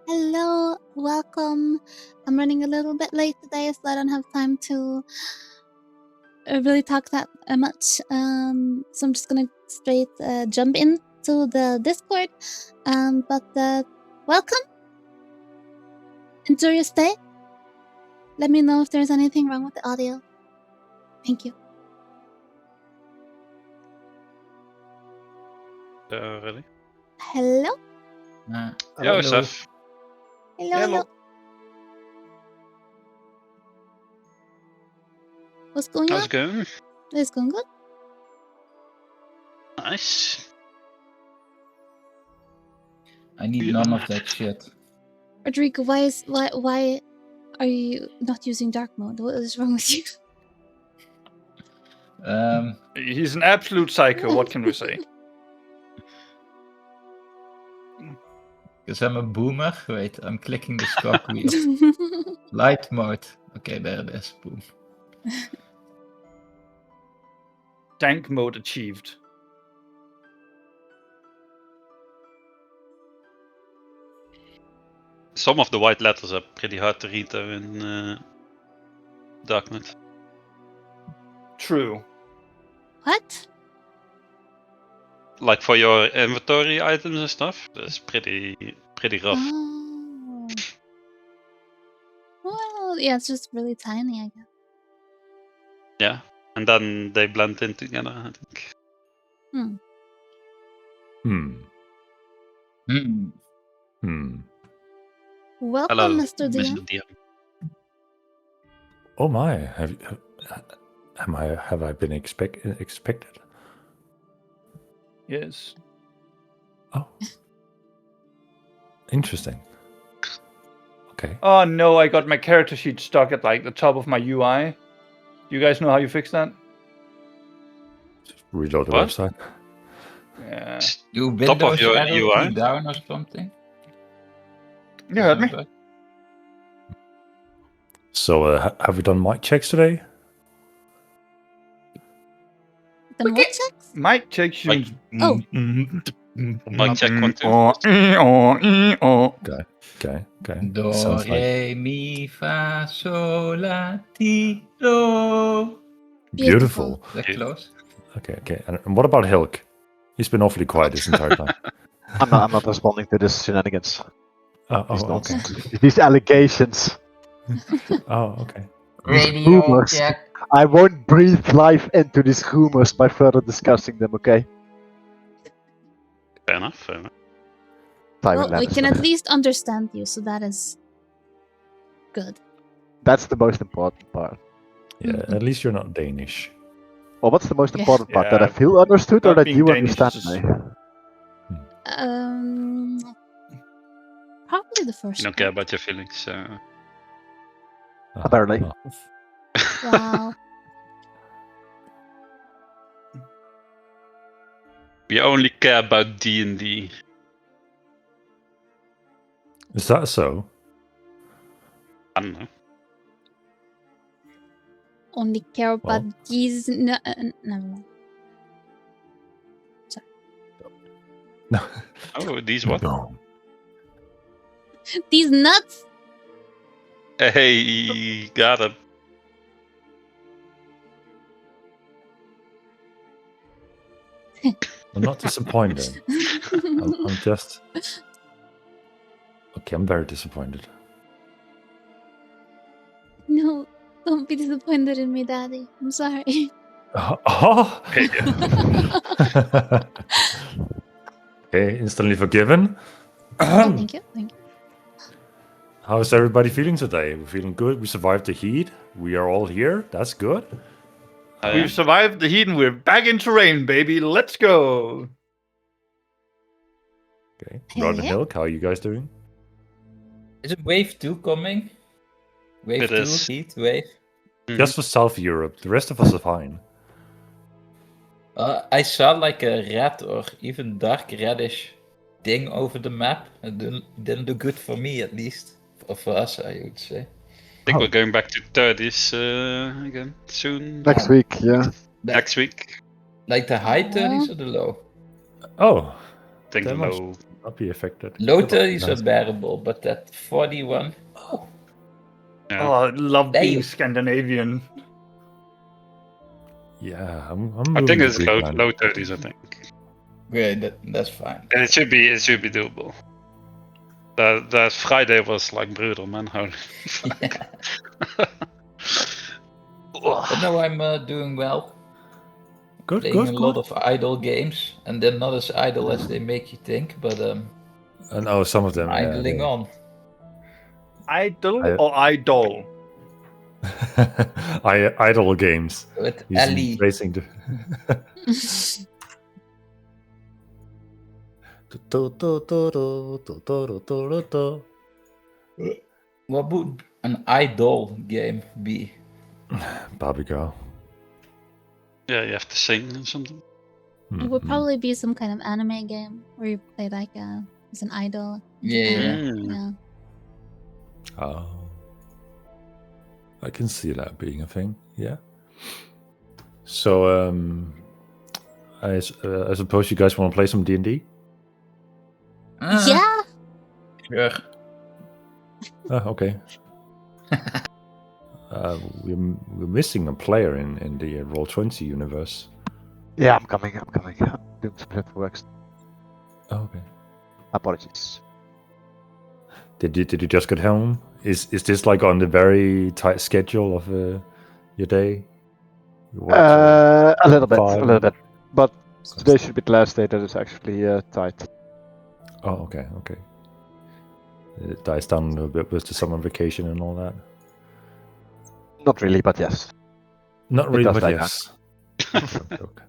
Hello, welcome. I'm running a little bit late today, so I don't have time to really talk that much. So I'm just gonna straight jump into the Discord. But welcome. Enjoy your stay. Let me know if there's anything wrong with the audio. Thank you. Really? Hello. Yo, Seth. Hello. What's going How's on? it going? It's going good. Nice. I need none of that shit. Rodrigo, why are you not using dark mode? What is wrong with you? He's an absolute psycho, what can we say? Because I'm a boomer. Wait, I'm clicking the scrub wheel. Light mode. Okay, there it is. Boom. Tank mode achieved. Some of the white letters are pretty hard to read though in Darknet. True. What? Like for your inventory items and stuff, it's pretty rough. Oh. Well, yeah, it's just really tiny, I guess. Yeah, and then they blend in together, I think. Welcome, Hello, Mr. DM. Mr. DM. Oh my! Have I been expected? Yes. Oh, interesting. Okay. Oh no, I got my character sheet stuck at like the top of my UI. You guys know how you fix that? Just reload the What? website. Yeah. You Top of Windows your arrow UI? key down or something? You heard me? So, have we done mic checks today? Then what checks? Mic check Like- shoes. Oh. Mic check 1, 2. Okay. Do, Sounds like re, mi, fa, sol, la, ti, do. beautiful. That close? Okay. And what about Hilk? He's been awfully quiet this entire time. I'm not responding to this shenanigans. These Oh, okay. nonsense. These allegations. Oh, okay. Radio Rumors. check. I won't breathe life into these rumors by further discussing them, okay? Fair enough. Tywin Well, we can Lannister. at least understand you, so that is good. That's the most important part. Yeah, at least you're not Danish. Or what's the most Yeah. important part? That I Yeah. feel understood or Not that being you Danish understand is- me? Probably the first You don't care about your feelings, so... Apparently. Oh. Wow. We only care about D&D. Is that so? I don't know. Only care about Well. these. Never mind. No. Oh, these what? No. These nuts. Hey, got him. I'm not disappointed. I'm just... Okay, I'm very disappointed. No, don't be disappointed in me, Daddy. I'm sorry. Oh! Okay, instantly forgiven. Oh, thank you. How is everybody feeling today? We're feeling good. We survived the heat. We are all here. That's good. We've survived the heat and we're back in terrain, baby. Let's go. Okay. Hell Rod and yeah. Hilk, how are you guys doing? Is it wave 2 coming? Wave It 2 is. heat wave? Just for South Europe. The rest of us are fine. I saw like a red or even dark reddish thing over the map. It didn't look good for me, at least. Or for us, I would say. I think we're going back to 30s again soon. Next week, yeah. Next week. Like the high 30s or the low? Oh, I think That much. low not be affected. Low That would be 30s nice. are bearable, but that 41. Yeah. Oh, I love being Damn. Scandinavian. Yeah, I'm I moving think to it's Greenland. low 30s. I think, Great, that's fine. and it should be doable. That Friday was like brutal, man. Holy fuck. Yeah. But no, I'm doing well. Good, Playing good, a good. lot of idle games, and they're not as idle as they make you think, but And oh, some of them. Yeah, idling on. Idle or idol? idle games. With He's Ellie. racing the. What would an idol game be? Barbie girl. Yeah, you have to sing or something. It would Mhm. probably be some kind of anime game where you play like as an idol. Yeah. Mm. Yeah. Oh. I can see that being a thing. Yeah. So, I suppose you guys want to play some D&D? Yeah. Sure. Okay. We're missing a player in the Roll20 universe. Yeah, I'm coming. I'm doing some paperwork. Oh, okay. Apologies. Did you just get home? Is this like on the very tight schedule of your day? You work till A little bit, 5? But today should be the last day that is actually tight. Oh, okay. It dies down a little bit with the summer vacation and all that. Not really, but yes. Not It really, does but die yes. Joke.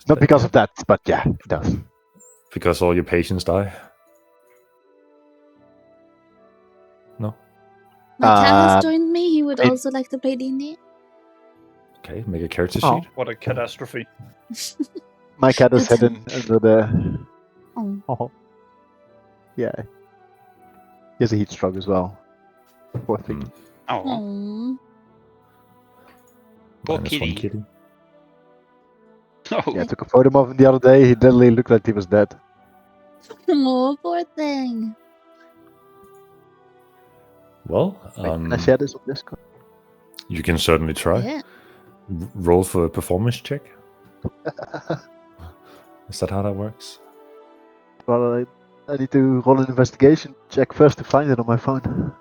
Not because of that, but yeah, it does. Because all your patients die. My cat has Um, joined me. He would it- also like to play D&D. Okay, make a character Oh. sheet. What a catastrophe. My cat is It's- hidden under the. Oh. Oh. Yeah. He has a heat stroke as well. Poor thing. Hmm. Oh, Oh. Poor Minus one kitty. kitty. oh. Yeah, I took a photo of him the other day. He literally looked like he was dead. Oh, poor thing. Well, Wait, can I share this on Discord? you can certainly try. Yeah. Roll for a performance check. Is that how that works? Well, I need to roll an investigation check first to find it on my phone.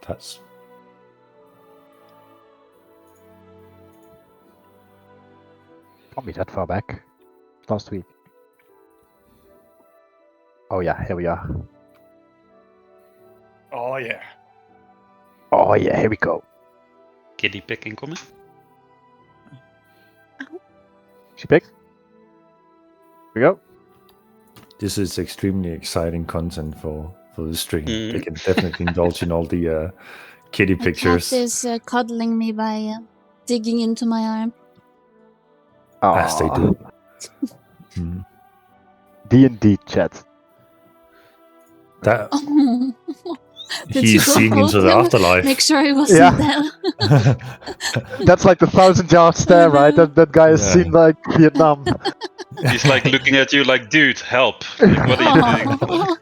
That's Can't be that far back. Last week. Oh yeah, here we are. Oh, yeah. Oh yeah, here we go. Kitty pick incoming. She picked. Here we go. this is extremely exciting content for the stream. Mm. They can definitely indulge in all the kitty My pictures. cat is cuddling me by digging into my arm. As they do. Aw. Mm. D&D chat. That Oh. Did you he's go seeing into the hold him? afterlife. Make sure he wasn't Yeah. there. That's like the 1,000-yard stare, right? That guy has Yeah. seen like Vietnam. He's like looking at you like, dude, help. Like, what are you doing? Oh.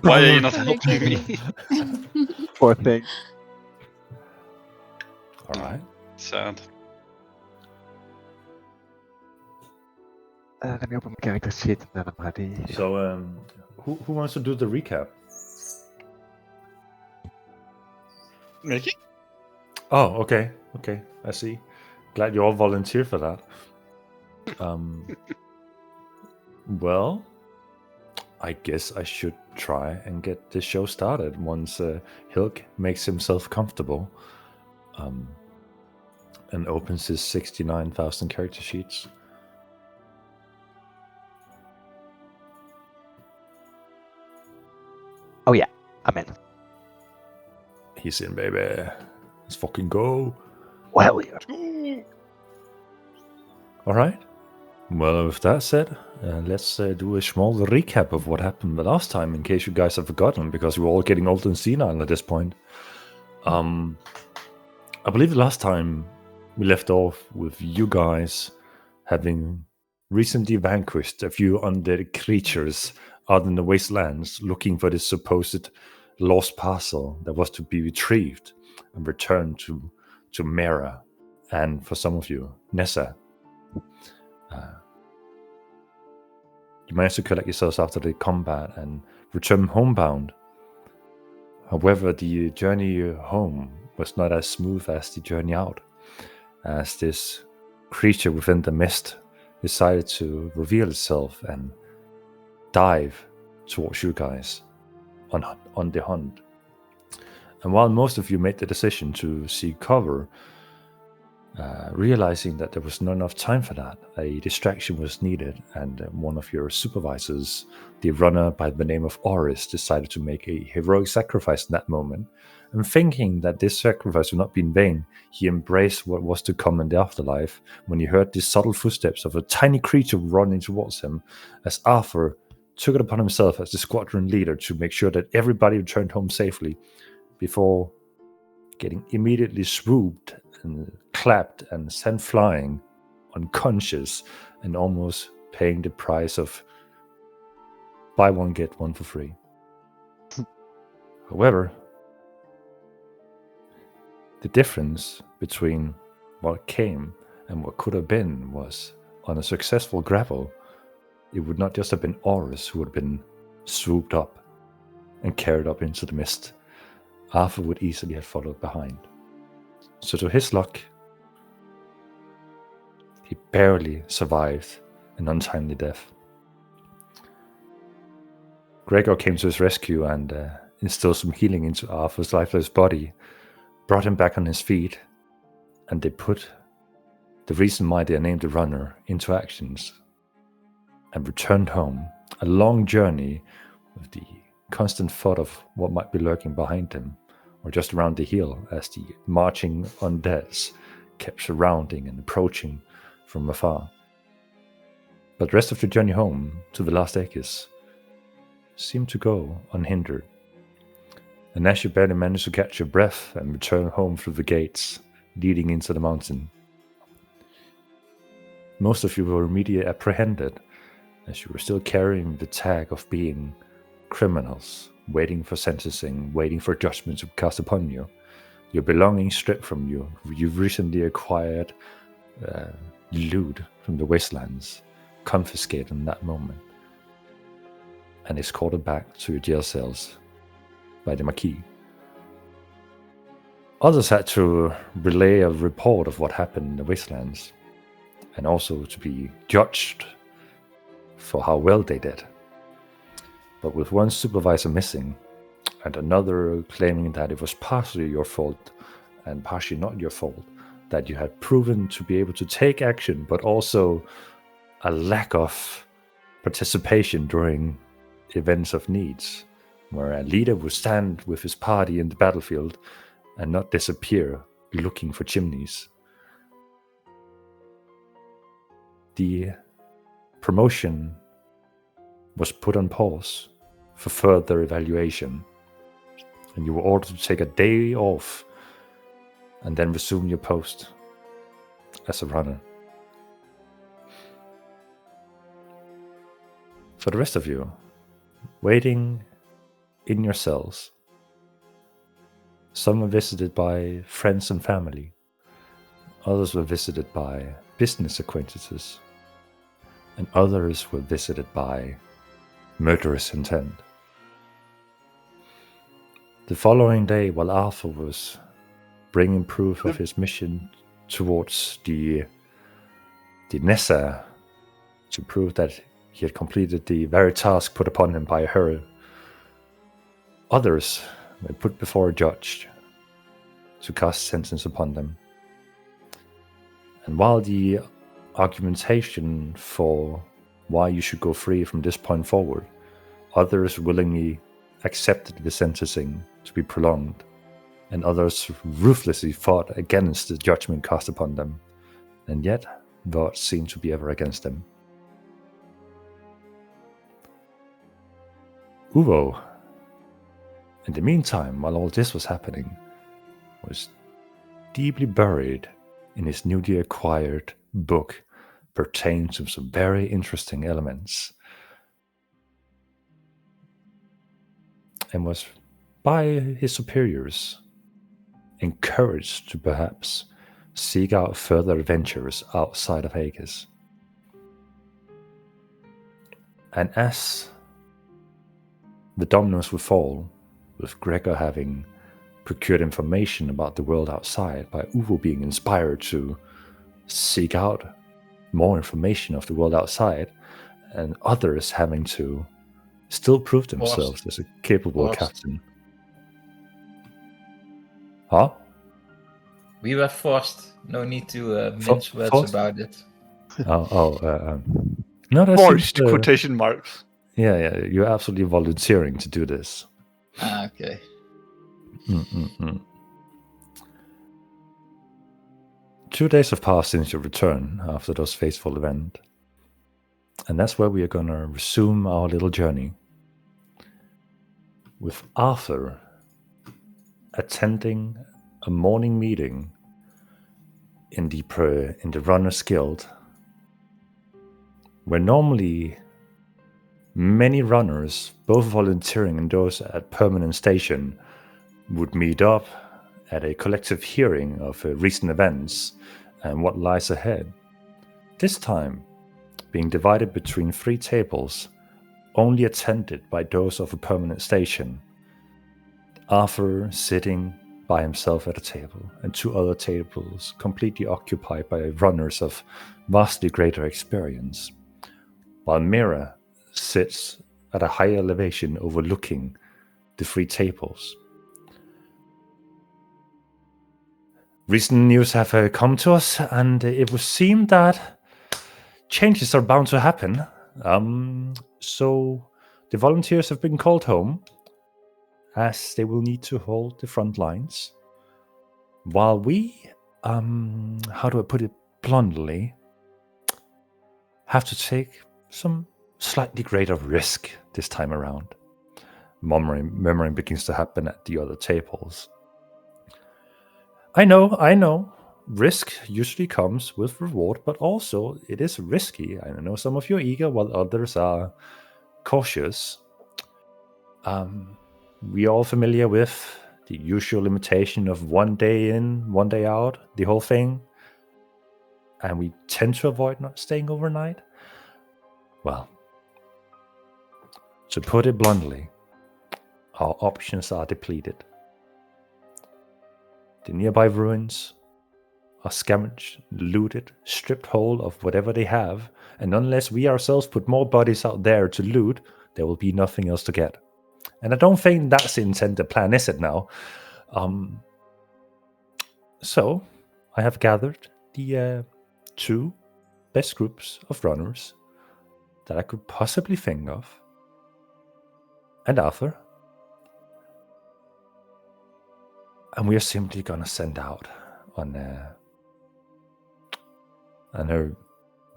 Why are you not Poor helping me? kitty. Poor thing. All right. Sad. Let me open my character sheet and then I'm ready. So, who wants to do the recap? Mickey? Oh, okay. I see. Glad you all volunteered for that. Well, I guess I should try and get the show started once Hilk makes himself comfortable and opens his 69,000 character sheets. Oh yeah, I'm in. He's in, baby. Let's fucking go. Well, yeah. All right. Well, with that said, let's do a small recap of what happened the last time, in case you guys have forgotten, because we're all getting old and senile at this point. I believe the last time we left off with you guys having recently vanquished a few undead creatures out in the wastelands looking for this supposed lost parcel that was to be retrieved and returned to Mera, and for some of you, Nessa. You managed to collect yourselves after the combat and return homebound. However, the journey home was not as smooth as the journey out, as this creature within the mist decided to reveal itself and dive towards you guys on the hunt. And while most of you made the decision to seek cover, realizing that there was not enough time for that, a distraction was needed, and one of your supervisors, the runner by the name of Oris, decided to make a heroic sacrifice in that moment. And thinking that this sacrifice would not be in vain, he embraced what was to come in the afterlife when he heard the subtle footsteps of a tiny creature running towards him, as Arthur took it upon himself as the squadron leader to make sure that everybody returned home safely before getting immediately swooped and clapped and sent flying, unconscious, and almost paying the price of buy one, get one for free. However, the difference between what came and what could have been was, on a successful grapple, it would not just have been Oris who would have been swooped up and carried up into the mist. Arthur would easily have followed behind. So to his luck, he barely survived an untimely death. Gregor came to his rescue and instilled some healing into Arthur's lifeless body, brought him back on his feet, and they put the reason why they are named the Runner into actions and returned home. A long journey with the constant thought of what might be lurking behind them or just around the hill, as the marching undeads kept surrounding and approaching from afar. But the rest of the journey home to the Last Acres seemed to go unhindered. And as you barely managed to catch your breath and return home through the gates leading into the mountain, most of you were immediately apprehended, as you were still carrying the tag of being criminals, waiting for sentencing, waiting for judgment to be cast upon you. Your belongings stripped from you. You've recently acquired loot from the wastelands, confiscated in that moment, and escorted back to your jail cells by the Marquis. Others had to relay a report of what happened in the wastelands, and also to be judged for how well they did. But with one supervisor missing, and another claiming that it was partially your fault and partially not your fault, that you had proven to be able to take action, but also a lack of participation during events of needs, where a leader would stand with his party in the battlefield and not disappear looking for chimneys. The promotion was put on pause for further evaluation, and you were ordered to take a day off and then resume your post as a runner. For the rest of you, waiting in your cells, some were visited by friends and family, others were visited by business acquaintances, and others were visited by murderous intent. The following day, while Arthur was bringing proof of his mission towards the Nessa to prove that he had completed the very task put upon him by her, others were put before a judge to cast sentence upon them. And while the argumentation for why you should go free from this point forward, others willingly accepted the sentencing to be prolonged, and others ruthlessly fought against the judgment cast upon them, and yet God seemed to be ever against them. Uvo, in the meantime, while all this was happening, was deeply buried in his newly acquired book pertain to some very interesting elements, and was by his superiors encouraged to perhaps seek out further adventures outside of Aegis. And as the dominoes would fall, with Gregor having procured information about the world outside, by Uvo being inspired to seek out more information of the world outside, and others having to still prove themselves as a capable captain. Huh? We were forced. No need to mince words Forced? about it. No, that's Forced quotation marks. Yeah, you're absolutely volunteering to do this. Okay. Mm-mm-mm. 2 days have passed since your return after those fateful events. And that's where we are going to resume our little journey. With Arthur attending a morning meeting in the Runners Guild, where normally many runners, both volunteering and those at permanent station, would meet up at a collective hearing of recent events and what lies ahead. This time, being divided between 3 tables, only attended by those of a permanent station. Arthur sitting by himself at a table, and 2 other tables completely occupied by runners of vastly greater experience, while Mira sits at a high elevation overlooking the 3 tables. Recent news have come to us, and it would seem that changes are bound to happen. So the volunteers have been called home, as they will need to hold the front lines, while we, how do I put it bluntly, have to take some slightly greater risk this time around. Murmuring begins to happen at the other tables. I know. Risk usually comes with reward, but also it is risky. I know some of you are eager while others are cautious. We all familiar with the usual limitation of 1 day in, 1 day out, the whole thing. And we tend to avoid not staying overnight. Well, to put it bluntly, our options are depleted. The nearby ruins are scavenged, looted, stripped whole of whatever they have, and unless we ourselves put more bodies out there to loot, there will be nothing else to get. And I don't think that's the intended plan, is it now? So, I have gathered the 2 best groups of runners that I could possibly think of, and Arthur. And we are simply gonna send out on and her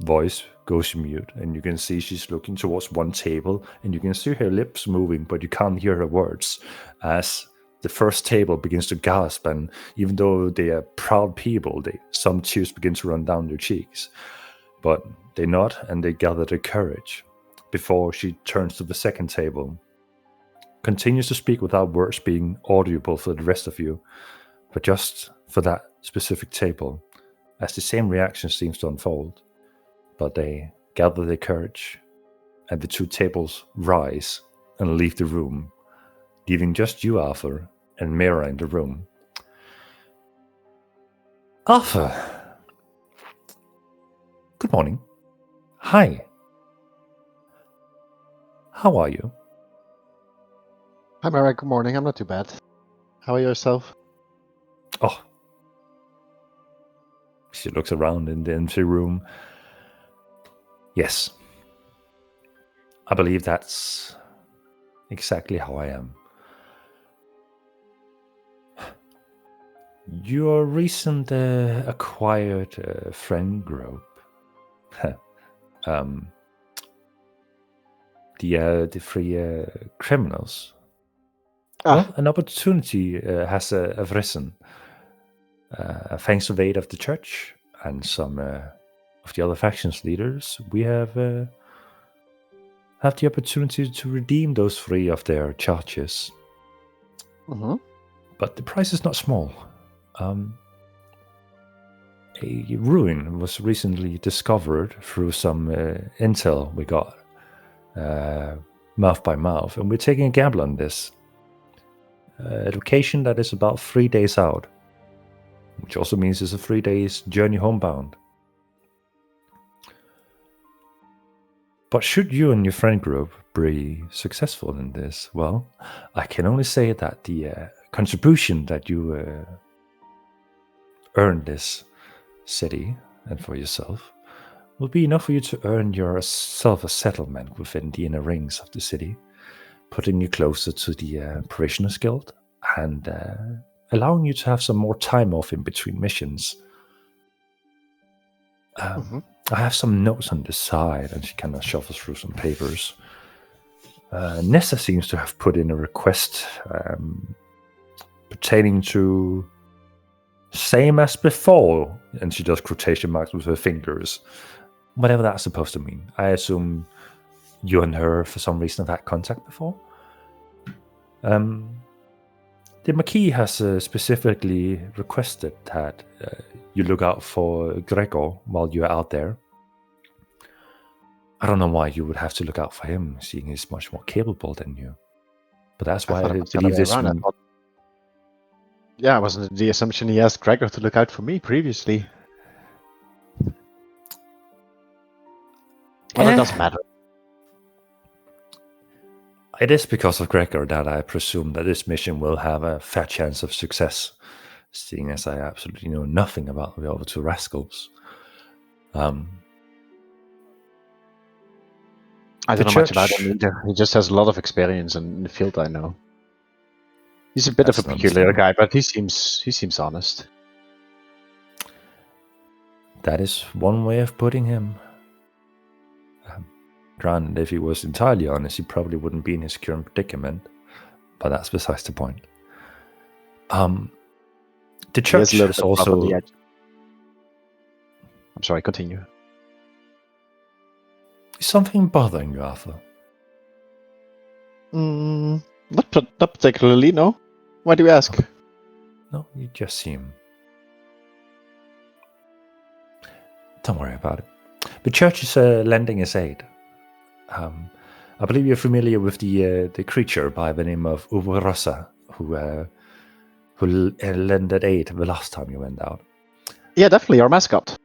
voice goes mute, and you can see she's looking towards one table, and you can see her lips moving, but you can't hear her words as the first table begins to gasp, and even though they are proud people, some tears begin to run down their cheeks. But they nod and they gather their courage before she turns to the second table, continues to speak without words being audible for the rest of you, but just for that specific table, as the same reaction seems to unfold. But they gather their courage, and the 2 tables rise and leave the room, leaving just you, Arthur, and Mira in the room. Arthur! Good morning. Hi. How are you? Hi, Mara. Good morning. I'm not too bad. How are yourself? Oh. She looks around in the empty room. Yes. I believe that's exactly how I am. Your recent acquired friend group, the 3 criminals. Well, an opportunity has arisen, thanks to the aid of the church and some of the other factions leaders, we have the opportunity to redeem those 3 of their charges. Mm-hmm. But the price is not small. A ruin was recently discovered through some intel we got, mouth by mouth, and we're taking a gamble on this. A location that is about 3 days out, which also means it's a 3 days journey homebound. But should you and your friend group be successful in this, well, I can only say that the contribution that you earn this city and for yourself will be enough for you to earn yourself a settlement within the inner rings of the city, putting you closer to the Parishioners Guild and allowing you to have some more time off in between missions. I have some notes on the side, and she kind of shuffles through some papers. Nessa seems to have put in a request pertaining to same as before, and she does quotation marks with her fingers. Whatever that's supposed to mean. I assume you and her, for some reason, have had contact before. The Marquis has specifically requested that you look out for Gregor while you're out there. I don't know why you would have to look out for him, seeing he's much more capable than you. But that's why I believe this. Yeah, wasn't the assumption he asked Gregor to look out for me previously? Well, it doesn't matter. It is because of Gregor that I presume that this mission will have a fair chance of success, seeing as I absolutely know nothing about the other 2 rascals. I don't know much about him either. He just has a lot of experience in the field, I know. He's a bit of a peculiar guy, but he seems honest. That is one way of putting him. Granted, if he was entirely honest, he probably wouldn't be in his current predicament. But that's besides the point. The church is also... I'm sorry, continue. Is something bothering you, Arthur? Not particularly, no. Why do you ask? No, you just seem... Don't worry about it. The church is lending its aid. I believe you're familiar with the creature by the name of Uvarosa, who lended aid the last time you went out. Yeah, definitely, our mascot.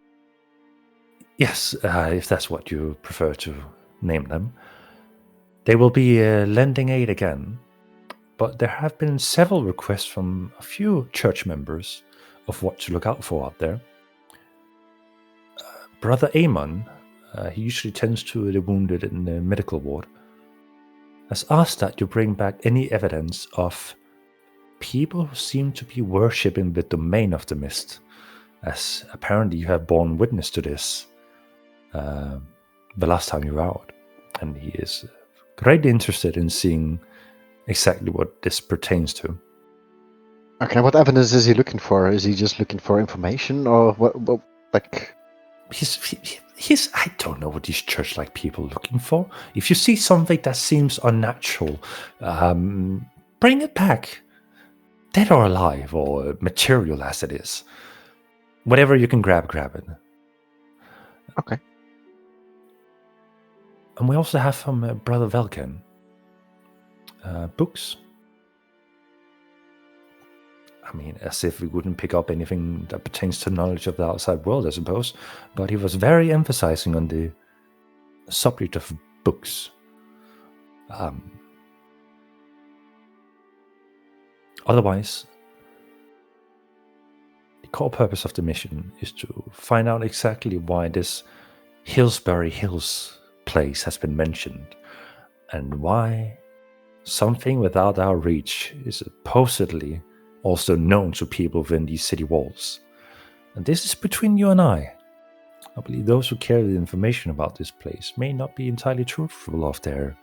Yes, if that's what you prefer to name them. They will be lending aid again, but there have been several requests from a few church members of what to look out for out there. Brother Amon, he usually tends to the wounded in the medical ward, has asked that you bring back any evidence of people who seem to be worshipping the domain of the mist, as apparently you have borne witness to this the last time you were out, and he is greatly interested in seeing exactly what this pertains to. Okay, what evidence is he looking for? Is he just looking for information, or what like... He's I don't know what these church-like people are looking for. If you see something that seems unnatural, bring it back. Dead or alive, or material as it is. Whatever you can grab it. Okay. And we also have from Brother Velken books. I mean, as if we wouldn't pick up anything that pertains to knowledge of the outside world, I suppose. But he was very emphasizing on the subject of books. Otherwise, the core purpose of the mission is to find out exactly why this Hillsbury Hills place has been mentioned, and why something without our reach is supposedly also known to people within these city walls. And this is between you and I. I believe those who carry the information about this place may not be entirely truthful of their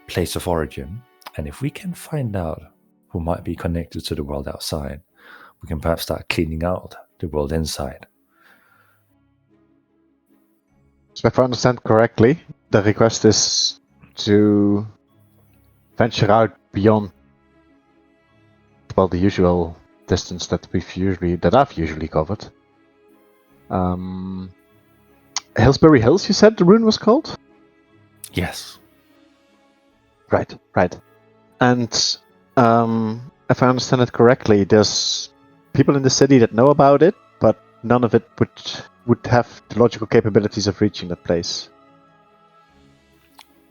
place of origin. And if we can find out who might be connected to the world outside, we can perhaps start cleaning out the world inside. So if I understand correctly, the request is to venture out beyond, well, the usual distance that I've usually covered. Hillsbury Hills, you said the rune was called? Yes. Right. And if I understand it correctly, there's people in the city that know about it, but none of it would have the logical capabilities of reaching that place.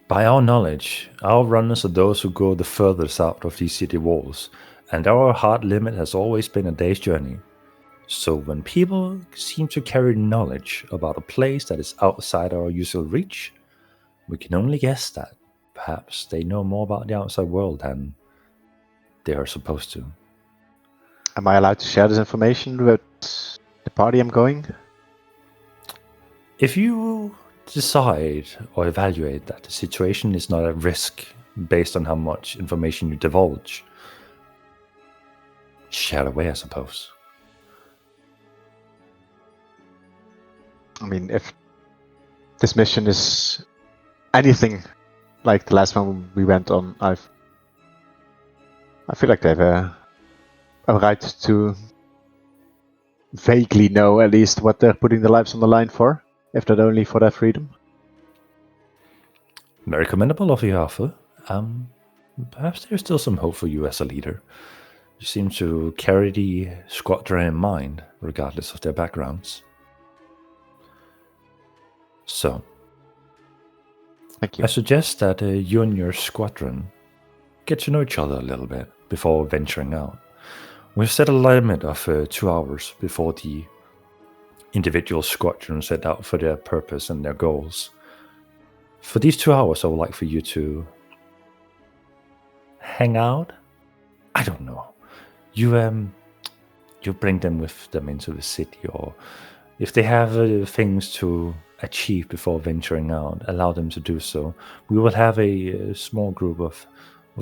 By our knowledge, our runners are those who go the furthest out of these city walls, and our hard limit has always been a day's journey. So when people seem to carry knowledge about a place that is outside our usual reach, we can only guess that perhaps they know more about the outside world than they are supposed to. Am I allowed to share this information with the party I'm going? If you decide or evaluate that the situation is not at risk based on how much information you divulge, share away, I suppose. I mean, if this mission is anything like the last one we went on, I feel like they have a right to vaguely know at least what they're putting their lives on the line for, if not only for their freedom. Very commendable of you, Arthur. Perhaps there's still some hope for you as a leader. You seem to carry the squadron in mind, regardless of their backgrounds. So, Thank you. I suggest that you and your squadron get to know each other a little bit before venturing out. We've set a limit of 2 hours before the individual squadrons set out for their purpose and their goals. For these 2 hours, I would like for you to hang out. I don't know. You bring them with them into the city, or if they have things to achieve before venturing out, allow them to do so. We will have a small group of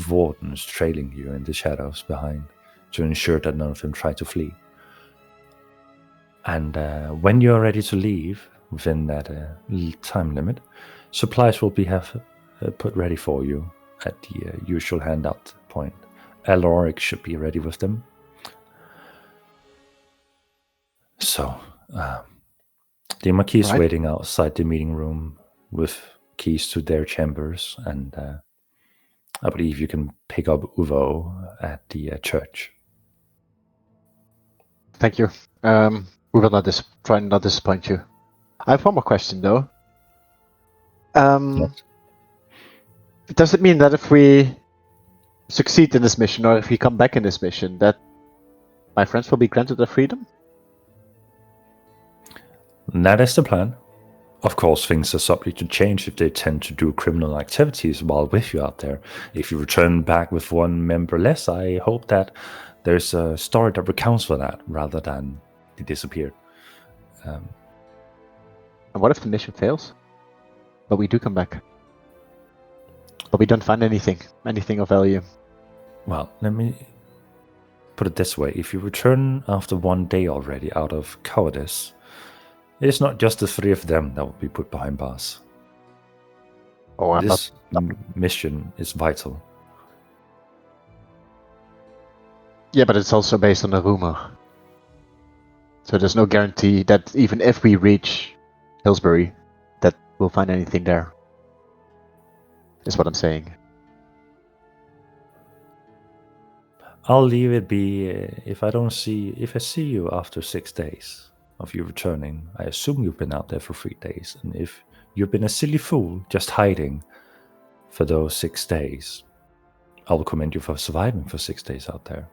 wardens trailing you in the shadows behind to ensure that none of them try to flee. And when you're ready to leave, within that time limit, supplies will be put ready for you at the usual handout point. Aloric should be ready with them. So, the Marquis is waiting outside the meeting room with keys to their chambers, and I believe you can pick up Uvo at the church. Thank you. We will not try and not disappoint you. I have one more question, though. Yes. Does it mean that if we succeed in this mission, or if we come back in this mission, that my friends will be granted their freedom? That is the plan. Of course, things are subject to change if they tend to do criminal activities while with you out there. If you return back with one member less, I hope that there's a story that recounts for that rather than they disappeared. And what if the mission fails? But we do come back. But we don't find anything of value. Well, let me put it this way. If you return after 1 day already out of cowardice, it's not just the 3 of them that will be put behind bars. Oh, This mission is vital. Yeah, but it's also based on a rumor. So there's no guarantee that even if we reach Hillsbury, that we'll find anything there. Is what I'm saying. I'll leave it be. If I see you after 6 days of you returning, I assume you've been out there for 3 days. And if you've been a silly fool just hiding for those 6 days, I'll commend you for surviving for 6 days out there.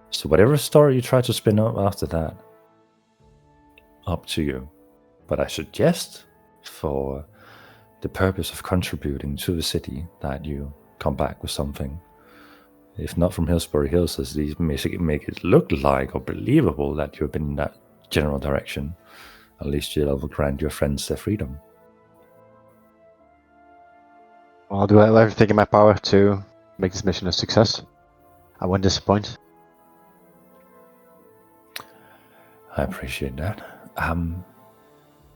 So whatever story you try to spin up after that, up to you. But I suggest, for the purpose of contributing to the city, that you come back with something. If not from Hillsbury Hills, at least make it look like or believable that you've been in that general direction. At least you'll grant your friends their freedom. Well, I'll do everything in my power to make this mission a success. I won't disappoint. I appreciate that.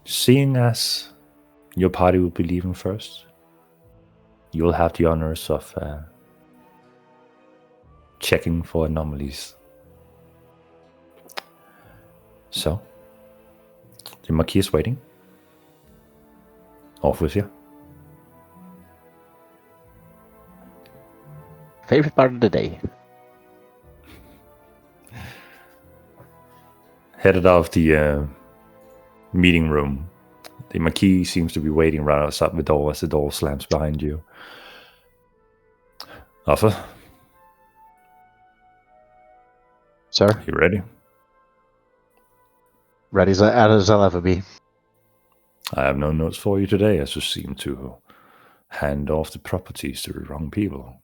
Seeing as your party will be leaving first, you'll have the honors of checking for anomalies. So, the Marquis is waiting. Off with you. Favorite part of the day. Headed out of the meeting room, the Marquis seems to be waiting right outside the door as the door slams behind you. Arthur, Sir, you ready? ready as I'll ever be. I have no notes for you today, as you seem to hand off the properties to the wrong people.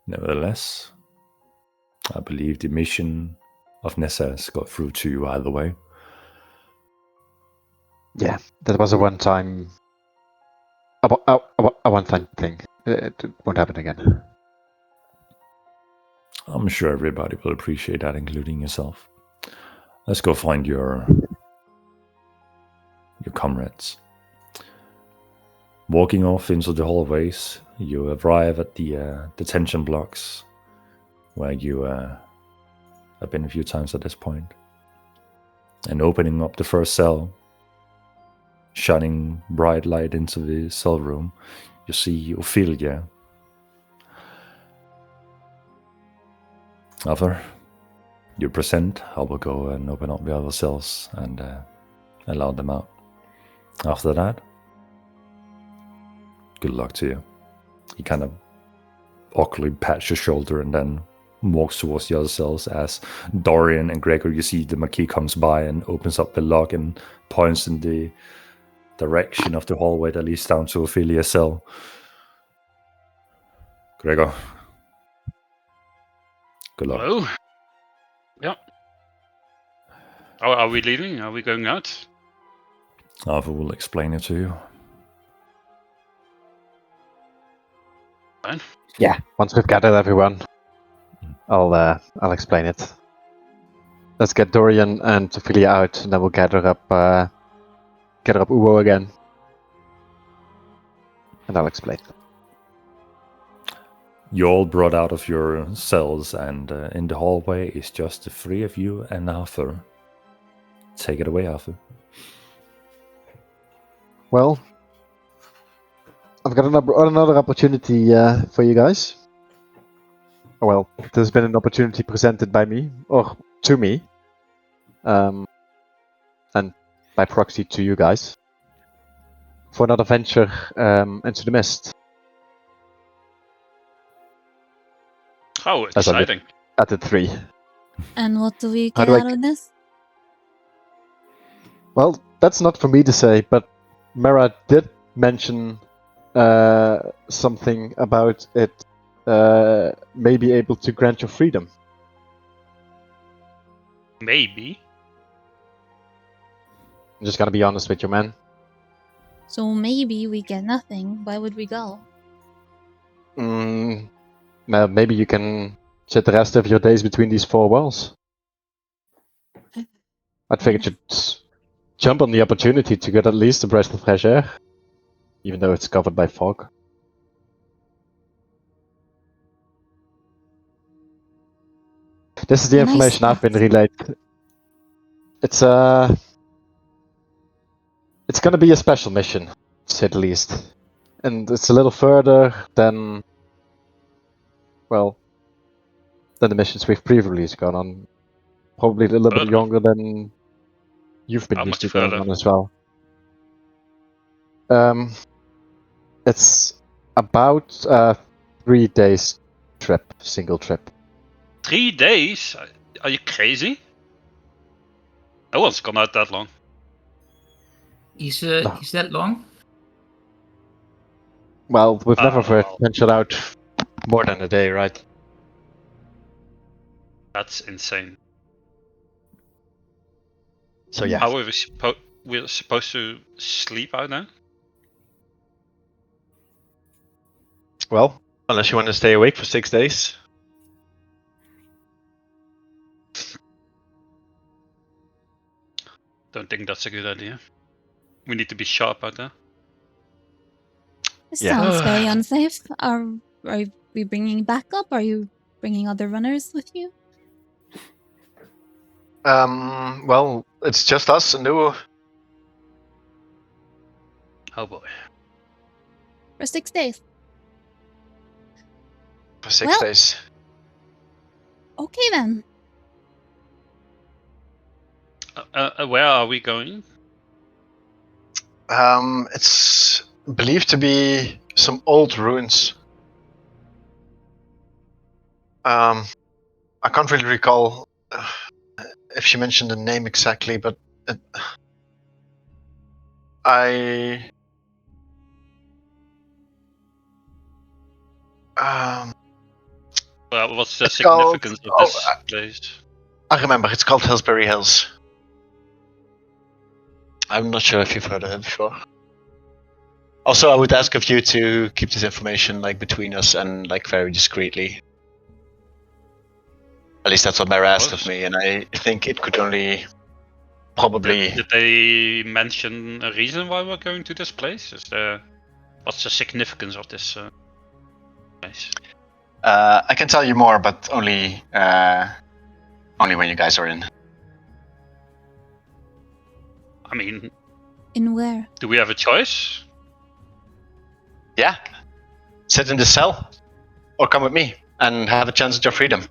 Nevertheless, I believe the mission of Nessas got through to you either way. Yeah, that was a one-time thing. It won't happen again. I'm sure everybody will appreciate that, including yourself. Let's go find your comrades. Walking off into the hallways, you arrive at the detention blocks, where you have been a few times at this point. And opening up the first cell, shining bright light into the cell room, you see Ophelia. Arthur, you present. I will go and open up the other cells and allow them out. After that, good luck to you. He kind of awkwardly pats your shoulder and then walks towards the other cells as Dorian and Gregor, you see the Marquis comes by and opens up the lock and points in the direction of the hallway that leads down to Ophelia's cell. Gregor, good luck. Hello? Yeah. Are we leaving? Are we going out? Arthur will explain it to you. Fine. Yeah, once we've gathered everyone, I'll explain it. Let's get Dorian and Ophelia out, and then we'll gather up Uwo again, and I'll explain. You're all brought out of your cells, and in the hallway is just the three of you and Arthur. Take it away, Arthur. Well, I've got another opportunity for you guys. Well, there's been an opportunity presented by me, or to me, and by proxy to you guys, for another venture into the mist. Oh, As I did. exciting. At the 3. And what do we How get do I out of this? Well, that's not for me to say, but Mara did mention something about it may be able to grant you freedom. Maybe. I'm just gonna be honest with you, man. So maybe we get nothing. Why would we go? Well, maybe you can sit the rest of your days between these 4 walls. I figured you'd jump on the opportunity to get at least a breath of fresh air, even though it's covered by fog. This is the Nice information I've been thought. relayed. It's gonna be a special mission, to say the least. And it's a little further than, well, than the missions we've previously gone on. Probably a little bit Further? longer than you've been How used much to going further? on as well. It's about a 3 days trip, single trip. 3 days? Are you crazy? No one's gone out that long. Is that long? Well, we've never well. ventured out more than a day, right? That's insane. So yeah. How are we're supposed to sleep out now? Well, unless you want to stay awake for 6 days. Don't think that's a good idea. We need to be sharp out there. This Yeah. sounds very unsafe. Are we bringing backup? Are you bringing other runners with you? Well, it's just us and Nuo. Oh boy. For 6 days. For 6 Well- days. Okay then. Where are we going? It's believed to be some old ruins. I can't really recall if she mentioned the name exactly, but Well, what's the It's called- significance of oh, this place? I remember it's called Hillsbury Hills. I'm not sure if you've heard of it before. Also, I would ask of you to keep this information like between us and like very discreetly. At least that's what Mara asked of me, and I think it could only probably. Did they mention a reason why we're going to this place? What's the significance of this place? I can tell you more, but only when you guys are in. I mean, In where? do we have a choice? Yeah, sit in the cell, or come with me and have a chance at your freedom.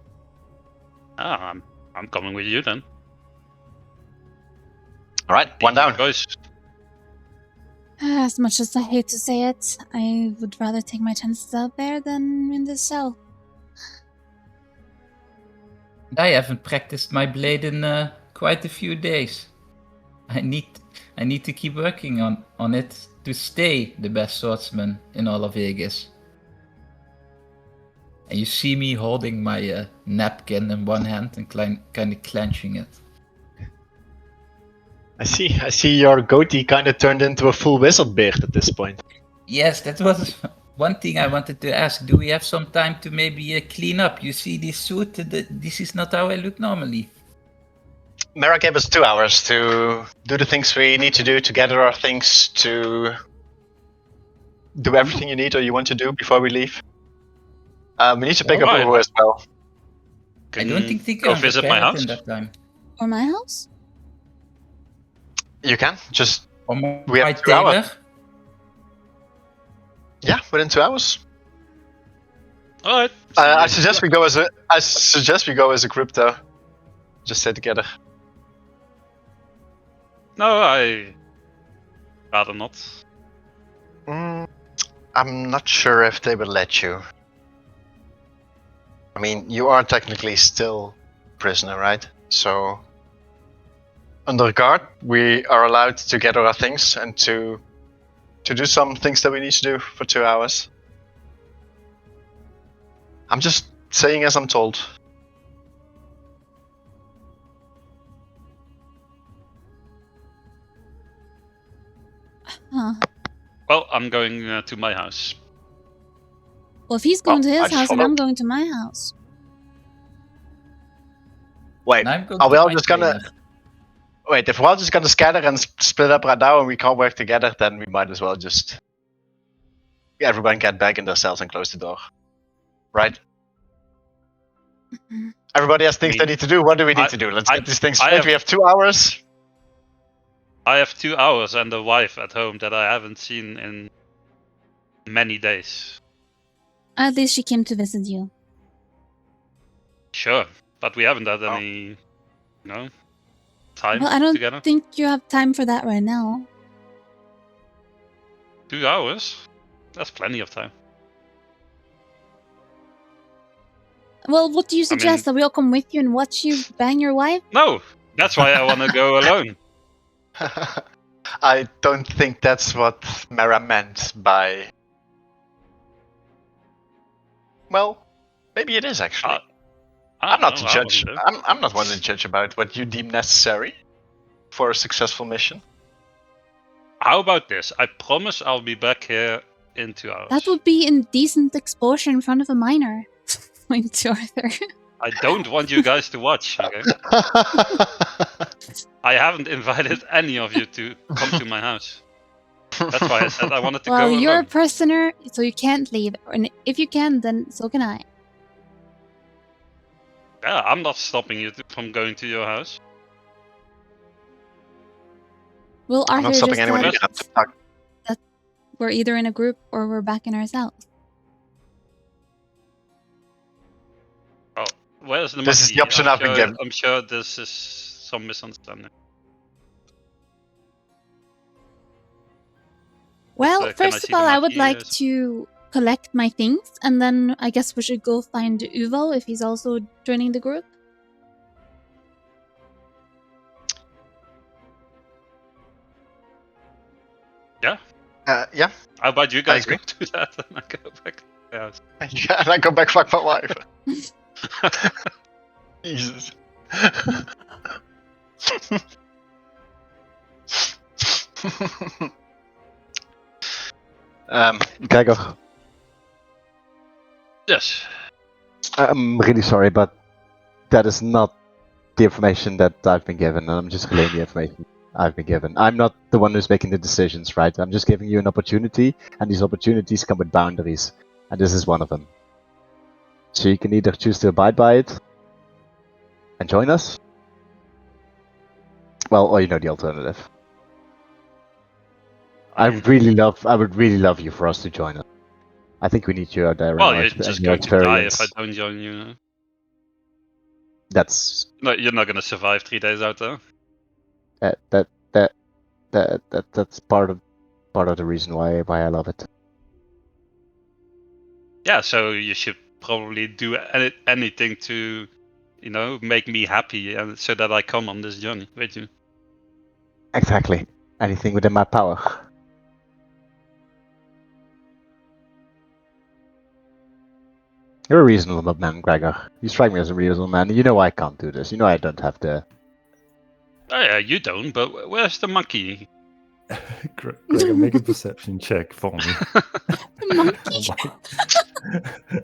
Ah, I'm coming with you then. All right, one down. Guys, As much as I hate to say it, I would rather take my chances out there than in this cell. I haven't practiced my blade in quite a few days. I need to keep working on it to stay the best swordsman in all of Vegas. And you see me holding my napkin in one hand and kind of clenching it. I see your goatee kind of turned into a full wizard beard at this point. Yes, that was one thing I wanted to ask. Do we have some time to maybe clean up? You see this suit? This is not how I look normally. Mara gave us 2 hours to do the things we need to do, to gather our things, to do everything you need or you want to do before we leave. We need to pick up Alright. Uwe as well. I don't think they go can visit my repair it house. in that time. Or my house? You can just Or my We have 2 hours. tailor. within 2 hours. all right. I suggest we go as a group though. Just stay together. No, I rather not. I'm not sure if they will let you. I mean, you are technically still prisoner, right? So, under guard, we are allowed to gather our things and to do some things that we need to do for 2 hours. I'm just saying as I'm told. Huh. Well, I'm going to my house. Well, if he's going to I his just house, then follow. I'm going to my house. Wait, And I'm going are we to all my just gonna? tailor. Wait, if we're all just gonna scatter and split up right now and we can't work together, then we might as well just everyone get back in their cells and close the door. Right? Mhm. Everybody has things I they mean, need to do. What do we need I- to do? Let's I- get these things I straight. have- We have 2 hours. I have 2 hours and a wife at home that I haven't seen in many days. At least she came to visit you. Sure, but we haven't had Oh. any, time Well, I don't together. think you have time for that right now. 2 hours? That's plenty of time. Well, what do you suggest? mean- That we all come with you and watch you bang your wife? No, that's why I want to go alone. I don't think that's what Mara meant by. Well, maybe it is actually. I I'm not don't to know, I judge. wasn't there. I'm not one to judge about what you deem necessary for a successful mission. How about this? I promise I'll be back here in 2 hours. That would be indecent exposure in front of a minor. Point to Arthur. I don't want you guys to watch. Okay? I haven't invited any of you to come to my house. That's why I said I wanted to Well, go you're a alone. prisoner, so you can't leave. And if you can, then so can I. Yeah, I'm not stopping you from going to your house. Well, I'm not Arthur stopping just anyone said either. I'm just talking. that we're either in a group or we're back in ourselves. Where's the This is monkey? the option I've been given. I'm sure this is some misunderstanding. Well, Can I first see of the all, I would monkey? like Yes. to collect my things, and then I guess we should go find Uvo if he's also joining the group. Yeah. How about you guys agree. go do that and I go back to the house? Yeah, and I go back fuck my wife. Jesus. Gregor, Yes. I'm really sorry, but that is not the information that I've been given, and I'm just relaying the information I've been given. I'm not the one who's making the decisions, right? I'm just giving you an opportunity, and these opportunities come with boundaries, and this is one of them. So you can either choose to abide by it and join us, well, or you know the alternative. I would really love you for us to join us. I think we need you out there. Well, and you're your- just and your going to die if experience. I don't join you. No? That's No, you're not gonna survive 3 days out there. that's part of the reason why I love it. Yeah, so you should probably do anything to, make me happy, and so that I come on this journey with you. Exactly. Anything within my power. You're a reasonable man, Gregor. You strike me as a reasonable man. You know I can't do this. You know I don't have the. Oh yeah, you don't, but where's the monkey? Gregor, make a perception check for me. Monkey.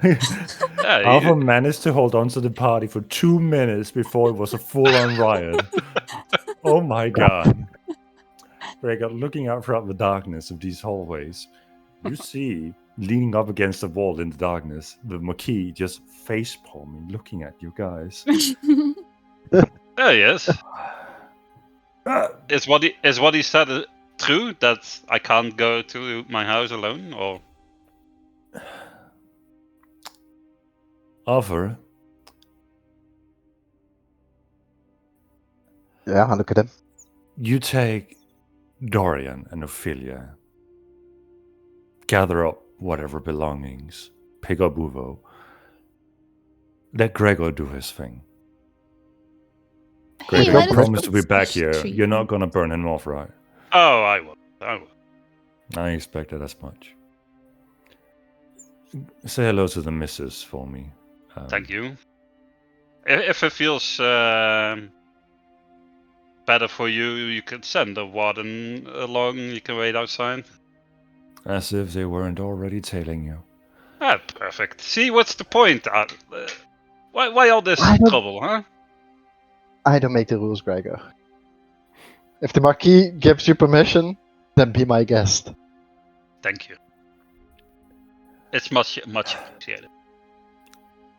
Yeah, Alpha managed to hold on to the party for 2 minutes before it was a full-on riot. Oh my god. Gregor, looking out throughout the darkness of these hallways, you see, leaning up against the wall in the darkness, the Marquis just face-palming, looking at you guys. There he is. Is what he said true, that I can't go to my house alone, or? Arthur, Yeah, I look at him. you take Dorian and Ophelia, gather up whatever belongings, pick up Uvo, let Gregor do his thing. Hey, Gregor, why you does promise it to be back special here. treat You're me? not gonna burn him off, right? Oh, I will. I expected as much. Say hello to the missus for me. Thank you. If it feels better for you, you could send a warden along. You can wait outside. As if they weren't already tailing you. Ah, perfect. See, what's the point? Why all this I don't- trouble, huh? I don't make the rules, Gregor. If the Marquis gives you permission, then be my guest. Thank you. It's much appreciated.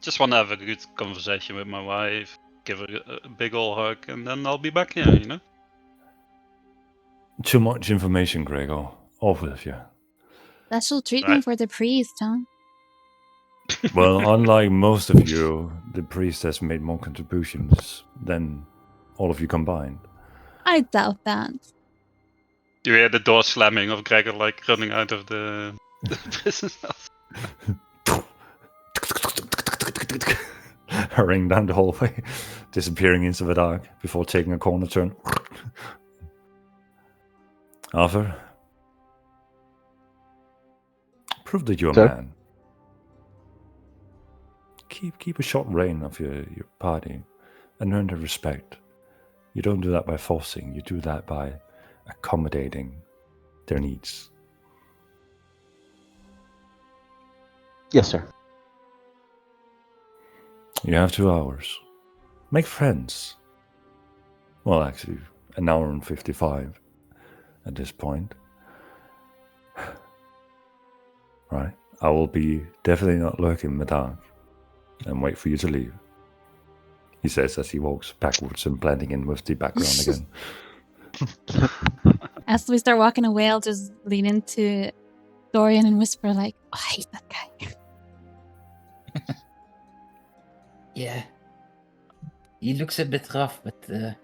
Just want to have a good conversation with my wife, give her a big old hug, and then I'll be back here, Too much information, Gregor. Off with you. Special treatment Right. for the priest, huh? Well, unlike most of you, the priest has made more contributions than all of you combined. I doubt that. You hear the door slamming of Gregor, like running out of the prison house. Hurrying down the hallway, disappearing into the dark before taking a corner turn. Arthur, prove that you're a Sir? man. Keep a short rein of your party and earn their respect. You don't do that by forcing, you do that by accommodating their needs. Yes, sir. You have 2 hours. Make friends. Well, actually, an hour and 55 at this point. Right? I will be definitely not lurking in the dark and wait for you to leave. He says as he walks backwards and blending in with the background again. As we start walking away, I'll just lean into Dorian and whisper like, oh, I hate that guy. Yeah. He looks a bit rough, but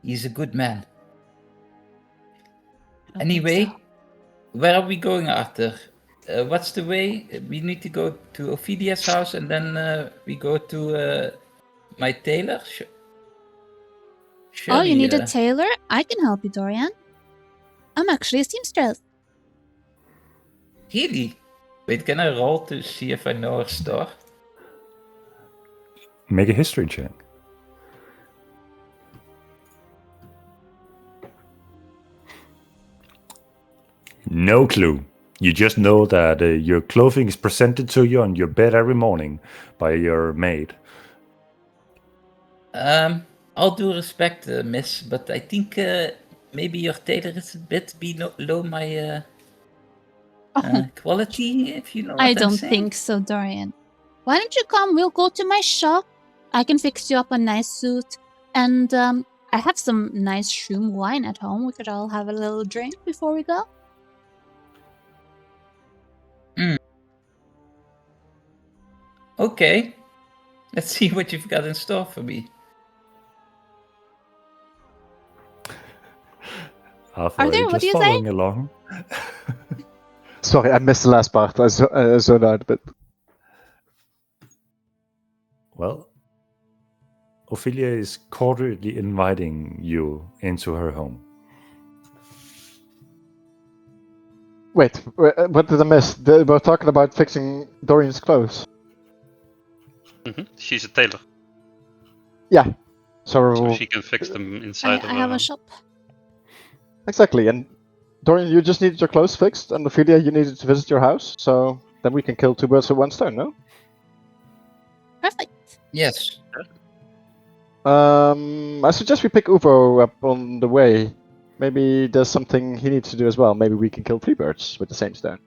he's a good man. I don't think Anyway, so. where are we going after? What's the way? We need to go to Ophelia's house and then we go to my tailor. Oh, you need a Shirley, tailor? I can help you, Dorian. I'm actually a seamstress. Really? Wait, can I roll to see if I know her store? Make a history check. No clue. You just know that your clothing is presented to you on your bed every morning by your maid. All due respect, miss, but I think maybe your tailor is a bit below my quality, if you know what I I'm don't saying. think so, Dorian. Why don't you come? We'll go to my shop. I can fix you up a nice suit. And I have some nice shroom wine at home. We could all have a little drink before we go. Okay. Let's see what you've got in store for me. Arthur, Are there? you What just do you say? following along? Sorry, I missed the last part. I zoned out a bit. Well, Ophelia is cordially inviting you into her home. Wait, what did I miss? They were talking about fixing Dorian's clothes. She's a tailor, Yeah. So so she can fix them inside of I her have a home. shop. exactly, and Dorian, you just needed your clothes fixed, and Ophelia, you needed to visit your house. So then we can kill 2 birds with 1 stone, no? Perfect. Yes. I suggest we pick Uvo up on the way. Maybe there's something he needs to do as well. Maybe we can kill 3 birds with the same stone.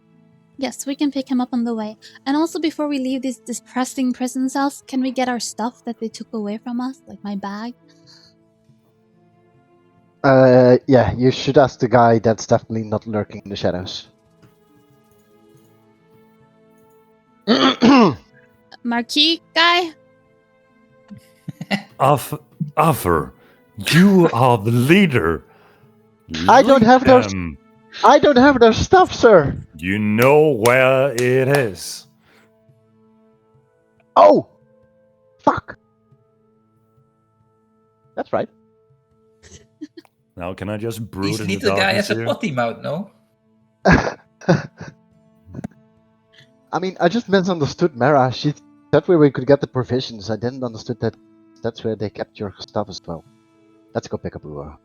Yes, we can pick him up on the way. And also, before we leave these depressing prison cells, can we get our stuff that they took away from us? Like my bag? Yeah, you should ask the guy that's definitely not lurking in the shadows. Marquis guy? Arthur, you are the leader. I don't Lead have those- them. I don't have their stuff, sir! You know where it is. Oh! Fuck! That's right. Now, can I just brood This in the little guy darkness has a here? potty mouth, no? I mean, I just misunderstood Mara. She said where we could get the provisions. I didn't understand that that's where they kept your stuff as well. Let's go pick up Uwa.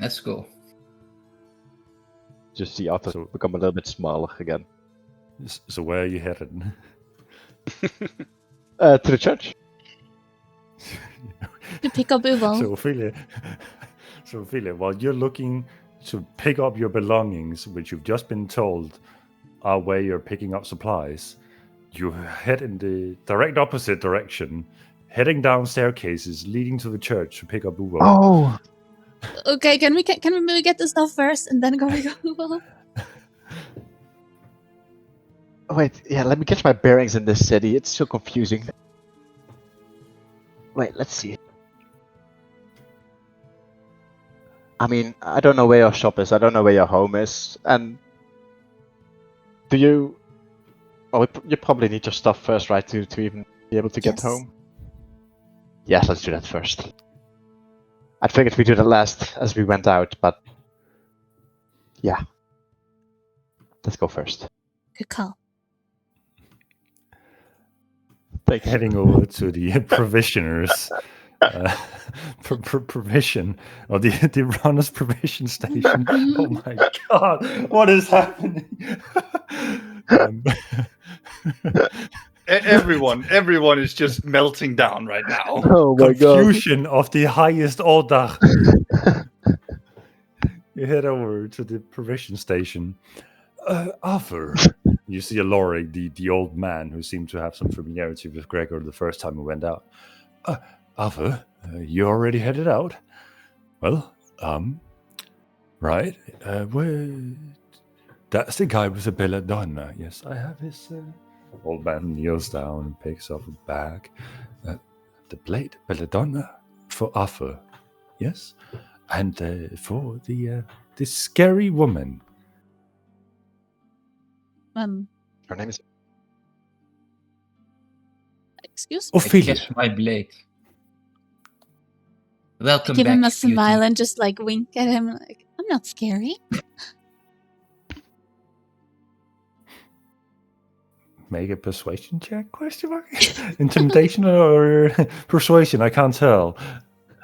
Let's go. Just see Arthur So- become a little bit smaller again. So where are you headed? To the church. To pick up Uvo. So Ophelia, while you're looking to pick up your belongings, which you've just been told are where you're picking up supplies, you head in the direct opposite direction, heading down staircases leading to the church to pick up Uvo. Oh! Okay, can we maybe get the stuff first and then go pick up Uvo? Wait, yeah, let me catch my bearings in this city. It's so confusing. Wait, let's see. I mean, I don't know where your shop is. I don't know where your home is. And do you? Oh, you probably need your stuff first, right, to even be able to get Yes. home. Yeah, let's do that first. I figured we do that last as we went out, but yeah, let's go first. Good call. Thanks. Heading over to the provisioners. Provision or the runner's provision station. Oh my god, what is happening? Everyone is just melting down right now. Oh my god. Confusion of the highest order. You head over to the provision station. Arthur, you see Aloric, the old man who seemed to have some familiarity with Gregor the first time he went out. Arthur, you already headed out? Well, right. That's the guy with the belladonna. Yes, I have his... Old man kneels down and picks up a bag. The blade belladonna for Arthur. Yes? And for the scary woman. Her name is. Excuse me? I Ophelia. kiss my blade. I Welcome give back, him a beauty. smile and just like wink at him. Like, I'm not scary. Make a persuasion check? Question mark? Intimidation or persuasion? I can't tell.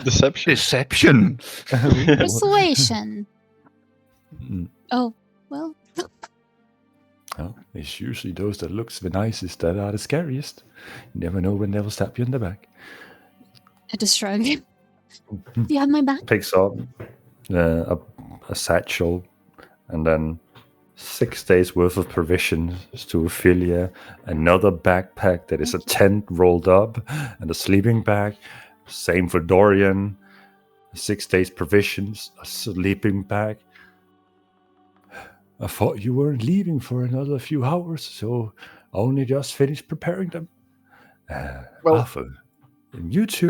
Deception. Deception. Persuasion. Mm. Oh, well. Well, it's usually those that looks the nicest that are the scariest. You never know when they will stab you in the back. I just shrug. Do you have my back? Picks up a satchel and then 6 days worth of provisions to Ophelia, another backpack that is a tent rolled up, and a sleeping bag. Same for Dorian. 6 days provisions, a sleeping bag. I thought you weren't leaving for another few hours, so I only just finished preparing them. Well, Arthur, and you two.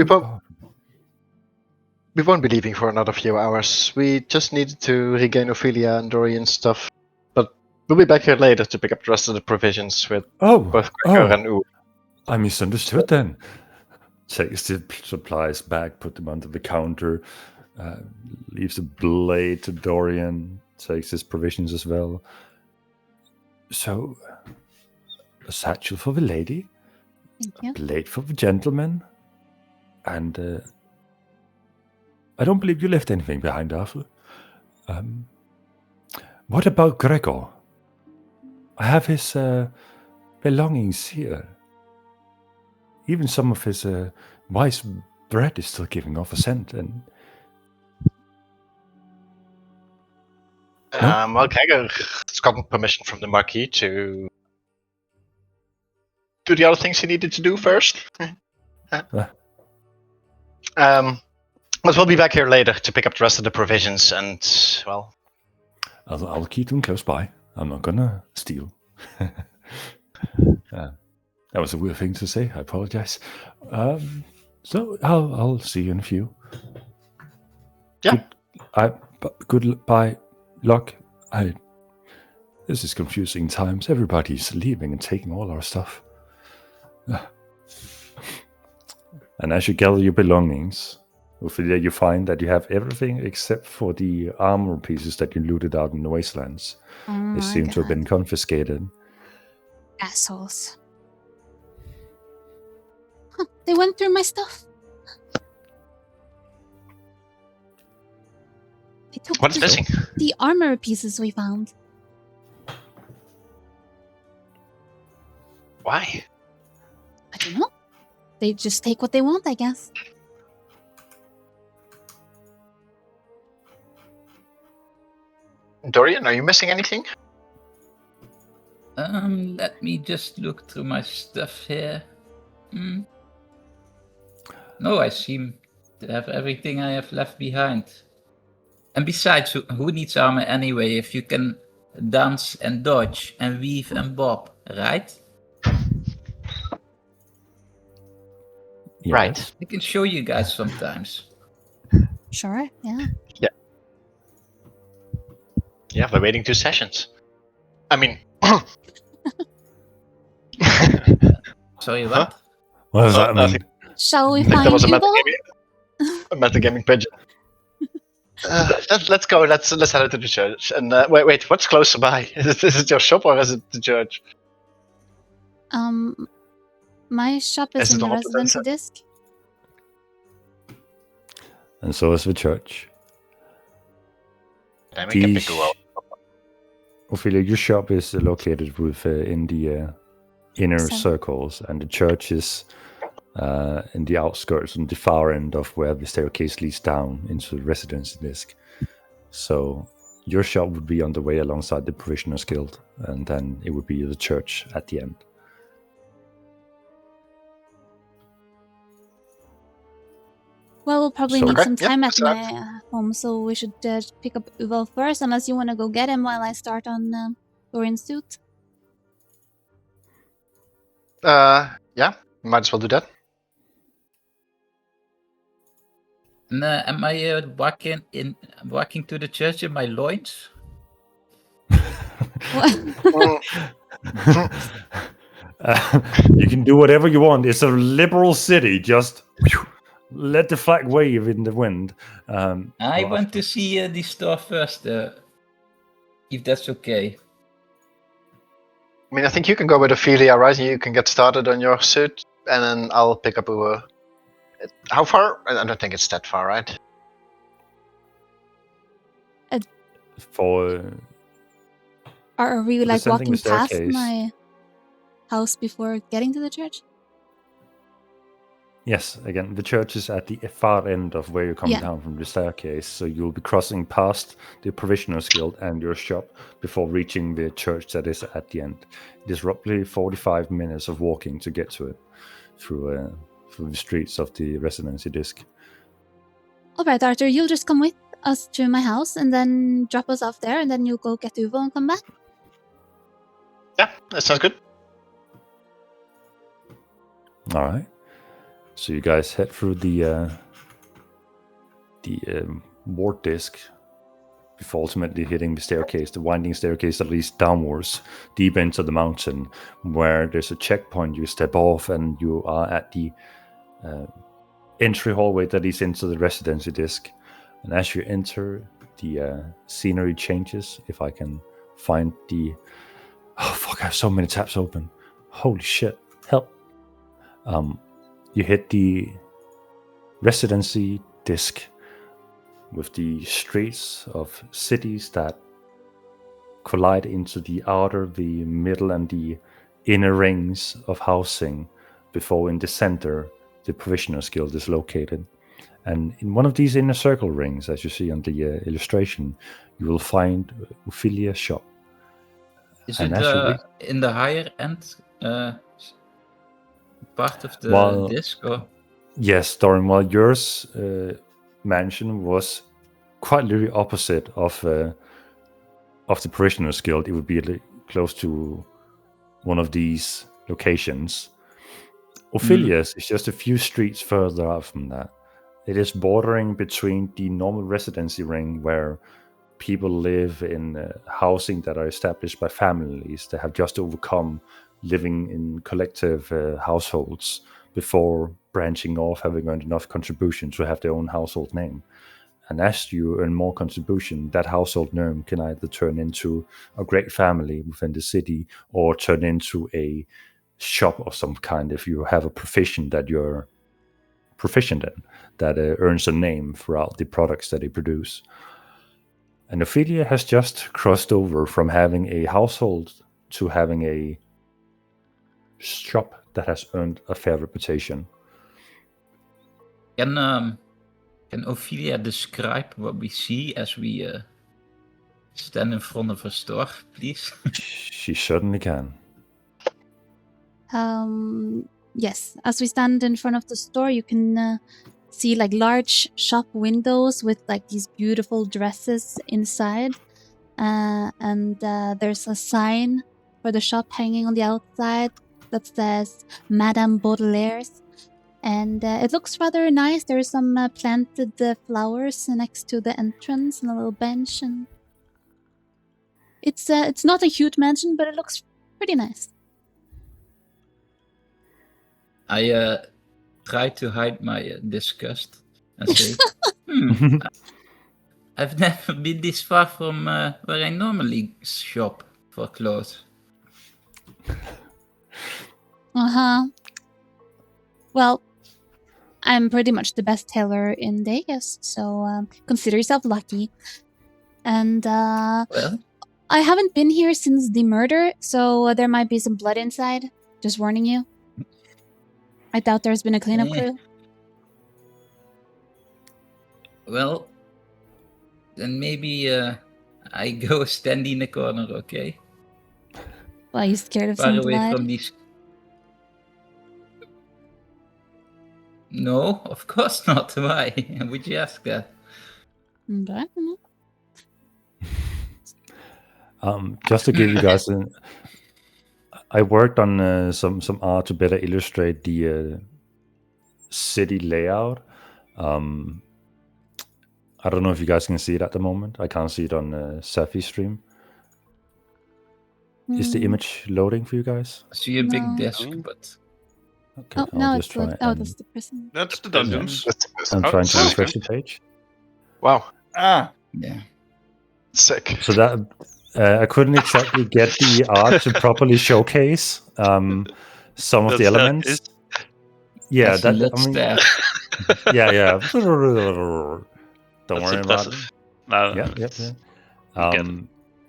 We won't be leaving for another few hours. We just needed to regain Ophelia and Dorian's stuff. But we'll be back here later to pick up the rest of the provisions with both Gregor and U. I misunderstood then. Takes the supplies back, put them onto the counter, leaves a blade to Dorian, takes his provisions as well. So, a satchel for the lady, Thank you. a blade for the gentleman, and I don't believe you left anything behind, Arthur. What about Gregor? I have his belongings here. Even some of his wife's bread is still giving off a scent, and Well, Gregor's gotten permission from the Marquis to do the other things he needed to do first. But we'll be back here later to pick up the rest of the provisions, and, well... I'll keep them close by. I'm not gonna steal. That was a weird thing to say. I apologize. So I'll see you in a few. Yeah. Goodbye, luck. This is confusing times. Everybody's leaving and taking all our stuff. And as you gather your belongings, Ophelia, you find that you have everything except for the armor pieces that you looted out in the wastelands. Oh They my seem to have God. been confiscated. Assholes. Huh, they went through my stuff. They took What's missing? the armor pieces we found. Why? I don't know. They just take what they want, I guess. Dorian, are you missing anything? Let me just look through my stuff here. No, I seem to have everything I have left behind. And besides, who needs armor anyway if you can dance and dodge and weave and bob, right? Right. I can show you guys sometimes. Sure, yeah. Yeah, we're waiting 2 sessions. I mean... Sorry, what? What does that I mean? think Shall we that find was a Hugo? metagaming pigeon. Let's go. Let's head out to the church. And wait. What's closer by? Is it your shop or is it the church? My shop is Is in it the on the residency side? disc. And so is the church. Then we can pick The who else. Ophelia, your shop is located in the inner So- circles, and the church is in the outskirts, on the far end of where the staircase leads down into the residency disc. So your shop would be on the way alongside the Provisioners Guild, and then it would be the church at the end. Well, we'll probably So- need Okay, some yep, time at so- my home, so we should pick up Uval first, unless you want to go get him while I start on Dorian's suit. Yeah, might as well do that. And, am I walking to the church in my loins? You can do whatever you want. It's a liberal city. Just let the flag wave in the wind. I want to see the store first, if that's okay. I mean, I think you can go with Ophelia, right? You can get started on your suit, and then I'll pick up Uwe. How far? I don't think it's that far, right? For Are we like descending walking the past staircase. my house before getting to the church? Yes, again, the church is at the far end of where you're coming Yeah. down from the staircase, so you'll be crossing past the Provisioners Guild and your shop before reaching the church that is at the end. It is roughly 45 minutes of walking to get to it through the streets of the residency disc. All right, Arthur, you'll just come with us to my house and then drop us off there, and then you'll go get Uval and come back. Yeah, that sounds good. All right. So you guys head through the ward disc before ultimately hitting the staircase, the winding staircase that leads downwards, deep into the mountain, where there's a checkpoint. You step off and you are at the entry hallway that leads into the residency disc. And as you enter, the scenery changes. If I can find the... Oh, fuck, I have so many tabs open. Holy shit. Help. You hit the residency disc with the streets of cities that collide into the outer, the middle, and the inner rings of housing before in the center the Provisioners Guild is located. And in one of these inner circle rings, as you see on the illustration, you will find Ophelia's shop. Is And it actually- in the higher end part of the Well- disc? Or? Yes, Doran, while yours mansion was quite literally opposite of the Parishioners Guild, it would be close to one of these locations. Ophelia's is just a few streets further out from that. It is bordering between the normal residency ring where people live in housing that are established by families that have just overcome living in collective households before branching off, having earned enough contribution to have their own household name. And as you earn more contribution, that household name can either turn into a great family within the city or turn into a shop of some kind if you have a profession that you're proficient in that earns a name throughout the products that they produce. And Ophelia has just crossed over from having a household to having a shop that has earned a fair reputation. Can Ophelia describe what we see as we stand in front of a store, please? She certainly can. Yes, as we stand in front of the store, you can see like large shop windows with like these beautiful dresses inside. And there's a sign for the shop hanging on the outside that says Madame Baudelaire's. And it looks rather nice. There's some planted flowers next to the entrance and a little bench. And it's not a huge mansion, but it looks pretty nice. I try to hide my disgust and say, I've never been this far from where I normally shop for clothes. Well, I'm pretty much the best tailor in Vegas, so consider yourself lucky. And Well, I haven't been here since the murder, so there might be some blood inside. Just warning you. I doubt there's been a cleanup Eh. crew. Well, then maybe I go stand in the corner, okay? Why, you scared of Far some away blood? from these. No, of course not. Why would you ask that? I don't know. Just to give you guys I worked on some art to better illustrate the city layout. I don't know if you guys can see it at the moment. I can't see it on Safi stream. Is the image loading for you guys? I see a big No. desk, No. but Okay, Oh, I'll now just it's try loaded. Oh, and that's the person. That's the dungeons. I'm Oh, trying to nice. refresh the page. Wow, Ah, yeah. sick. So that I couldn't exactly get the art to properly showcase some of the elements. Yeah, That's a that lit I mean, staff. yeah. Don't That's worry about it. impressive. No, Yeah.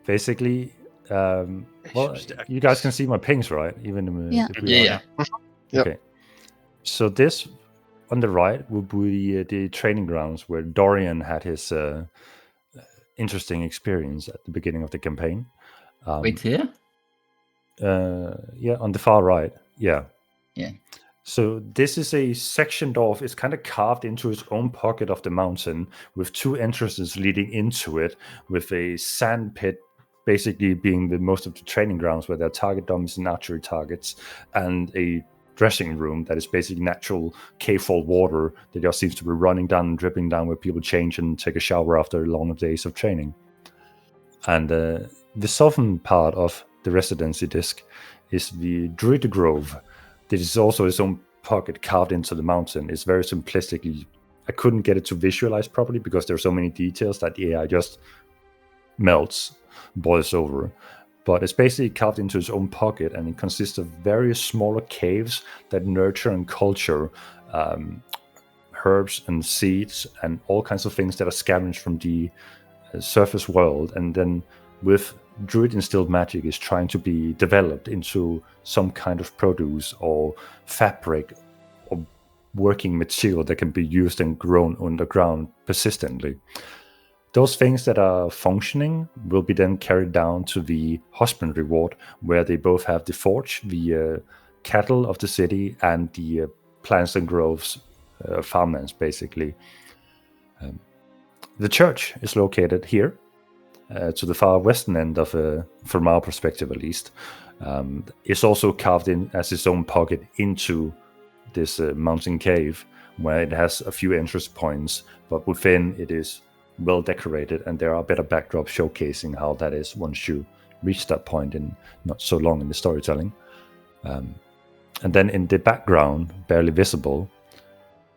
Basically, well, you guys can see my pings, right? Even Yeah. if we are. Yeah. Yep. Okay. So this on the right would be the training grounds where Dorian had his interesting experience at the beginning of the campaign. Wait here? Yeah, on the far right. Yeah. Yeah. So this is a sectioned off, it's kind of carved into its own pocket of the mountain with two entrances leading into it, with a sand pit basically being the most of the training grounds where there are target dummies and archery targets, and a dressing room that is basically natural cave-fall water that just seems to be running down and dripping down where people change and take a shower after long days of training. And the southern part of the residency disk is the Druid Grove. This is also its own pocket carved into the mountain. It's very simplistically, I couldn't get it to visualize properly because there are so many details that the AI just melts, boils over. But it's basically carved into its own pocket, and it consists of various smaller caves that nurture and culture herbs and seeds and all kinds of things that are scavenged from the surface world, and then with Druid instilled magic is trying to be developed into some kind of produce or fabric or working material that can be used and grown underground persistently. Those things that are functioning will be then carried down to the husbandry ward, where they both have the forge, the cattle of the city, and the plants and groves farmlands, basically. The church is located here, to the far western end of, from our perspective at least. It's also carved in as its own pocket into this mountain cave, where it has a few entrance points, but within it is well decorated, and there are better backdrops showcasing how that is once you reach that point in not so long in the storytelling. And then in the background, barely visible,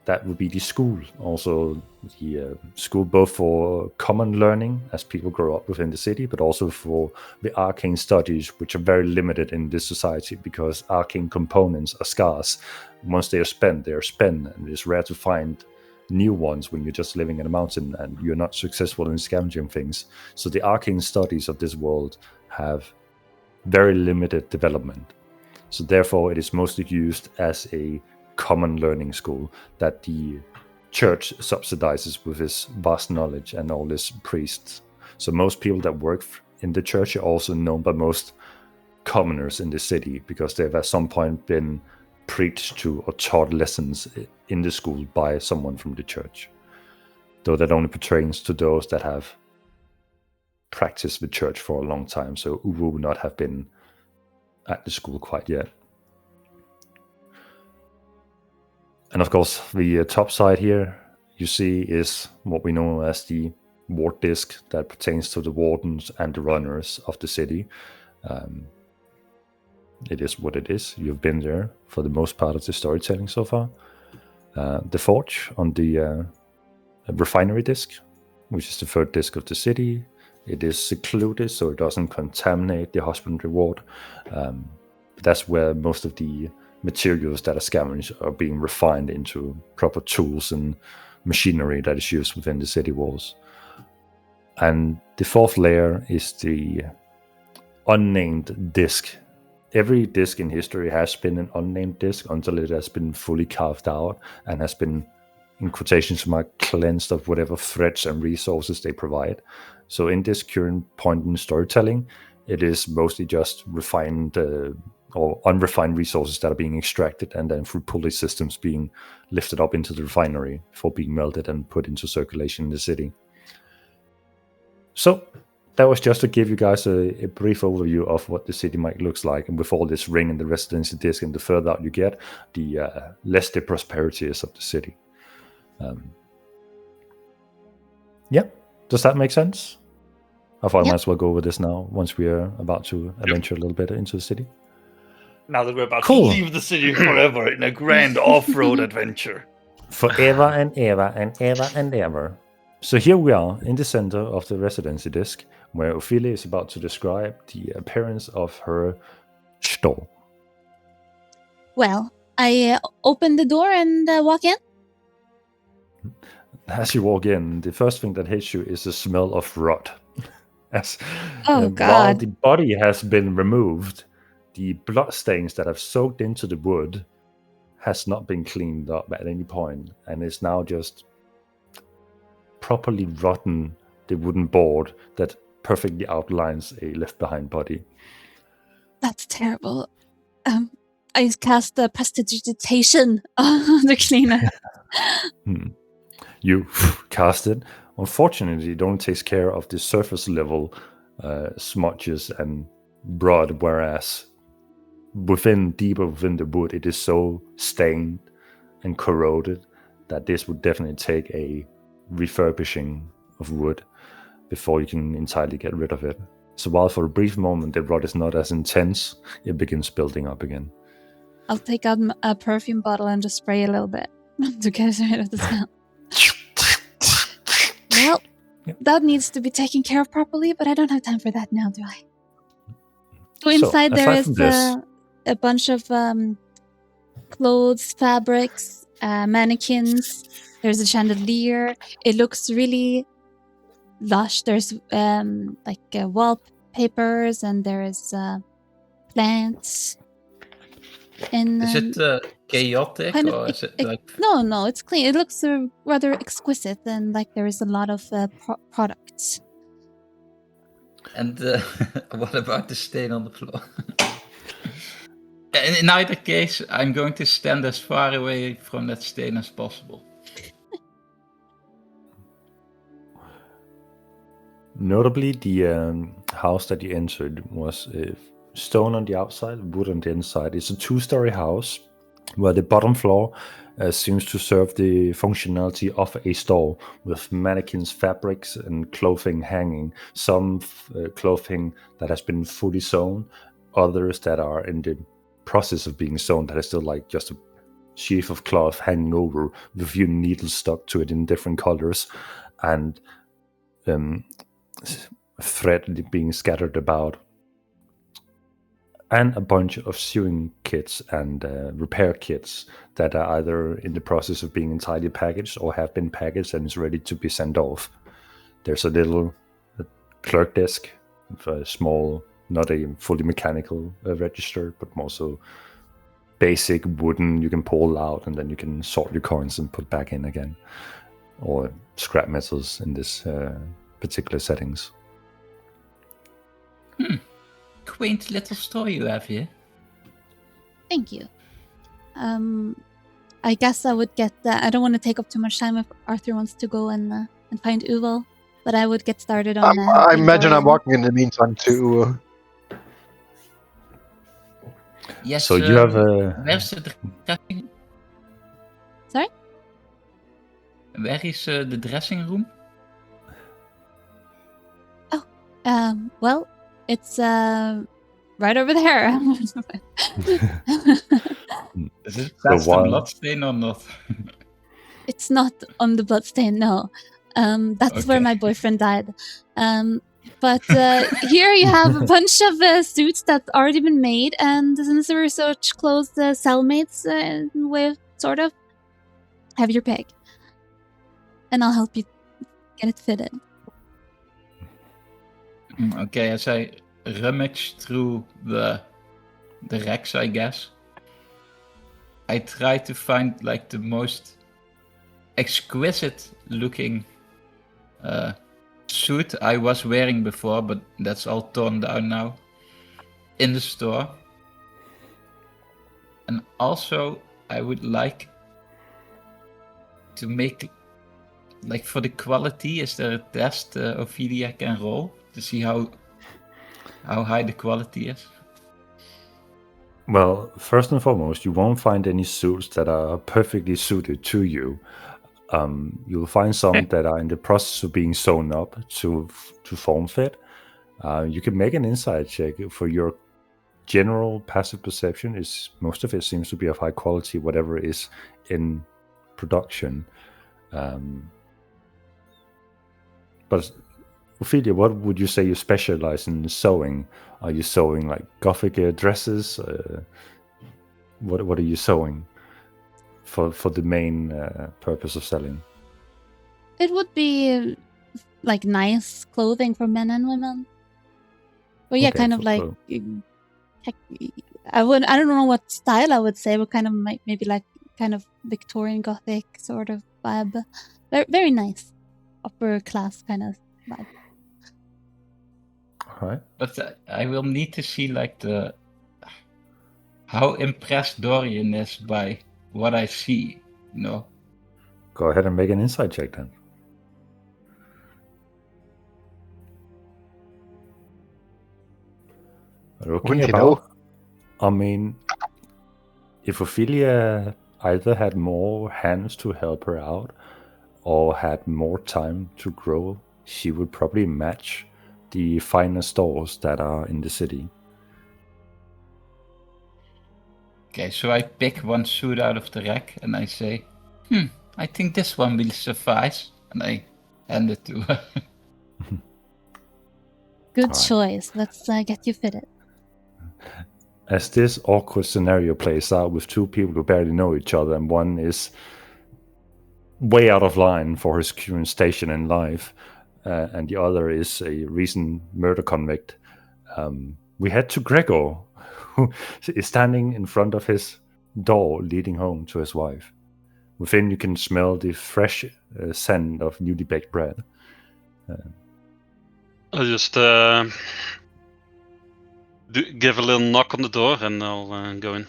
that would be the school. Also the school both for common learning as people grow up within the city, but also for the arcane studies, which are very limited in this society because arcane components are scarce. Once they are spent, and it is rare to find new ones when you're just living in a mountain and you're not successful in scavenging things. So the arcane studies of this world have very limited development. So therefore it is mostly used as a common learning school that the church subsidizes with its vast knowledge and all its priests. So most people that work in the church are also known by most commoners in the city because they've at some point been preached to or taught lessons in the school by someone from the church. Though that only pertains to those that have practiced the church for a long time. So Uwu would not have been at the school quite yet. And of course, the top side here you see is what we know as the ward disk that pertains to the wardens and the runners of the city. It is what it is. You've been there for the most part of the storytelling so far. The forge on the refinery disk, which is the third disk of the city. It is secluded, so it doesn't contaminate the husbandry ward. That's where most of the materials that are scavenged are being refined into proper tools and machinery that is used within the city walls. And the fourth layer is the unnamed disk every disc in history has been an unnamed disc until it has been fully carved out and has been, in quotations marks, cleansed of whatever threats and resources they provide. So in this current point in storytelling, it is mostly just refined or unrefined resources that are being extracted and then through pulley systems being lifted up into the refinery for being melted and put into circulation in the city. So that was just to give you guys a brief overview of what the city might looks like. And with all this ring and the residency disc, and the further out you get, the less the prosperity is of the city. Yeah, does that make sense? I thought I might as well go over this now once we are about to adventure a little bit into the city. Now that we're about Cool. to leave the city forever in a grand off-road adventure. Forever and ever and ever and ever. So here we are in the center of the residency disc, where Ophelia is about to describe the appearance of her store. Well, I open the door and walk in. As you walk in, the first thing that hits you is the smell of rot. As Oh, while God. the body has been removed, the blood stains that have soaked into the wood has not been cleaned up at any point, and is now just properly rotten the wooden board that perfectly outlines a left-behind body. That's terrible. I cast the prestidigitation on the cleaner. You cast it. Unfortunately, it only takes care of the surface level smudges and blood, whereas deeper within the wood, it is so stained and corroded that this would definitely take a refurbishing of wood before you can entirely get rid of it. So while for a brief moment the rot is not as intense, it begins building up again. I'll take out a perfume bottle and just spray a little bit to get rid of the smell. Well, that needs to be taken care of properly, but I don't have time for that now, do I? So inside there aside is from this- a bunch of clothes, fabrics, mannequins. There's a chandelier. It looks really lush. There's wallpapers, and there is plants. And Is it chaotic kind of or is it like? no, it's clean. It looks rather exquisite, and like there is a lot of products. And what about the stain on the floor? In either case, I'm going to stand as far away from that stain as possible. Notably, the house that you entered was stone on the outside, wood on the inside. It's a 2-story house where the bottom floor seems to serve the functionality of a store with mannequins, fabrics, and clothing hanging. Some clothing that has been fully sewn, others that are in the process of being sewn that is still like just a sheaf of cloth hanging over with a few needles stuck to it in different colors, and thread being scattered about, and a bunch of sewing kits and repair kits that are either in the process of being entirely packaged or have been packaged and is ready to be sent off. There's a little clerk desk with a small, not a fully mechanical register, but more so basic wooden you can pull out and then you can sort your coins and put back in again, or scrap metals in this particular settings. Quaint little store you have here. Thank you. I guess I would get that. I don't want to take up too much time if Arthur wants to go and find Uval, but I would get started on. I imagine I'm Dorian. walking in the meantime to. Yes. So you have a. Where's the dressing? Sorry? Where is the dressing room? Well, it's right over there. Is it past the while- bloodstain or not? It's not on the bloodstain, no. That's where Okay. my boyfriend died. But here you have a bunch of suits that's already been made, and since there are such close cellmates with sort of, have your pick, and I'll help you get it fitted. Okay, as I rummage through the the racks, I guess. I try to find like the most exquisite looking suit I was wearing before, but that's all torn down now, in the store. And also, I would like to make, like, for the quality, is there a test Ophelia can roll to see how high the quality is? Well, first and foremost, you won't find any suits that are perfectly suited to you. You'll find some that are in the process of being sewn up to form fit. You can make an insight check for your general passive perception. Is most of it seems to be of high quality, whatever is in production. But Ophelia, what would you say you specialize in sewing? Are you sewing like Gothic dresses? What are you sewing for the main purpose of selling? It would be like nice clothing for men and women. Well, yeah, Okay, kind of for like clo- I don't know what style I would say, but kind of maybe like kind of Victorian Gothic sort of vibe. Very, very nice, upper class kind of vibe. All right. But I will need to see like how impressed Dorian is by what I see, you know. Go ahead and make an insight check then. Looking Wouldn't you know? about, I mean, if Ophelia either had more hands to help her out or had more time to grow, she would probably match the finer stores that are in the city. Okay, so I pick one suit out of the rack and I say, I think this one will suffice. And I hand it to her. Good Alright. choice. Let's get you fitted. As this awkward scenario plays out with two people who barely know each other, and one is way out of line for his current station in life, and the other is a recent murder convict, we head to Gregor, who is standing in front of his door leading home to his wife. Within, you can smell the fresh scent of newly baked bread. I'll just give a little knock on the door and I'll go in.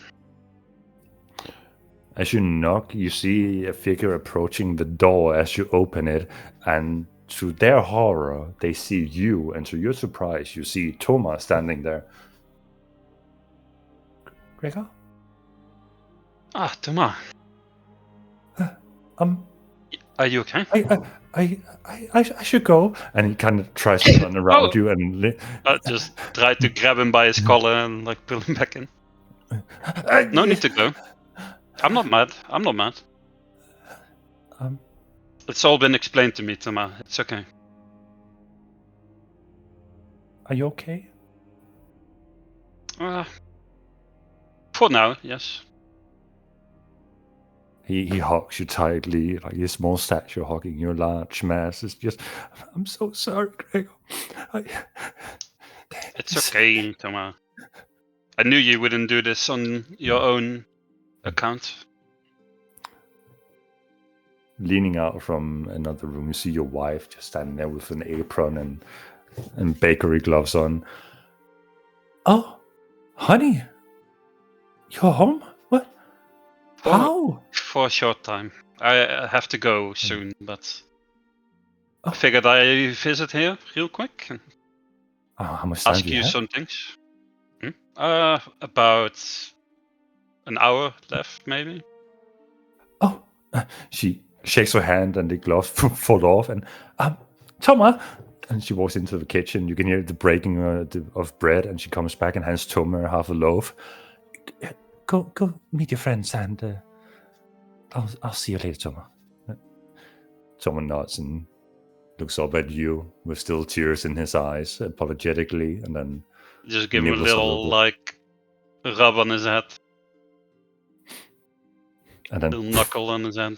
As you knock, you see a figure approaching the door as you open it, and to their horror, they see you, and to your surprise, you see Thomas standing there. Gregor? Ah, Thomas. Are you okay? I should go. And he kind of tries to run around you and I just try to grab him by his collar and like pull him back in. No need to go. I'm not mad. It's all been explained to me, Thomas. It's okay. Are you okay? For now, yes. He hugs you tightly, like his small stature hugging your large mass. It's just, I'm so sorry, Gregor. It's okay, Thomas. I knew you wouldn't do this on your own account. Leaning out from another room, you see your wife just standing there with an apron and bakery gloves on. Oh, honey, you're home? What? How? For a short time. I have to go soon, but Oh. I figured I visit here real quick and How much time ask do you you have? some things. About an hour left, maybe. Oh, she shakes her hand and the gloves fall off. And Thomas, and she walks into the kitchen. You can hear the breaking of bread, and she comes back and hands Thomas half a loaf. Go meet your friends, and I'll see you later, Thomas. Thomas nods and looks up at you with still tears in his eyes, apologetically, and then Just give him a nibbles a little little. like rub on his head, and then little knuckle on his head.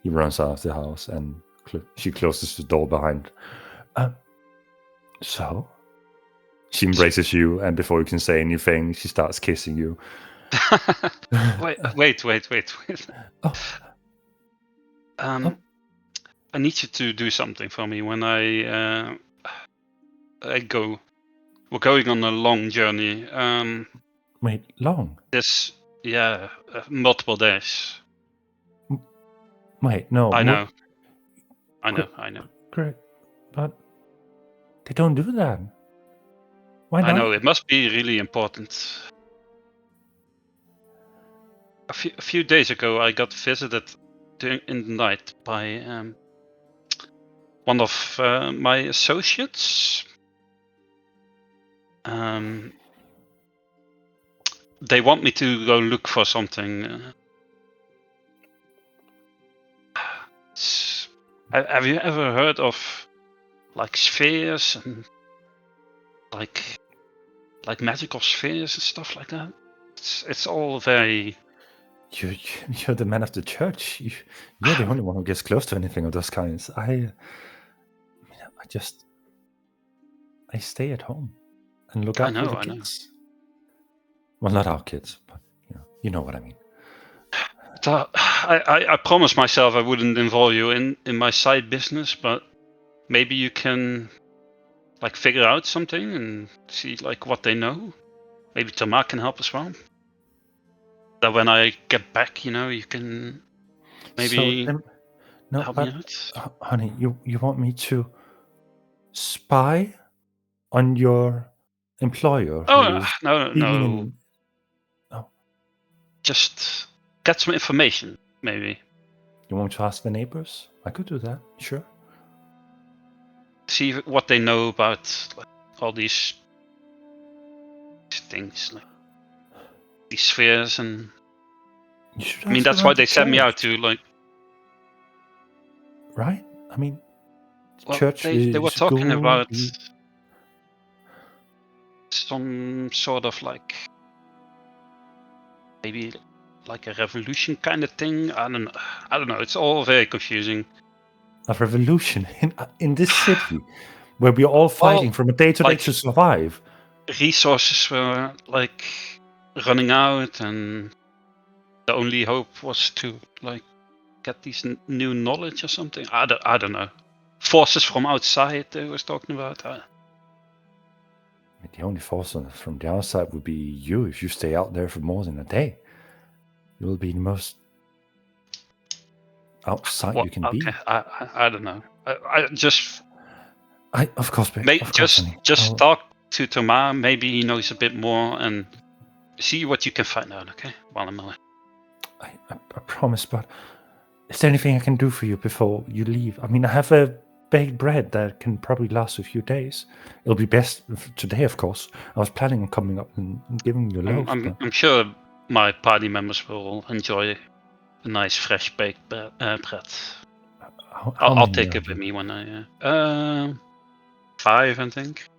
He runs out of the house, and she closes the door behind. So, She embraces you, and before you can say anything, she starts kissing you. wait. Oh. I need you to do something for me when I go. We're going on a long journey. Wait, long? Multiple days. Wait, no. I know. Great, but they don't do that. Why not? I know, it must be really important. A few days ago, I got visited in the night by one of my associates. They want me to go look for something. Have you ever heard of like spheres and like magical spheres and stuff like that? It's all very. You're the man of the church. You're the only one who gets close to anything of those kinds. I stay at home and look out for the kids. Well, not our kids, but you know what I mean. I promised myself I wouldn't involve you in my side business, but maybe you can like figure out something and see like what they know. Maybe Thomas can help as well. That when I get back, you can maybe help me out. Honey, you want me to spy on your employer? Oh no. Just get some information, maybe. You want to ask the neighbors? I could do that, sure. See what they know about like, all these things, like these spheres, and I mean that's why they sent me out to like. Right? I mean, church. They were talking about some sort of like. Maybe like a revolution kind of thing. I don't know. It's all very confusing. A revolution in this city, where we're all fighting from a day to day to survive. Resources were like running out, and the only hope was to like get these new knowledge or something. I don't know. Forces from outside they was talking about. The only force from the outside would be you if you stay out there for more than a day. You will be the most outside you can be. I don't know. Of course, just talk to Thomas. Maybe he knows a bit more, and see what you can find out. Okay, while I'm away. I promise. But is there anything I can do for you before you leave? I mean, I have a baked bread that can probably last a few days. It'll be best today, of course. I was planning on coming up and giving you a loaf. I'm sure my party members will enjoy a nice fresh baked bread. I'll take it with me when I 5, I think.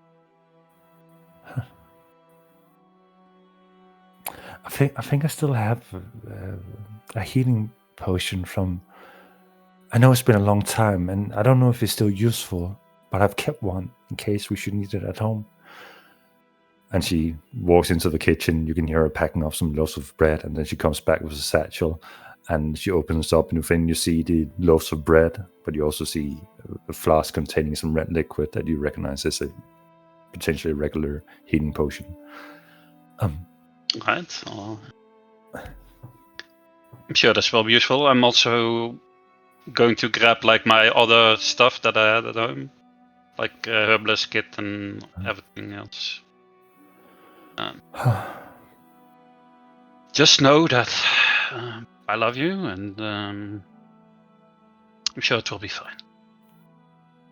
I think I still have a healing potion from. I know it's been a long time, and I don't know if it's still useful, but I've kept one in case we should need it at home. And she walks into the kitchen. You can hear her packing up some loaves of bread, and then she comes back with a satchel, and she opens up, and within you see the loaves of bread, but you also see a flask containing some red liquid that you recognize as a potentially regular healing potion. Right. I'm sure this will be useful. I'm also going to grab like my other stuff that I had at home, like herbalist kit and everything else. Just know that I love you, and I'm sure it will be fine.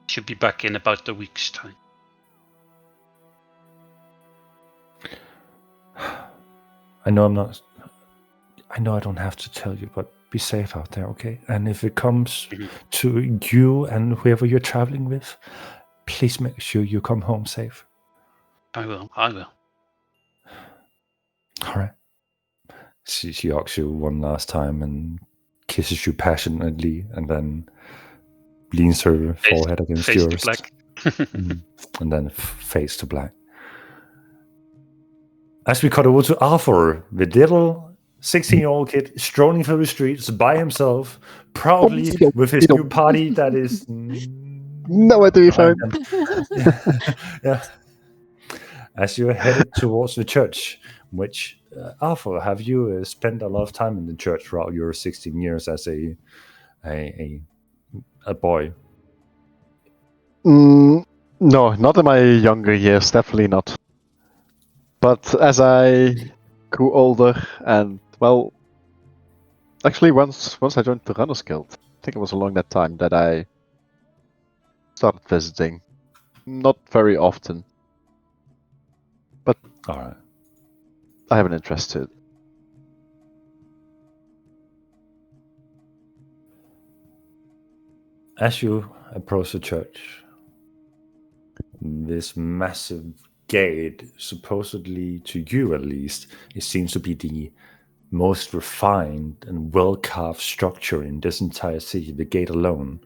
Should be back in about a week's time. I know I don't have to tell you, but be safe out there, okay? And if it comes to you and whoever you're traveling with, please make sure you come home safe. I will. All right. She hugs you one last time and kisses you passionately, and then leans her forehead against yours. Black. And then fades to black. As we cut over to Arthur, the little 16-year-old kid strolling through the streets by himself, proudly with his new party that is nowhere to be found. Yeah. As you're headed towards the church, which Arthur, have you spent a lot of time in the church throughout your 16 years as a boy? No, not in my younger years, definitely not. But as I grew older, and well, actually, once I joined the Runners Guild, I think it was along that time that I started visiting. Not very often, but All right. I have an interest to it. As you approach the church, this massive gate, supposedly to you at least, it seems to be the most refined and well-carved structure in this entire city, the gate alone.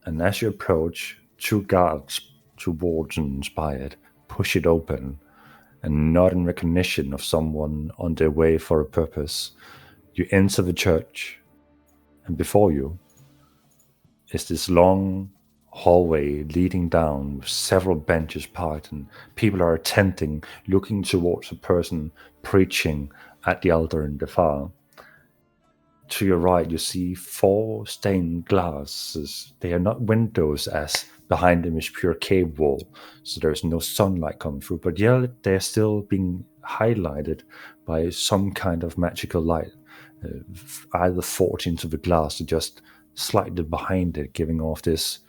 And as you approach, 2 guards, 2 wardens by it, push it open, and not in recognition of someone on their way for a purpose. You enter the church, and before you is this long hallway leading down with several benches parked, and people are attending, looking towards a person preaching at the altar in the far. To your right, you see 4 stained glasses. They are not windows, as behind them is pure cave wall, so there's no sunlight coming through, but yeah, they're still being highlighted by some kind of magical light, either forged into the glass or just slightly behind it, giving off this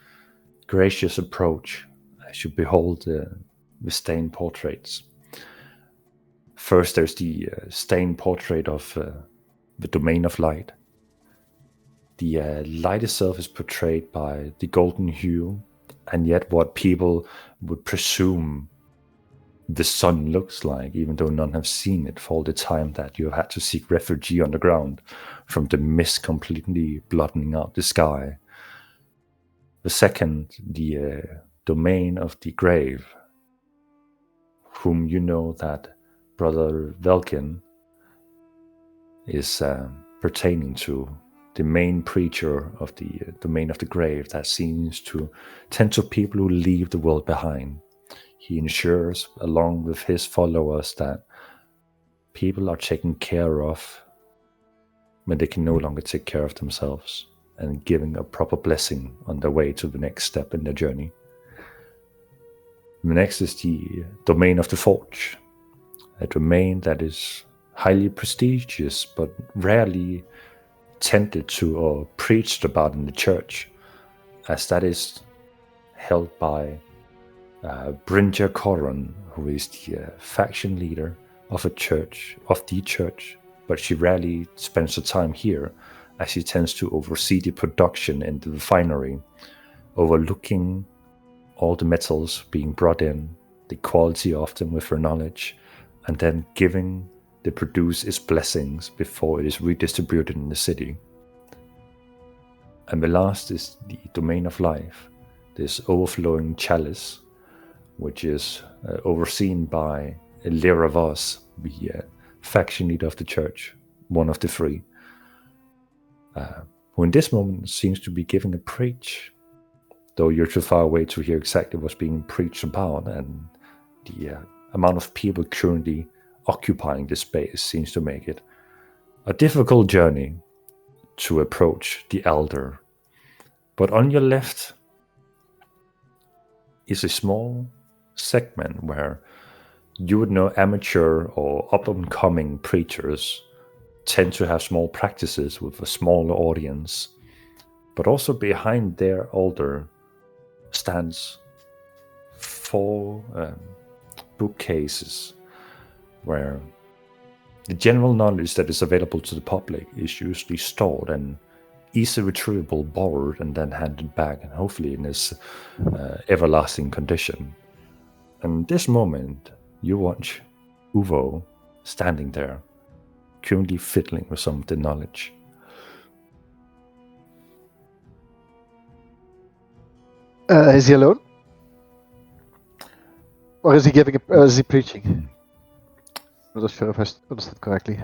gracious approach as you behold the stained portraits. First, there's the stained portrait of the Domain of Light. The light itself is portrayed by the golden hue, and yet what people would presume the sun looks like, even though none have seen it for all the time that you have had to seek refuge underground from the mist completely blotting out the sky. The second, the Domain of the Grave, whom you know that Brother Velkin is pertaining to, the main preacher of the Domain of the Grave that seems to tend to people who leave the world behind. He ensures, along with his followers, that people are taken care of when they can no longer take care of themselves, and giving a proper blessing on their way to the next step in their journey. The next is the Domain of the Forge, a domain that is highly prestigious but rarely tended to or preached about in the church, as that is held by Brynja Corran, who is the faction leader of the church, but she rarely spends her time here, as she tends to oversee the production in the refinery, overlooking all the metals being brought in, the quality of them with her knowledge, and then giving the produce its blessings before it is redistributed in the city. And the last is the Domain of Life, this overflowing chalice, which is overseen by Lyra Voss, the faction leader of the church, one of the 3, who in this moment seems to be giving a preach, though you're too far away to hear exactly what's being preached about, and the amount of people currently occupying this space seems to make it a difficult journey to approach the Elder. But on your left is a small segment where you would know amateur or up-and-coming preachers tend to have small practices with a smaller audience, but also behind their altar stands 4 bookcases where the general knowledge that is available to the public is usually stored and easily retrievable, borrowed, and then handed back, and hopefully in this everlasting condition. And this moment, you watch Uvo standing there, currently fiddling with some of the knowledge. Is he alone? Or is he giving? Is he preaching? I'm not sure if I understood correctly.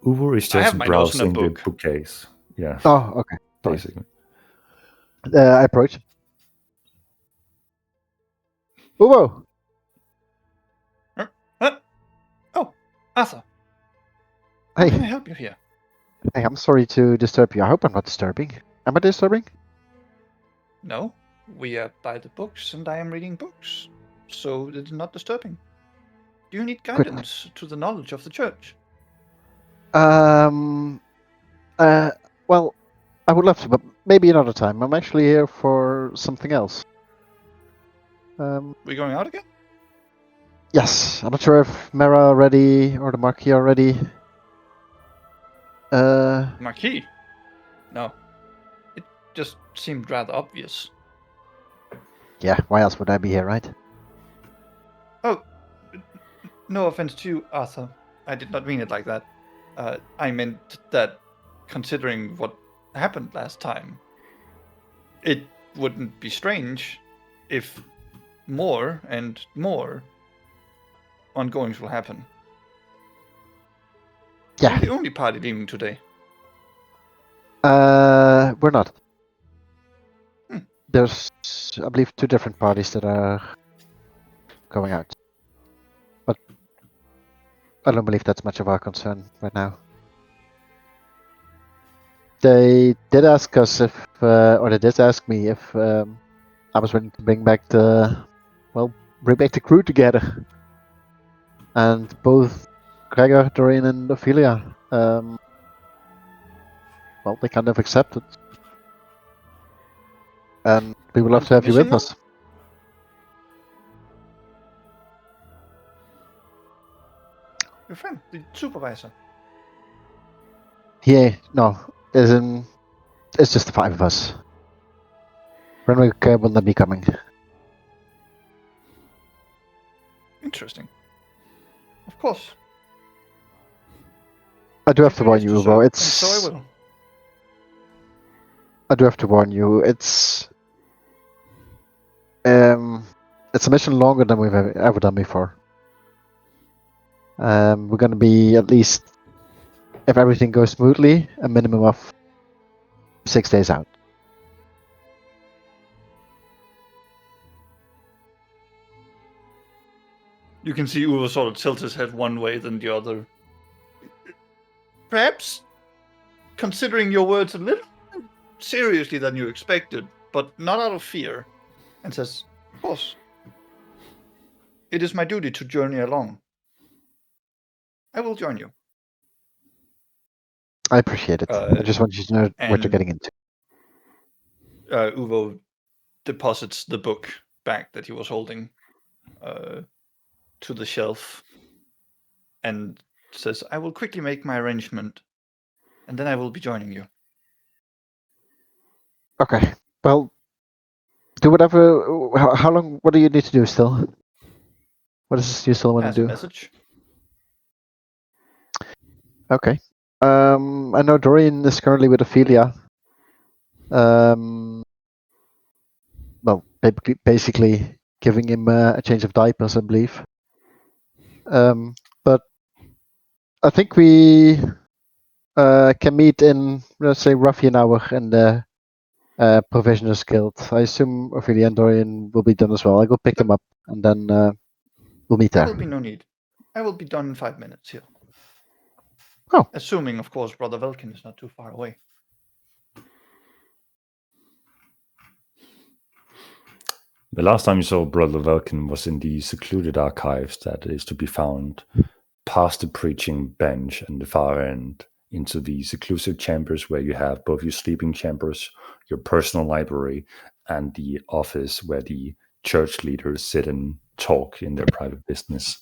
Uvo is I have just my nose in a browsing the book. bookcase. Yeah, Oh, okay. Fine. basically. I approach. Uvo! Huh? Oh, Arthur. How can I Hey, help you here? hey, I'm sorry to disturb you. I hope I'm not disturbing. Am I disturbing? No, we are by the books, and I am reading books, so it is not disturbing. Do you need guidance to the knowledge of the church? Well, I would love to, but maybe another time. I'm actually here for something else. We going out again? Yes, I'm not sure if Mara already or the Marquis already. Marquis? No. It just seemed rather obvious. Yeah, why else would I be here, right? Oh, no offense to you, Arthur. I did not mean it like that. I meant that, considering what happened last time, it wouldn't be strange if more and more ongoings will happen. Yeah. We're the only party leaving today. We're not. Hmm. There's, I believe, 2 different parties that are going out. But I don't believe that's much of our concern right now. They did ask us if, or they did ask me if I was willing to bring back the crew together. And both Gregor, Dorian, and Ophelia, they kind of accepted. And we would love to have you with us. Your friend, the supervisor. Yeah, no, it's just the 5 of us. Renwick will not be coming. Interesting. Of course. I do have to warn Curious you, to Uvo. serve, It's. and so I will. I do have to warn you. It's a mission longer than we've ever done before. We're gonna be at least, if everything goes smoothly, a minimum of 6 days out. You can see Uwe sort of tilt his head one way, then the other. Perhaps considering your words a little seriously than you expected, but not out of fear, and says, "Of course. It is my duty to journey along. I will join you." I appreciate it. I just want you to know what you're getting into. Uvo deposits the book back that he was holding to the shelf and says, "I will quickly make my arrangement, and then I will be joining you." Okay. Well, do whatever. How long? What do you need to do still? What is this you still want Pass to a do? message. Okay. I know Dorian is currently with Ophelia. Basically giving him a change of diapers, I believe. But I think we can meet in, let's say, roughly an hour in the Provisioners Guild. I assume Ophelia and Dorian will be done as well. I go pick them up, and then we'll meet There there. will be no need. I will be done in 5 minutes here. Oh. Assuming, of course, Brother Velkin is not too far away. The last time you saw Brother Velkin was in the secluded archives that is to be found past the preaching bench and the far end into the seclusive chambers where you have both your sleeping chambers, your personal library, and the office where the church leaders sit and talk in their private business.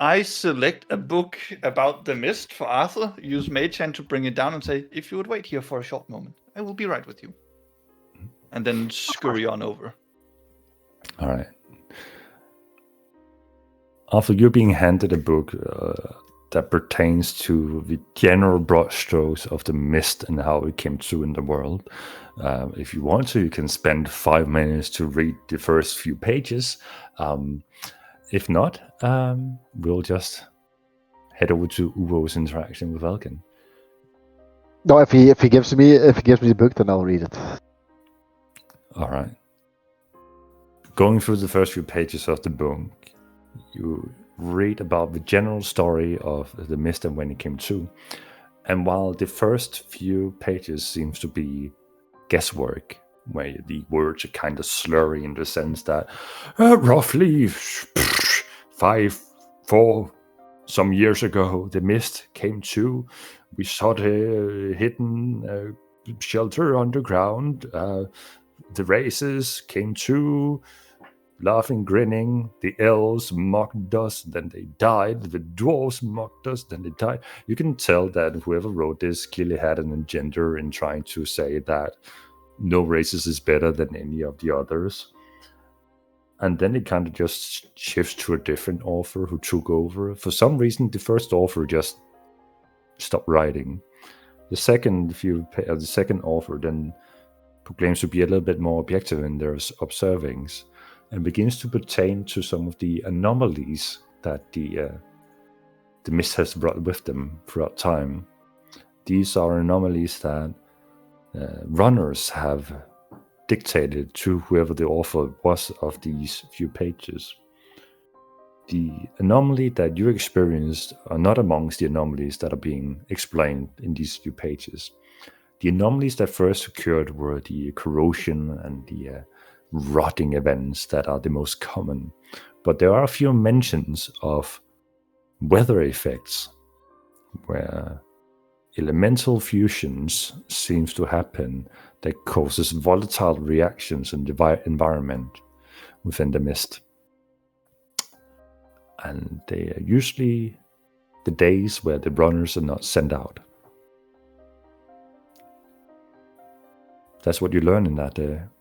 I select a book about the mist for Arthur, use Mage Hand to bring it down and say, "If you would wait here for a short moment, I will be right with you." And then scurry on over. All right. After you're being handed a book that pertains to the general broad strokes of the mist and how it came through in the world, if you want to, you can spend 5 minutes to read the first few pages. If not, we'll just head over to Uvo's interaction with Elkin. No, if he gives me the book, then I'll read it. All right. Going through the first few pages of the book, you read about the general story of the mist and when it came true. And while the first few pages seems to be guesswork, where the words are kind of slurry in the sense that roughly 4 some years ago, the mist came true. We sought a hidden shelter underground. The races came true, laughing, grinning. The elves mocked us, then they died. The dwarves mocked us, then they died. You can tell that whoever wrote this clearly had an agenda in trying to say that no races is better than any of the others. And then it kind of just shifts to a different author who took over. For some reason, the first author just stopped writing. The second author then proclaims to be a little bit more objective in their observings and begins to pertain to some of the anomalies that the mist has brought with them throughout time. These are anomalies that runners have dictated to whoever the author was of these few pages. The anomaly that you experienced are not amongst the anomalies that are being explained in these few pages. The anomalies that first occurred were the corrosion and the rotting events that are the most common. But there are a few mentions of weather effects where elemental fusions seems to happen that causes volatile reactions in the environment within the mist. And they are usually the days where the runners are not sent out. That's what you learn in that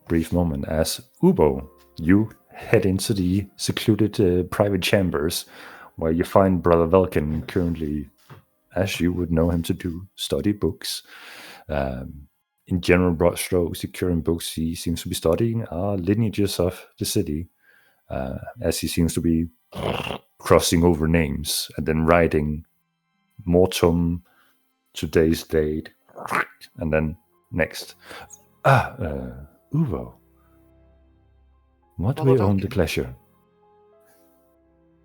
brief moment. As Ubo, you head into the secluded private chambers where you find Brother Velkin currently, as you would know him to do, study books. In general broad strokes, the current books he seems to be studying are lineages of the city, as he seems to be crossing over names and then writing mortum, today's date, and then next. Uvo. What Brother we own the Velkin. pleasure?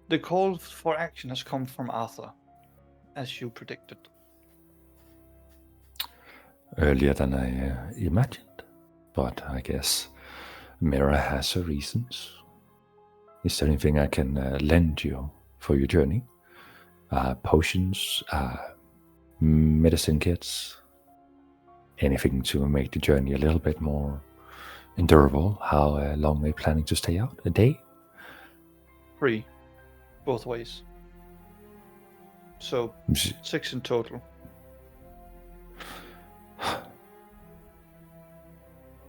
The call for action has come from Arthur, as you predicted. Earlier than I imagined, but I guess Mira has her reasons. Is there anything I can lend you for your journey? Potions, medicine kits, anything to make the journey a little bit more endurable? How long are you planning to stay out? A day? 3, both ways. So 6 in total.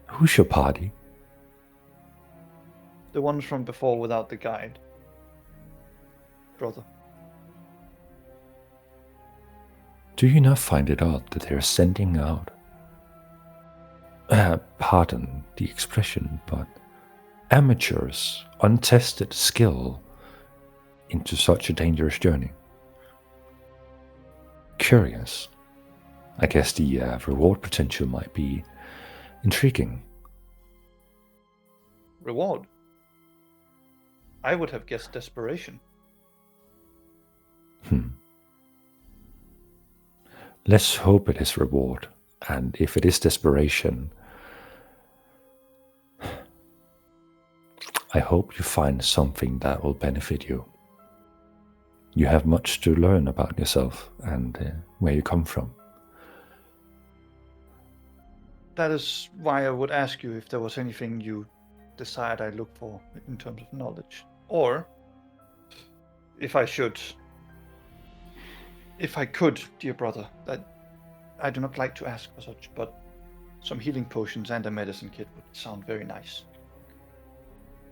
Who's your party? The ones from before without the guide. Brother. Do you not find it odd that they're sending out, pardon the expression, but amateurs, untested skill into such a dangerous journey? Curious. I guess the reward potential might be intriguing. Reward? I would have guessed desperation. Let's hope it is reward, and if it is desperation, I hope you find something that will benefit you. You have much to learn about yourself and where you come from. That is why I would ask you if there was anything you desired I look for in terms of knowledge. Or, if I could, dear brother, that I do not like to ask for such, but some healing potions and a medicine kit would sound very nice.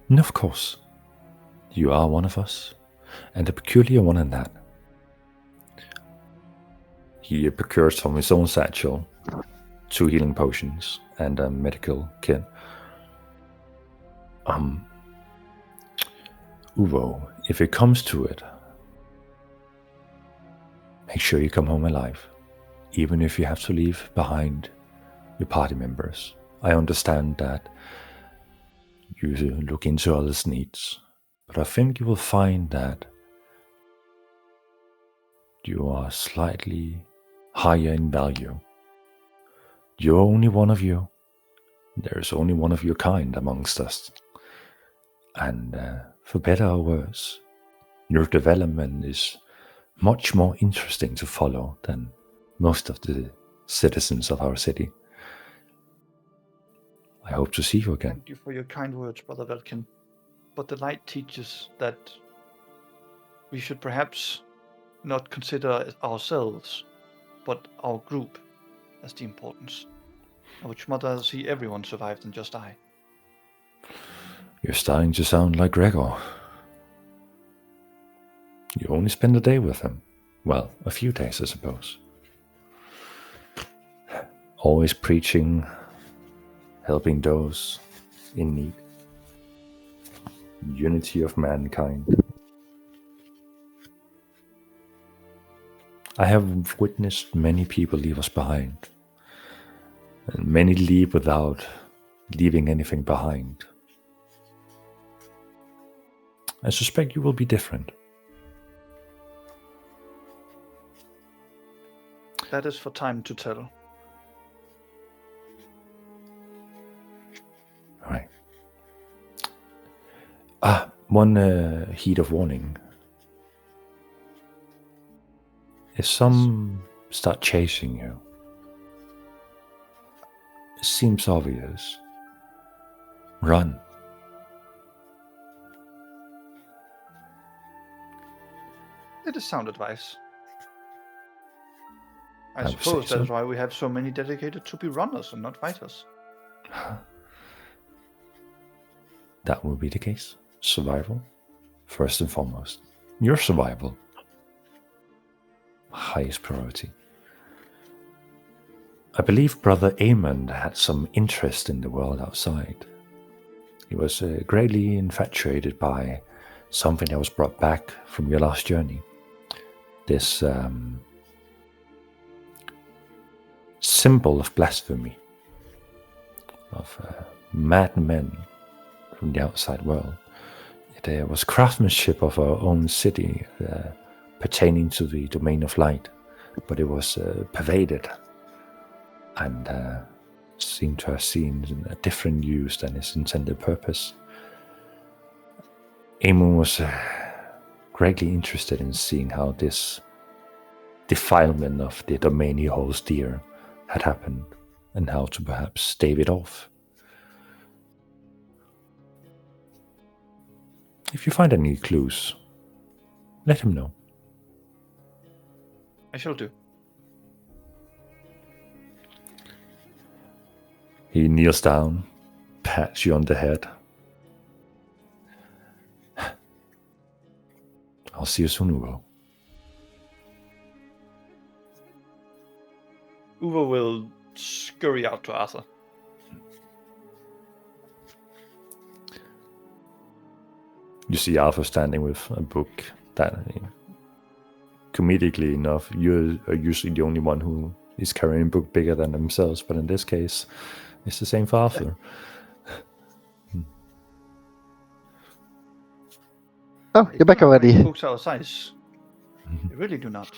And of course, you are one of us, and a peculiar one in that. He procures from his own satchel 2 healing potions and a medical kit. Uvo, if it comes to it, make sure you come home alive, even if you have to leave behind your party members. I understand that you look into others' needs, but I think you will find that you are slightly higher in value. You're only one of you. There's only one of your kind amongst us. And for better or worse, your development is much more interesting to follow than most of the citizens of our city. I hope to see you again. Thank you for your kind words, Brother Velkin. But the light teaches that we should perhaps not consider ourselves, but our group as the importance. I would much rather see everyone survive than just I. You're starting to sound like Gregor. You only spend a day with him. Well, a few days, I suppose. Always preaching, helping those in need. Unity of mankind. I have witnessed many people leave us behind. And many leave without leaving anything behind. I suspect you will be different. That is for time to tell. All right. One heed of warning. If some start chasing you, it seems obvious. Run. It is sound advice. I I would suppose say that is so. why we have so many dedicated to be runners and not fighters. That will be the case. Survival, first and foremost. Your survival, highest priority. I believe Brother Amon had some interest in the world outside. He was greatly infatuated by something that was brought back from your last journey. This symbol of blasphemy, of madmen from the outside world. It was craftsmanship of our own city, pertaining to the domain of light, but it was pervaded and seemed to have seen a different use than its intended purpose. Amon was greatly interested in seeing how this defilement of the domain he holds dear had happened, and how to perhaps stave it off. If you find any clues, let him know. I shall do. He kneels down, pats you on the head. I'll see you soon, Uvo. Uvo will scurry out to Arthur. You see Arthur standing with a book that, comedically enough, you are usually the only one who is carrying a book bigger than themselves, but in this case, it's the same for Arthur. Oh, you're back Do not already. make books our size. You really do not.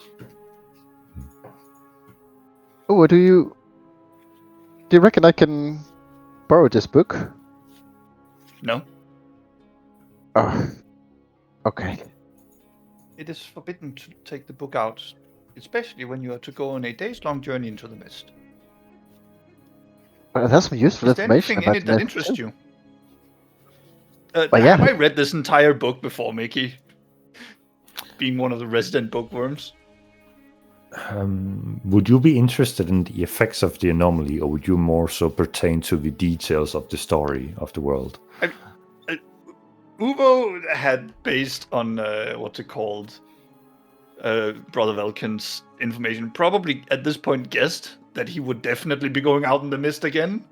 Oh, do you reckon I can borrow this book? No. Oh, okay. It is forbidden to take the book out, especially when you are to go on a days-long journey into the mist. Well, that's some useful Is there information anything in about it the that mist interests too. you? Well, yeah. Have I read this entire book before, Mickey? Being one of the resident bookworms. Would you be interested in the effects of the anomaly, or would you more so pertain to the details of the story of the world? Uvo had, based on what's it called, Brother Velkin's information, probably at this point guessed that he would definitely be going out in the mist again.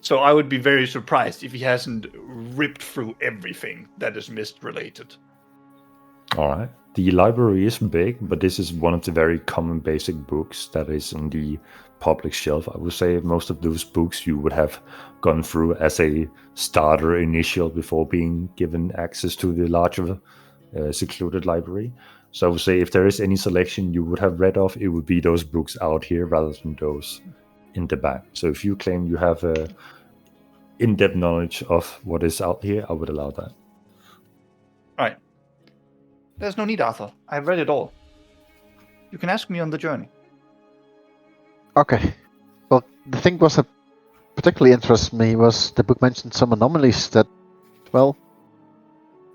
So I would be very surprised if he hasn't ripped through everything that is mist related. All right. The library is big, but this is one of the very common basic books that is on the public shelf. I would say most of those books you would have gone through as a starter initial before being given access to the larger secluded library. So I would say if there is any selection you would have read of, it would be those books out here rather than those in the back. So if you claim you have a in-depth knowledge of what is out here, I would allow that. Right. There's no need, Arthur. I've read it all. You can ask me on the journey. Okay. Well, the thing was that particularly interested me was the book mentioned some anomalies that, well,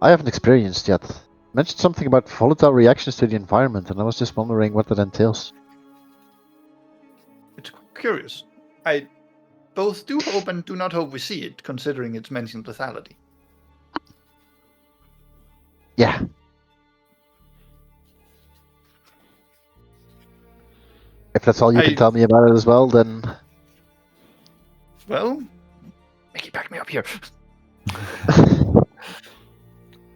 I haven't experienced yet. It mentioned something about volatile reactions to the environment, and I was just wondering what that entails. It's curious. I both do hope and do not hope we see it, considering it's mentioned lethality. Yeah. If that's all you can tell me about it as well, then... Well, Mickey, back me up here.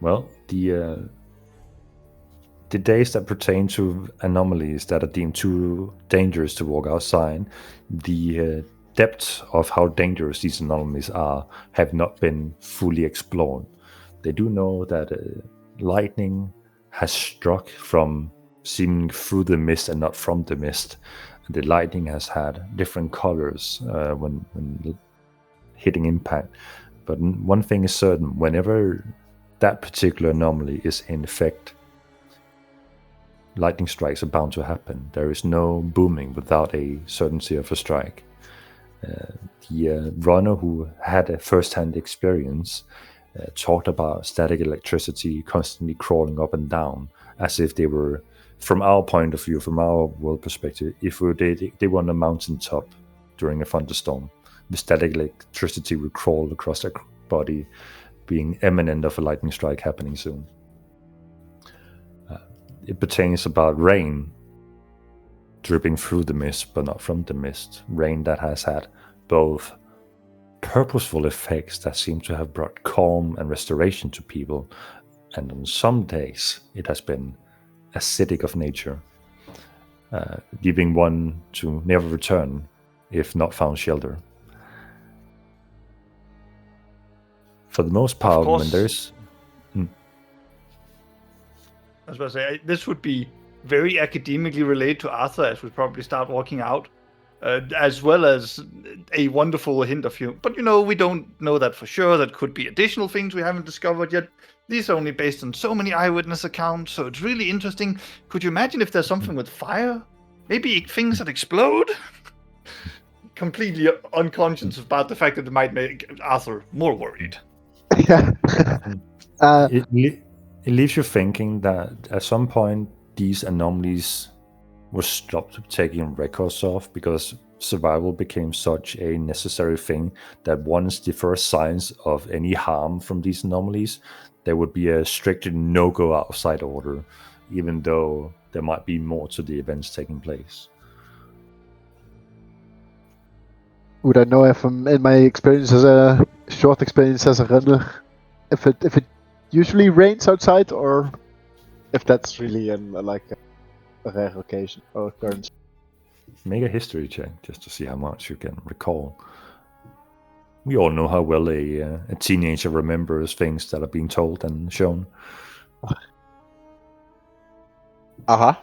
Well, the days that pertain to anomalies that are deemed too dangerous to walk outside, the depth of how dangerous these anomalies are have not been fully explored. They do know that lightning has struck from seeming through the mist and not from the mist. The lightning has had different colors when hitting impact. But one thing is certain, whenever that particular anomaly is in effect, lightning strikes are bound to happen. There is no booming without a certainty of a strike. The runner who had a first-hand experience talked about static electricity constantly crawling up and down, as if they were, from our point of view, from our world perspective, if they were on a mountaintop during a thunderstorm, the static electricity would crawl across their body, being imminent of a lightning strike happening soon. It pertains about rain dripping through the mist, but not from the mist. Rain that has had both purposeful effects that seem to have brought calm and restoration to people, and on some days it has been acidic of nature, leaving one to never return if not found shelter. For the most part, when there's... I was about to say, this would be very academically related to Arthur as we probably start walking out, as well as a wonderful hint of humor. But, we don't know that for sure. That could be additional things we haven't discovered yet. These are only based on so many eyewitness accounts, so it's really interesting. Could you imagine if there's something with fire? Maybe things that explode? Completely unconscious about the fact that it might make Arthur more worried. Yeah. It leaves you thinking that at some point these anomalies were stopped taking records of because survival became such a necessary thing that once the first signs of any harm from these anomalies, there would be a strict no-go outside order, even though there might be more to the events taking place. Would I know if in my experience as a short experience as a runner, if it usually rains outside, or if that's really a rare occasion or occurrence? Make a history check just to see how much you can recall. We all know how well a teenager remembers things that are being told and shown. Uh-huh.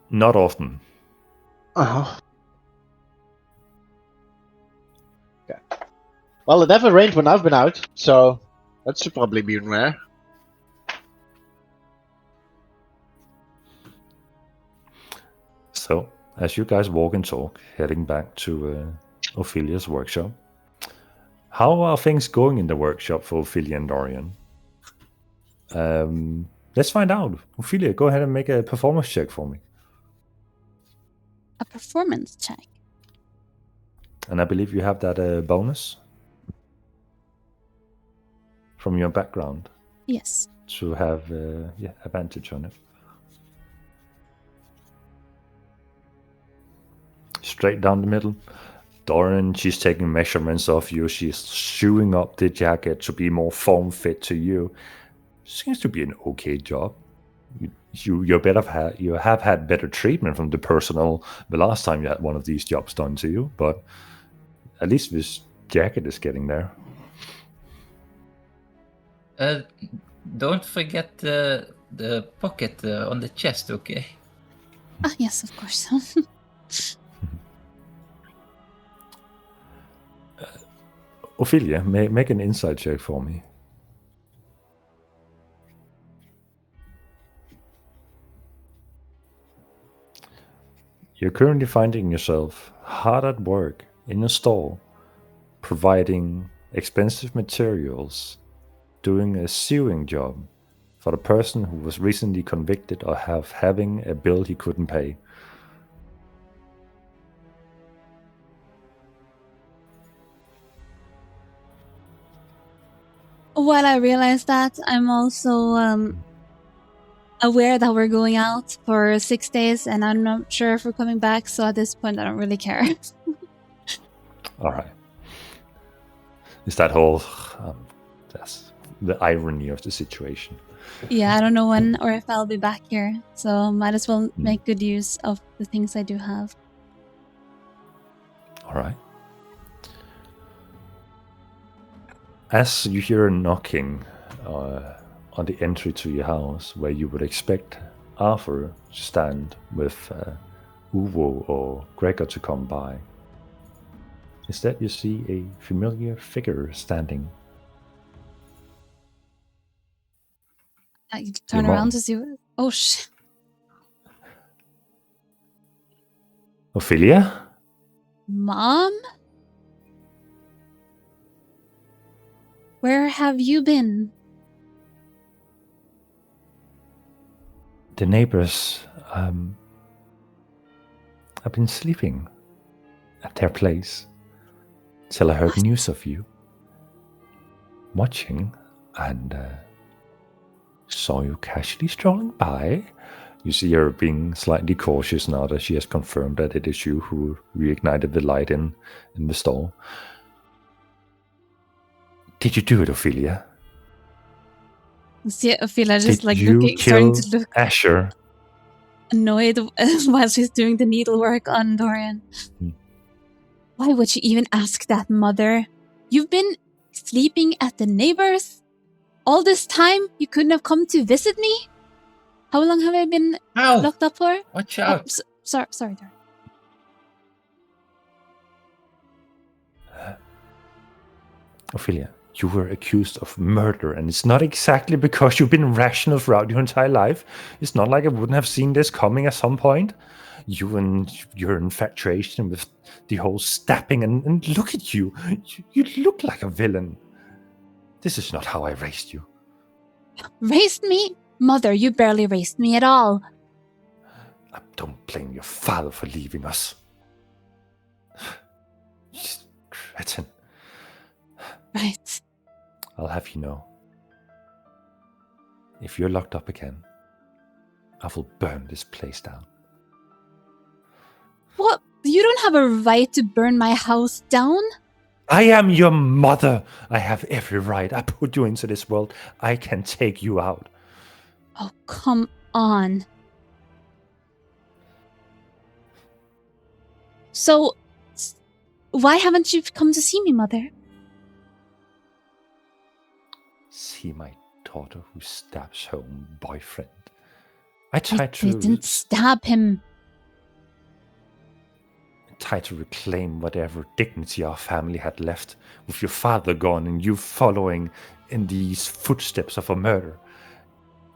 Not often. Uh-huh. Okay. Well, it never rained when I've been out, so that should probably be rare. So, as you guys walk and talk, heading back to Ophelia's workshop, how are things going in the workshop for Ophelia and Dorian? Let's find out. Ophelia, go ahead and make a performance check for me. A performance check. And I believe you have that bonus from your background. Yes. To have advantage on it. Straight down the middle. Dorian, she's taking measurements of you. She's sewing up the jacket to be more form fit to you. Seems to be an okay job. You have had better treatment from the personnel the last time you had one of these jobs done to you, but at least this jacket is getting there. Don't forget the pocket on the chest, okay? Ah, yes, of course. Ophelia, make an insight check for me. You're currently finding yourself hard at work in a store, providing expensive materials, doing a sewing job for the person who was recently convicted of having a bill he couldn't pay. While I realize that, I'm also aware that we're going out for 6 days, and I'm not sure if we're coming back, so at this point I don't really care. All right. Is that whole... that's the irony of the situation. Yeah, I don't know when or if I'll be back here, so might as well make good use of the things I do have. All right. As you hear a knocking on the entry to your house, where you would expect Arthur to stand with Uvo or Gregor to come by, instead you see a familiar figure standing. You turn Your around mom. to see what... Oh, shit. Ophelia? Mom? Where have you been? The neighbors have been sleeping at their place till I heard news of you. Watching and saw you casually strolling by. You see her being slightly cautious now that she has confirmed that it is you who reignited the light in the store. Did you do it, Ophelia? See Ophelia just Did like you looking, kill starting to look Asher? annoyed while she's doing the needlework on Dorian. Why would you even ask that, Mother? You've been sleeping at the neighbors? All this time you couldn't have come to visit me? How long have I been locked up for? Watch out! Sorry, Dorian. Ophelia, you were accused of murder, and it's not exactly because you've been rational throughout your entire life. It's not like I wouldn't have seen this coming at some point. You and your infatuation with the whole stabbing, and look at you. You look like a villain. This is not how I raised you. Raised me? Mother, you barely raised me at all. I don't blame your father for leaving us. Just cretin. Right. I'll have you know, if you're locked up again, I will burn this place down. What? You don't have a right to burn my house down? I am your mother. I have every right. I put you into this world. I can take you out. Oh, come on. So, why haven't you come to see me, Mother? See my daughter who stabs her own boyfriend. I didn't stab him. Tried to reclaim whatever dignity our family had left with your father gone and you following in these footsteps of a murder.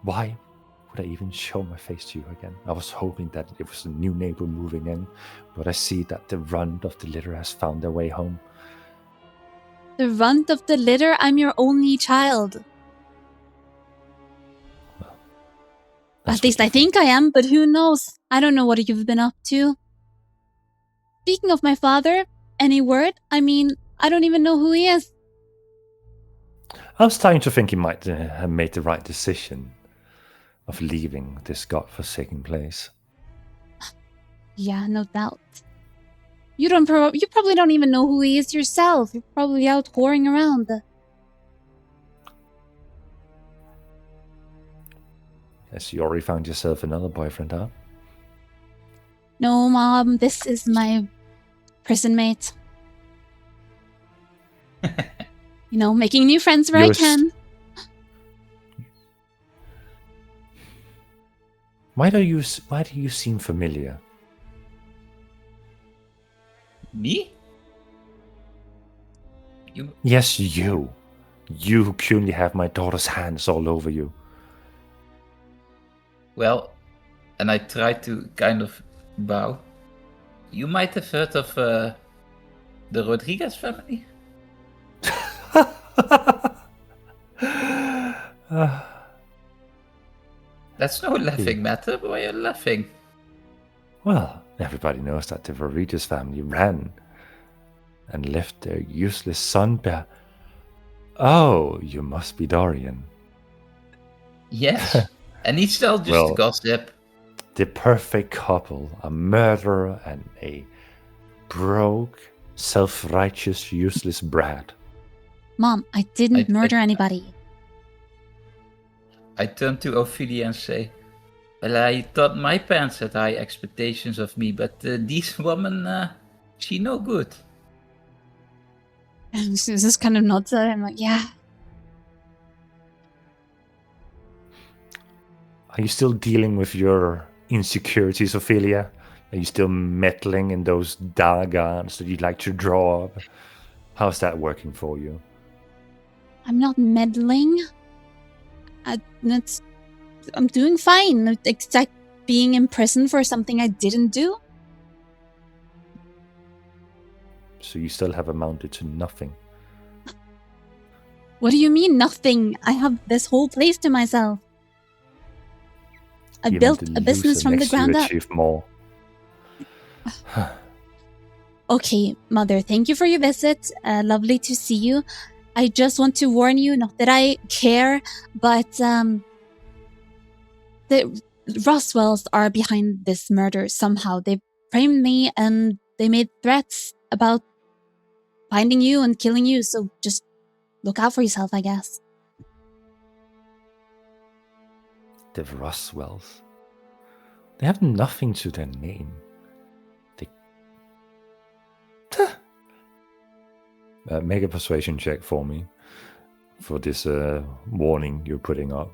Why would I even show my face to you again? I was hoping that it was a new neighbor moving in, but I see that the runt of the litter has found their way home. The runt of the litter? I'm your only child. Well, at least I think I am, but who knows? I don't know what you've been up to. Speaking of my father, any word? I mean, I don't even know who he is. I was starting to think he might have made the right decision of leaving this godforsaken place. Yeah, no doubt. You probably don't even know who he is yourself. You're probably out whoring around. Yes, you already found yourself another boyfriend, huh? No, Mom, this is my prison mate. You know, making new friends where I can. Why do you seem familiar? Me? Yes, you. You who currently have my daughter's hands all over you. Well, and I tried to kind of bow. You might have heard of the Rodriguez family? That's no laughing matter. Why are you laughing? Well, everybody knows that the Rodriguez family ran and left their useless son bear. Oh, you must be Dorian. Yes. And it's all just gossip. The perfect couple, a murderer and a broke, self-righteous, useless brat. Mom, I didn't murder anybody. I turned to Ophelia and say, well, I thought my parents had high expectations of me, but this woman, she no good. And she just kind of nods at it. I'm like, yeah. Are you still dealing with your insecurities, Ophelia? Are you still meddling in those daggers that you'd like to draw up? How's that working for you? I'm not meddling. I'm doing fine, except being in prison for something I didn't do. So you still have amounted to nothing. What do you mean, nothing? I have this whole place to myself. I built a business from the ground up. Achieve more. Okay, Mother, thank you for your visit. Lovely to see you. I just want to warn you, not that I care, but the Roswells are behind this murder somehow. They framed me and they made threats about finding you and killing you, so just look out for yourself, I guess. The Roswells. They have nothing to their name. Make a persuasion check for me for this warning you're putting up.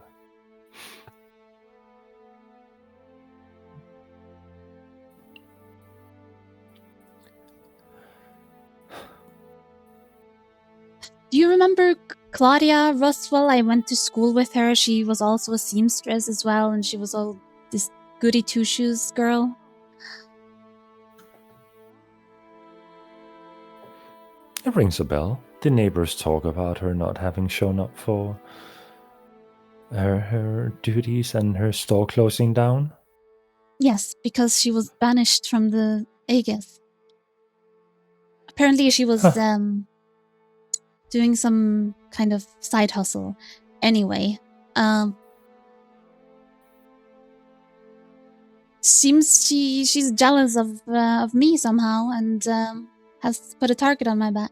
Do you remember Claudia Roswell? I went to school with her. She was also a seamstress as well, and she was all this goody two-shoes girl. It rings a bell. The neighbors talk about her not having shown up for her duties and her store closing down. Yes, because she was banished from the Aegis. Apparently she was doing some kind of side hustle. Anyway, seems she's jealous of me somehow and has put a target on my back.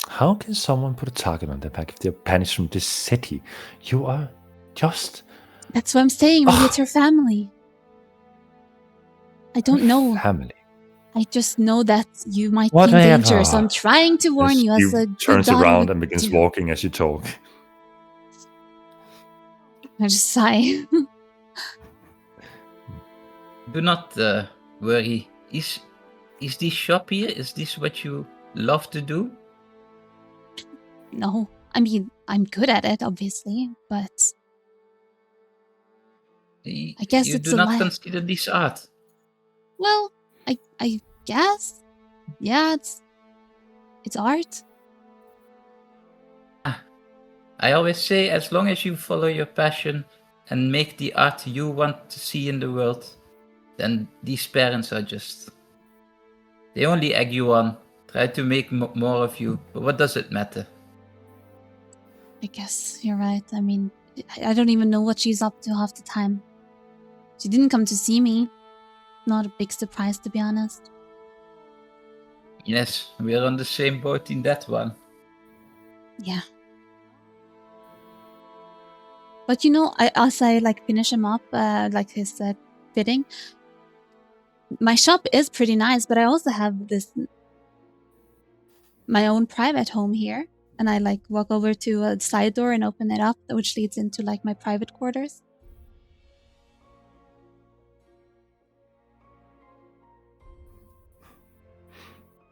How can someone put a target on their back if they're banished from this city? You are just... That's what I'm saying. Maybe it's her family. I don't know. Family. I just know that you might be in danger, so I'm trying to warn you as a good turns daughter around would and begins do. walking as you talk. I just sigh. Do not worry. Is this shop here? Is this what you love to do? No, I mean, I'm good at it, obviously, but I guess you it's do a not life. consider this art. Well, I guess, yeah, it's art. I always say, as long as you follow your passion and make the art you want to see in the world, then these parents are just... They only egg you on, try to make more of you, but what does it matter? I guess you're right. I mean, I don't even know what she's up to half the time. She didn't come to see me. not a big surprise, to be honest. Yes, we're on the same boat in that one. Yeah. But you know, as I like finish him up, like his fitting, my shop is pretty nice, but I also have this my own private home here, and I like walk over to a side door and open it up, which leads into like my private quarters.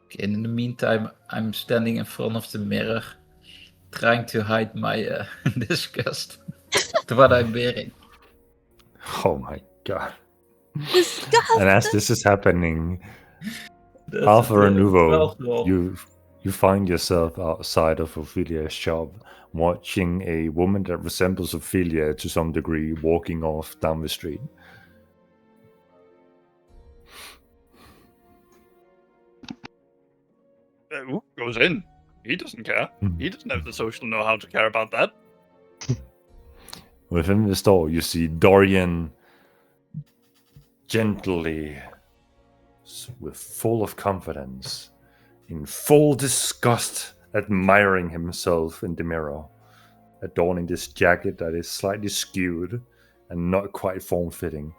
Okay, and in the meantime, I'm standing in front of the mirror, trying to hide my disgust to what I'm wearing. Oh my god. Disgust! And as this is happening, That's Alpha and a Nuvo, 12 roll. you find yourself outside of Ophelia's shop, watching a woman that resembles Ophelia to some degree walking off down the street. Who goes in? He doesn't care. He doesn't have the social know-how to care about that. Within the store, you see Dorian gently, with full of confidence, in full disgust, admiring himself in the mirror, adorning this jacket that is slightly skewed and not quite form-fitting.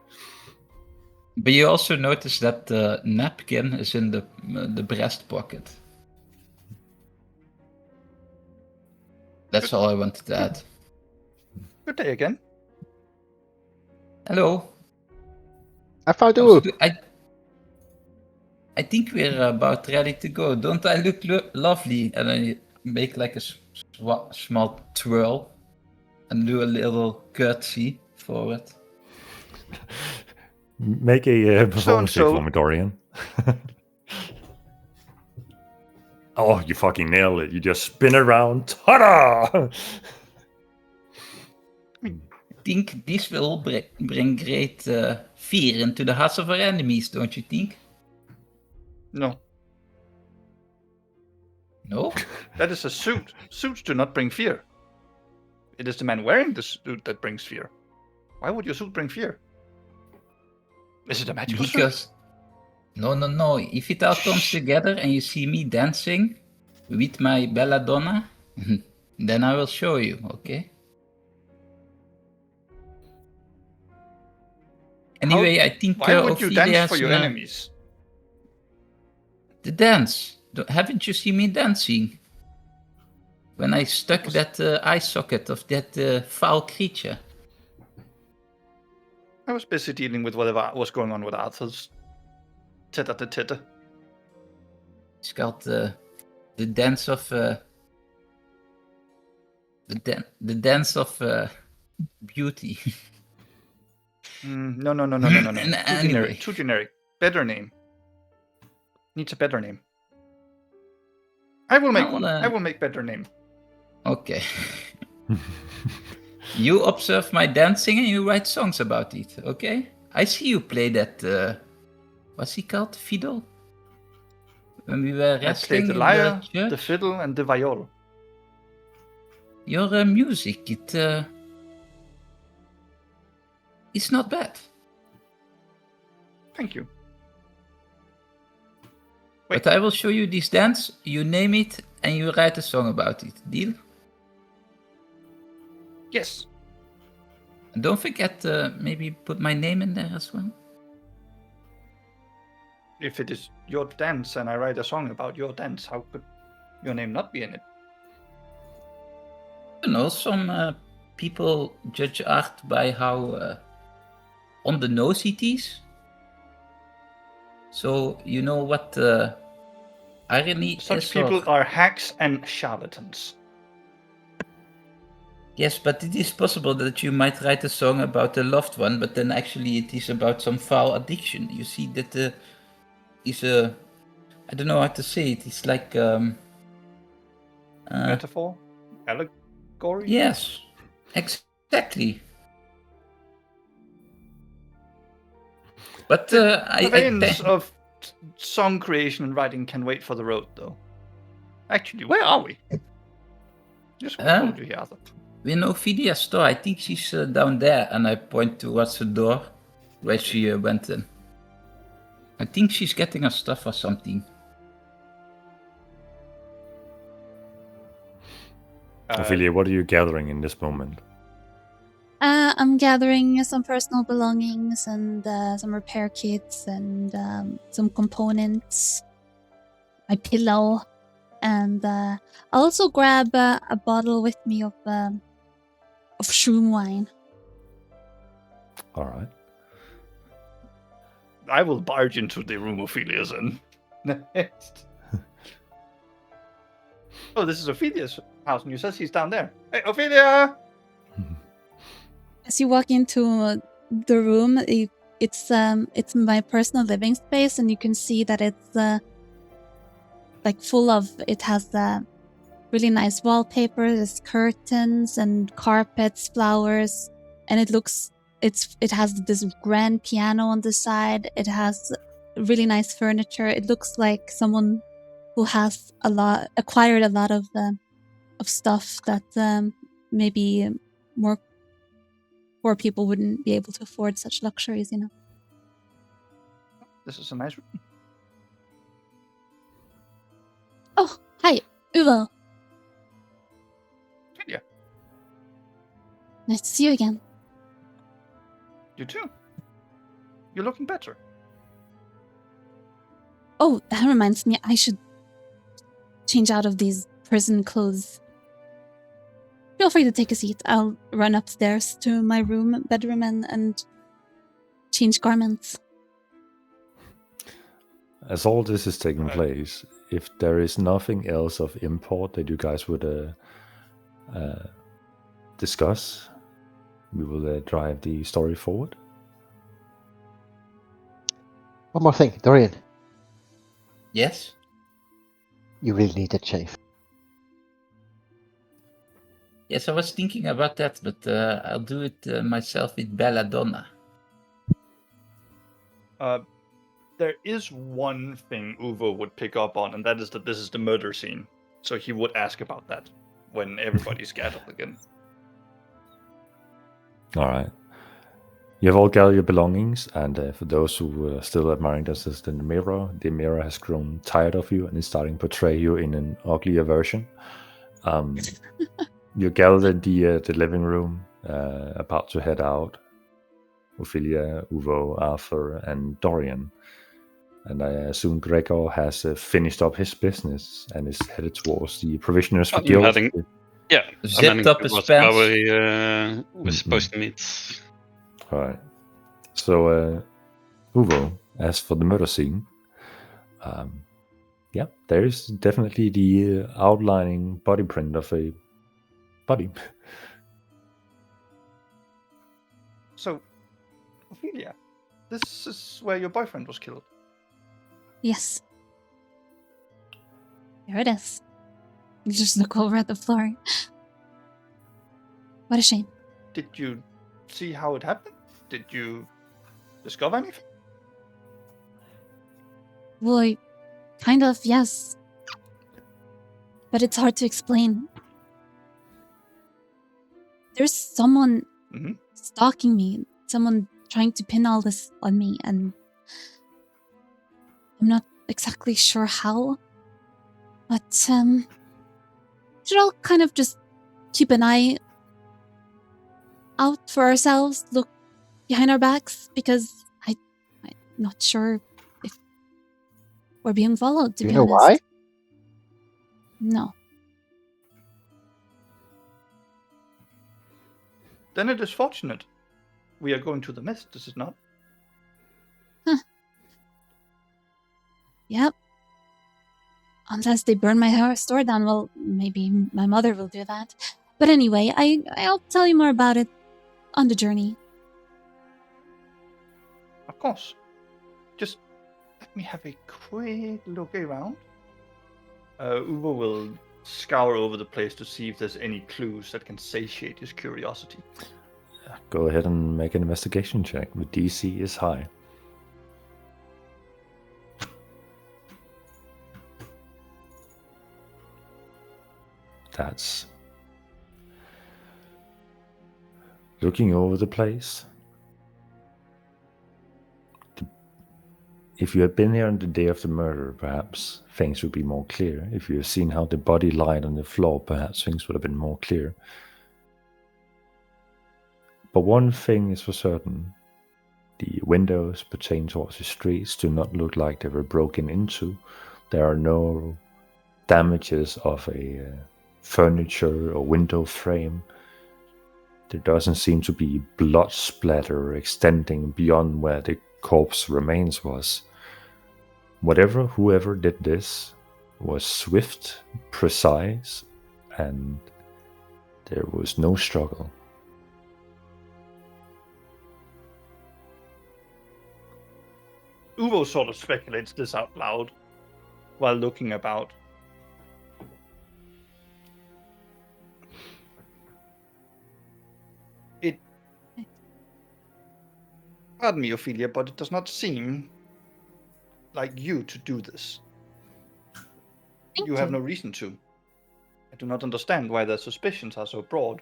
But you also notice that the napkin is in the breast pocket. That's all I wanted to add. Good day again. Hello. I found you. I think we're about ready to go. Don't I look lovely? And I make like a small twirl and do a little curtsy forward. Make a performance check So-and-so. for me, Dorian. Oh, you fucking nailed it. You just spin around. Ta-da! I think this will bring great fear into the hearts of our enemies, don't you think? No, No? that is a suit. Suits do not bring fear. It is the man wearing the suit that brings fear. Why would your suit bring fear? Is it a magical suit? Because... No. If it all comes together and you see me dancing with my belladonna, then I will show you, okay? Anyway, I think Why would you Ophelia dance has for your an- enemies? The dance. Haven't you seen me dancing? When I stuck that eye socket of that foul creature. I was busy dealing with whatever was going on with Arthur's tete-a-tete. It's called the dance of the dance of beauty. No. Anyway. Too generic. Better name. Needs a better name. I will make one. I will make better name. Okay. You observe my dancing and you write songs about it, okay? I see you play that. What's he called? Fiddle? When we were I played wrestling the in lyre, the church? the fiddle, and the viol. Your music, it's not bad. Thank you. But I will show you this dance, you name it, and you write a song about it. Deal? Yes. And don't forget, maybe put my name in there as well. If it is your dance and I write a song about your dance, how could your name not be in it? You know, some people judge art by how on the nose it is. So you know what irony is. Such people are hacks and charlatans. Yes, but it is possible that you might write a song about a loved one, but then actually it is about some foul addiction. You see that is a, I don't know how to say it. It's like Metaphor? Allegory? Yes, exactly. But The I veins of song creation and writing can wait for the road, though. Actually, where are we? Just what told you here, Arthur. we're in Ophelia's store. I think she's down there, and I point towards the door where she went in. I think she's getting us stuff or something. Ophelia, what are you gathering in this moment? I'm gathering some personal belongings and some repair kits and some components. My pillow, and I'll also grab a bottle with me of shroom wine. All right. I will barge into the room Ophelia's in. Next. Oh, this is Ophelia's house, and you said she's down there. Hey, Ophelia! As you walk into the room, it's my personal living space, and you can see that it's like full of. It has really nice wallpaper, there's curtains and carpets, flowers, and it has this grand piano on the side. It has really nice furniture. It looks like someone who has acquired a lot of stuff that maybe more poor people wouldn't be able to afford such luxuries, you know. This is a nice room. Oh, hi, Uvo. Ophelia, Nice to see you again. you too. You're looking better. Oh, that reminds me, I should change out of these prison clothes. Feel free to take a seat. I'll run upstairs to my bedroom, and change garments. As all this is taking place, if there is nothing else of import that you guys would discuss, we will drive the story forward. One more thing, Dorian. Yes? You really need that shave. Yes, I was thinking about that, but I'll do it myself with Belladonna. There is one thing Uvo would pick up on, and that is that this is the murder scene. So he would ask about that when everybody's gathered again. All right. You have all gathered your belongings, and for those who are still admiring this as the mirror has grown tired of you and is starting to portray you in an uglier version. You gathered in the living room, about to head out. Ophelia, Uvo, Arthur, and Dorian. And I assume Gregor has finished up his business and is headed towards the Provisioners for Guild. Yeah, zipped up his pants. We're supposed to meet. All right. So, Uvo, as for the murder scene, yeah, there is definitely the outlining body print of a body. So, Ophelia, this is where your boyfriend was killed. Yes. There it is. You just look over at the floor. What a shame. Did you see how it happened? Did you discover anything? Well, kind of, yes. But it's hard to explain. There's someone stalking me. Someone trying to pin all this on me, and I'm not exactly sure how. But, we should all kind of just keep an eye out for ourselves, look behind our backs, because I'm not sure if we're being followed, to be honest. You know why? No. Then it is fortunate. We are going to the mist, is it not? Yep. Unless they burn my store down, well, maybe my mother will do that. But anyway, I'll tell you more about it on the journey. Of course. Just let me have a quick look around. Uvo will scour over the place to see if there's any clues that can satiate his curiosity. Go ahead and make an investigation check. The DC is high. That's looking over the place. if you had been here on the day of the murder, perhaps things would be more clear. If you had seen how the body lied on the floor, perhaps things would have been more clear. But one thing is for certain. The windows pertaining towards the streets do not look like they were broken into. There are no damages of a furniture or window frame. There doesn't seem to be blood splatter extending beyond where the corpse remains was. Whoever did this was swift, precise, and there was no struggle. Uvo sort of speculates this out loud while looking about. Pardon me, Ophelia, but it does not seem like you to do this. Thank You have no reason to. I do not understand why their suspicions are so broad.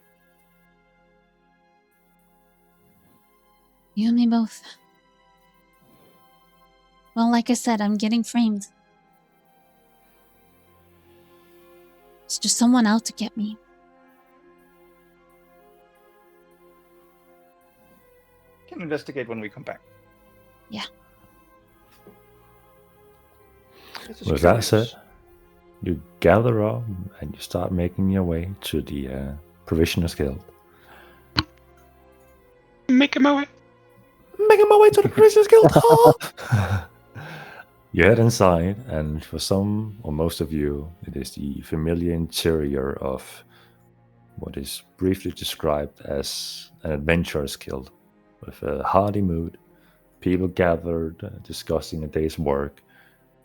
You and me both. Well, like I said, I'm getting framed. It's just someone out to get me. Can investigate when we come back. Yeah. This is With that curious. said, you gather up and you start making your way to the Provisioners Guild. Making my way. Making my way to the Provisioners Guild! You head inside, and for some or most of you, it is the familiar interior of what is briefly described as an adventurers guild, with a hearty mood, people gathered discussing a day's work,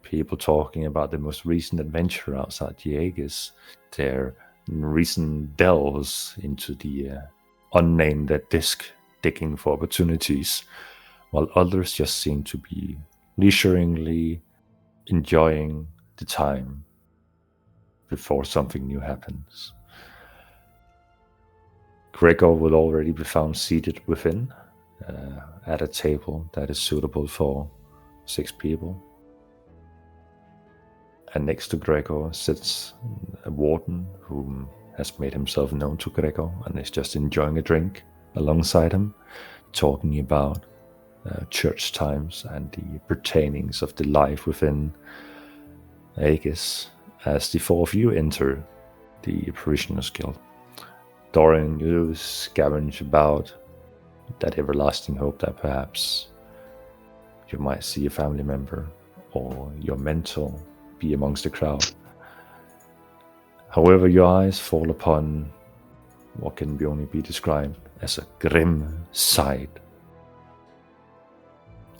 people talking about the most recent adventure outside the Aegis, their recent delves into the unnamed disc, digging for opportunities, while others just seem to be leisurely enjoying the time before something new happens. Gregor will already be found seated within at a table that is suitable for 6 people. And next to Gregor sits a warden who has made himself known to Gregor and is just enjoying a drink alongside him, talking about church times and the pertainings of the life within Aegis as the 4 of you enter the Parishioners Guild. Dorian, you scavenge about that everlasting hope that perhaps you might see a family member or your mentor be amongst the crowd. However, your eyes fall upon what can only be described as a grim sight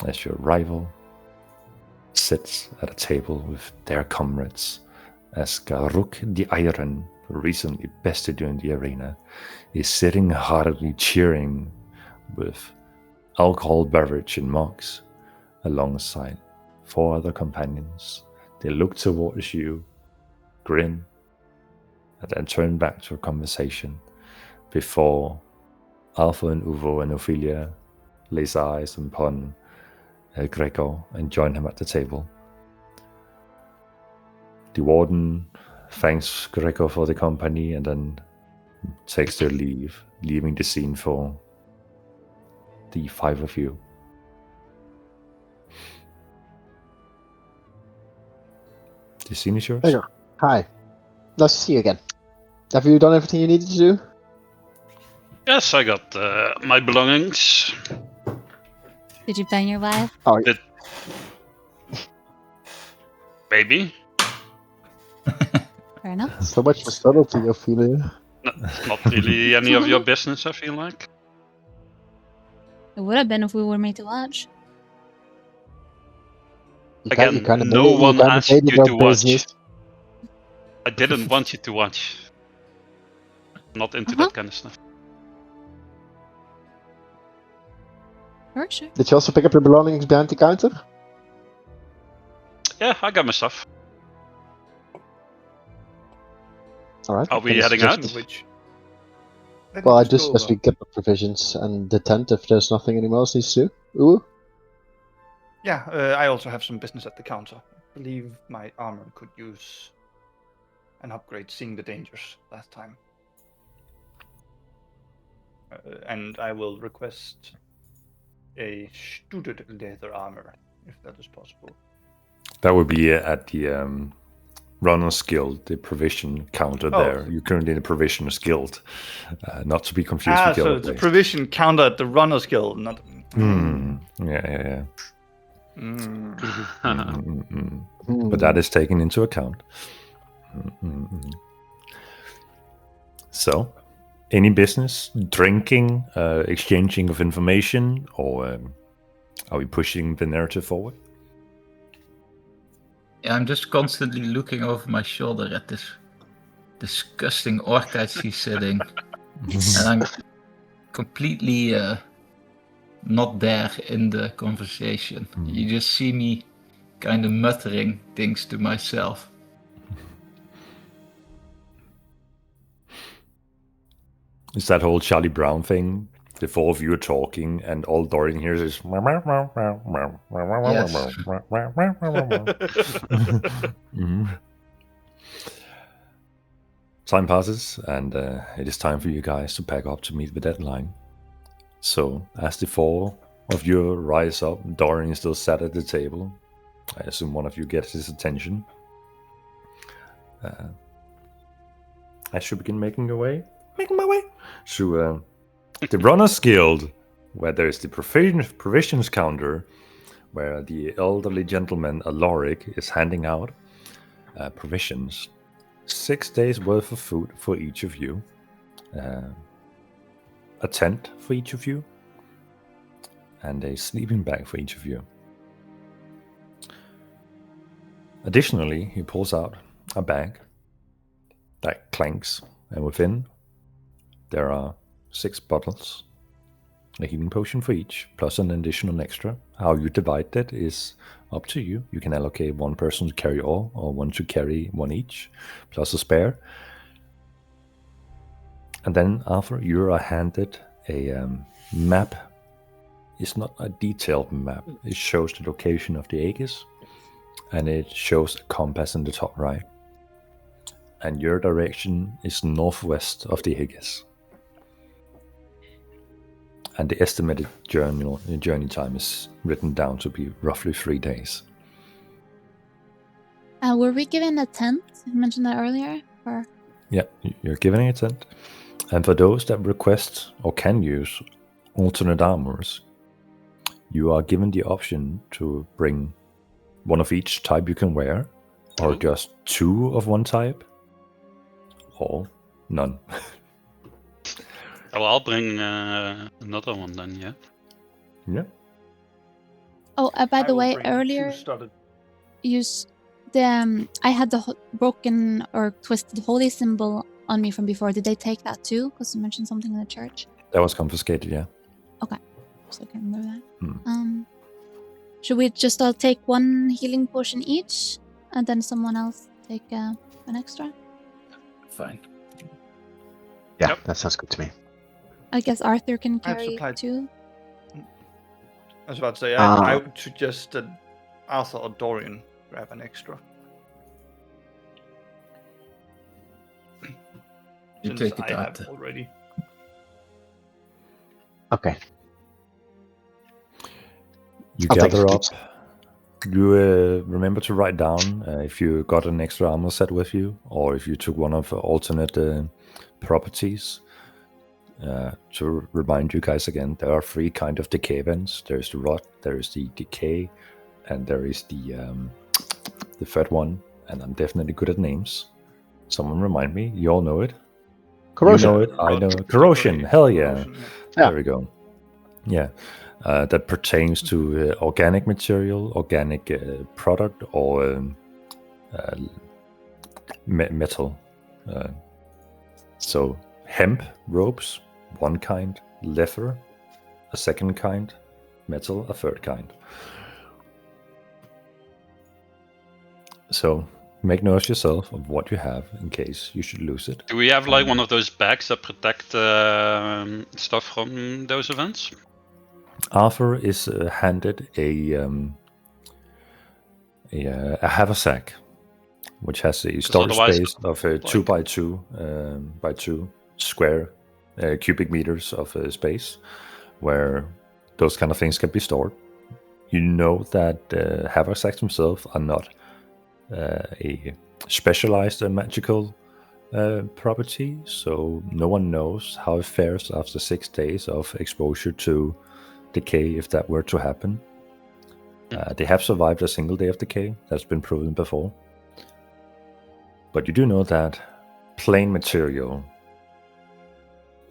as your rival sits at a table with their comrades, as Garuk the Iron, who recently bested you in the arena, is sitting heartily cheering with alcohol beverage in mugs alongside 4 other companions. They look towards you, grin, and then turn back to a conversation before Alpha and Uvo and Ophelia lays eyes upon Gregor and join him at the table. The warden thanks Gregor for the company and then takes their leave, leaving the scene for the 5 of you. The scene is yours. Gregor, hi. Nice to see you again. Have you done everything you needed to do? Yes, I got my belongings. Did you bang your wife? Oh, Maybe. Fair enough. so much for subtlety, Ophelia. Not really any of your business, I feel like. It would have been if we were made to watch. Again, kinda no made it- one kinda asked made it you our to watch. business. I didn't want you to watch. Not into Uh-huh. that kind of stuff. For sure. Did you also pick up your belongings behind the counter? Yeah, I got my stuff. All right. Are we Can I heading suggest- out? Which... Let me Well, I go just as over. we get the provisions and the tent if there's nothing anyone else needs to do. Ooh. Yeah, I also have some business at the counter. I believe my armor could use an upgrade, seeing the dangers last time. And I will request a studded leather armor, if that is possible. That would be at the Runner's Guild, the provision counter there. You're currently in the Provisioners Guild, not to be confused with the so other it's a place. provision counter at the Runner's Guild, not... Yeah. But that is taken into account. So, any business, drinking, exchanging of information, or are we pushing the narrative forward? Yeah, I'm just constantly looking over my shoulder at this disgusting orc I see sitting. And I'm completely not there in the conversation. You just see me kind of muttering things to myself. It's that whole Charlie Brown thing. The four of you are talking, and all Dorian hears is. Time passes, and it is time for you guys to pack up to meet the deadline. So, as the four of you rise up, Dorian is still sat at the table. I assume one of you gets his attention. I should begin making my way to the Runner's Guild, where there is the provisions counter, where the elderly gentleman Alaric is handing out provisions. 6 days worth of food for each of you, a tent for each of you, and a sleeping bag for each of you. Additionally, he pulls out a bag that clanks, and within there are 6 bottles, a healing potion for each, plus an additional extra. How you divide that is up to you. You can allocate one person to carry all, or one to carry one each, plus a spare. And then, Arthur, you are handed a map. It's not a detailed map. It shows the location of the Aegis, and it shows a compass in the top right. And your direction is northwest of the Aegis. And the estimated journey time is written down to be roughly 3 days. Were we given a tent? You mentioned that earlier? Or... Yeah, you're given a tent. And for those that request or can use alternate armors, you are given the option to bring one of each type you can wear, or just 2 of one type, or none. Well, I'll bring another one then, yeah. Yeah. Oh, by I the will way, bring earlier 2 studded. I had the broken or twisted holy symbol on me from before. Did they take that too? Because you mentioned something in the church. That was confiscated, yeah. Okay, so I can remember that. Should we just all take 1 healing potion each, and then someone else take an extra? Fine. Yeah, Yep. that sounds good to me. I guess Arthur can I've carry supplied- 2. I was about to say, Ah. I would suggest that Arthur or Dorian grab an extra. You Since take it, I have Arthur. already. Okay. You I'll take gather it. up. You remember to write down if you got an extra armor set with you, or if you took one of the alternate properties. To remind you guys again, there are 3 kind of decay events. There is the rot, there is the decay, and there is the third one. And I'm definitely good at names. Someone remind me. You all know it. Corrosion. You know it. I know it. Corrosion. Hell yeah. Corrosion, Yeah. There we go. Yeah. That pertains to organic material, organic product, or metal. So hemp ropes, 1 kind, leather, a 2nd kind, metal, a 3rd kind. So make note yourself of what you have in case you should lose it. Do we have like one of those bags that protect stuff from those events? Arthur is handed a a haversack, which has a 'Cause storage otherwise, space of 2 by 2 by 2 square cubic meters of space, where those kind of things can be stored. You know that haversacks themselves are not a specialized magical property, so no one knows how it fares after 6 days of exposure to decay if that were to happen. They have survived a single day of decay, that's been proven before. But you do know that plain material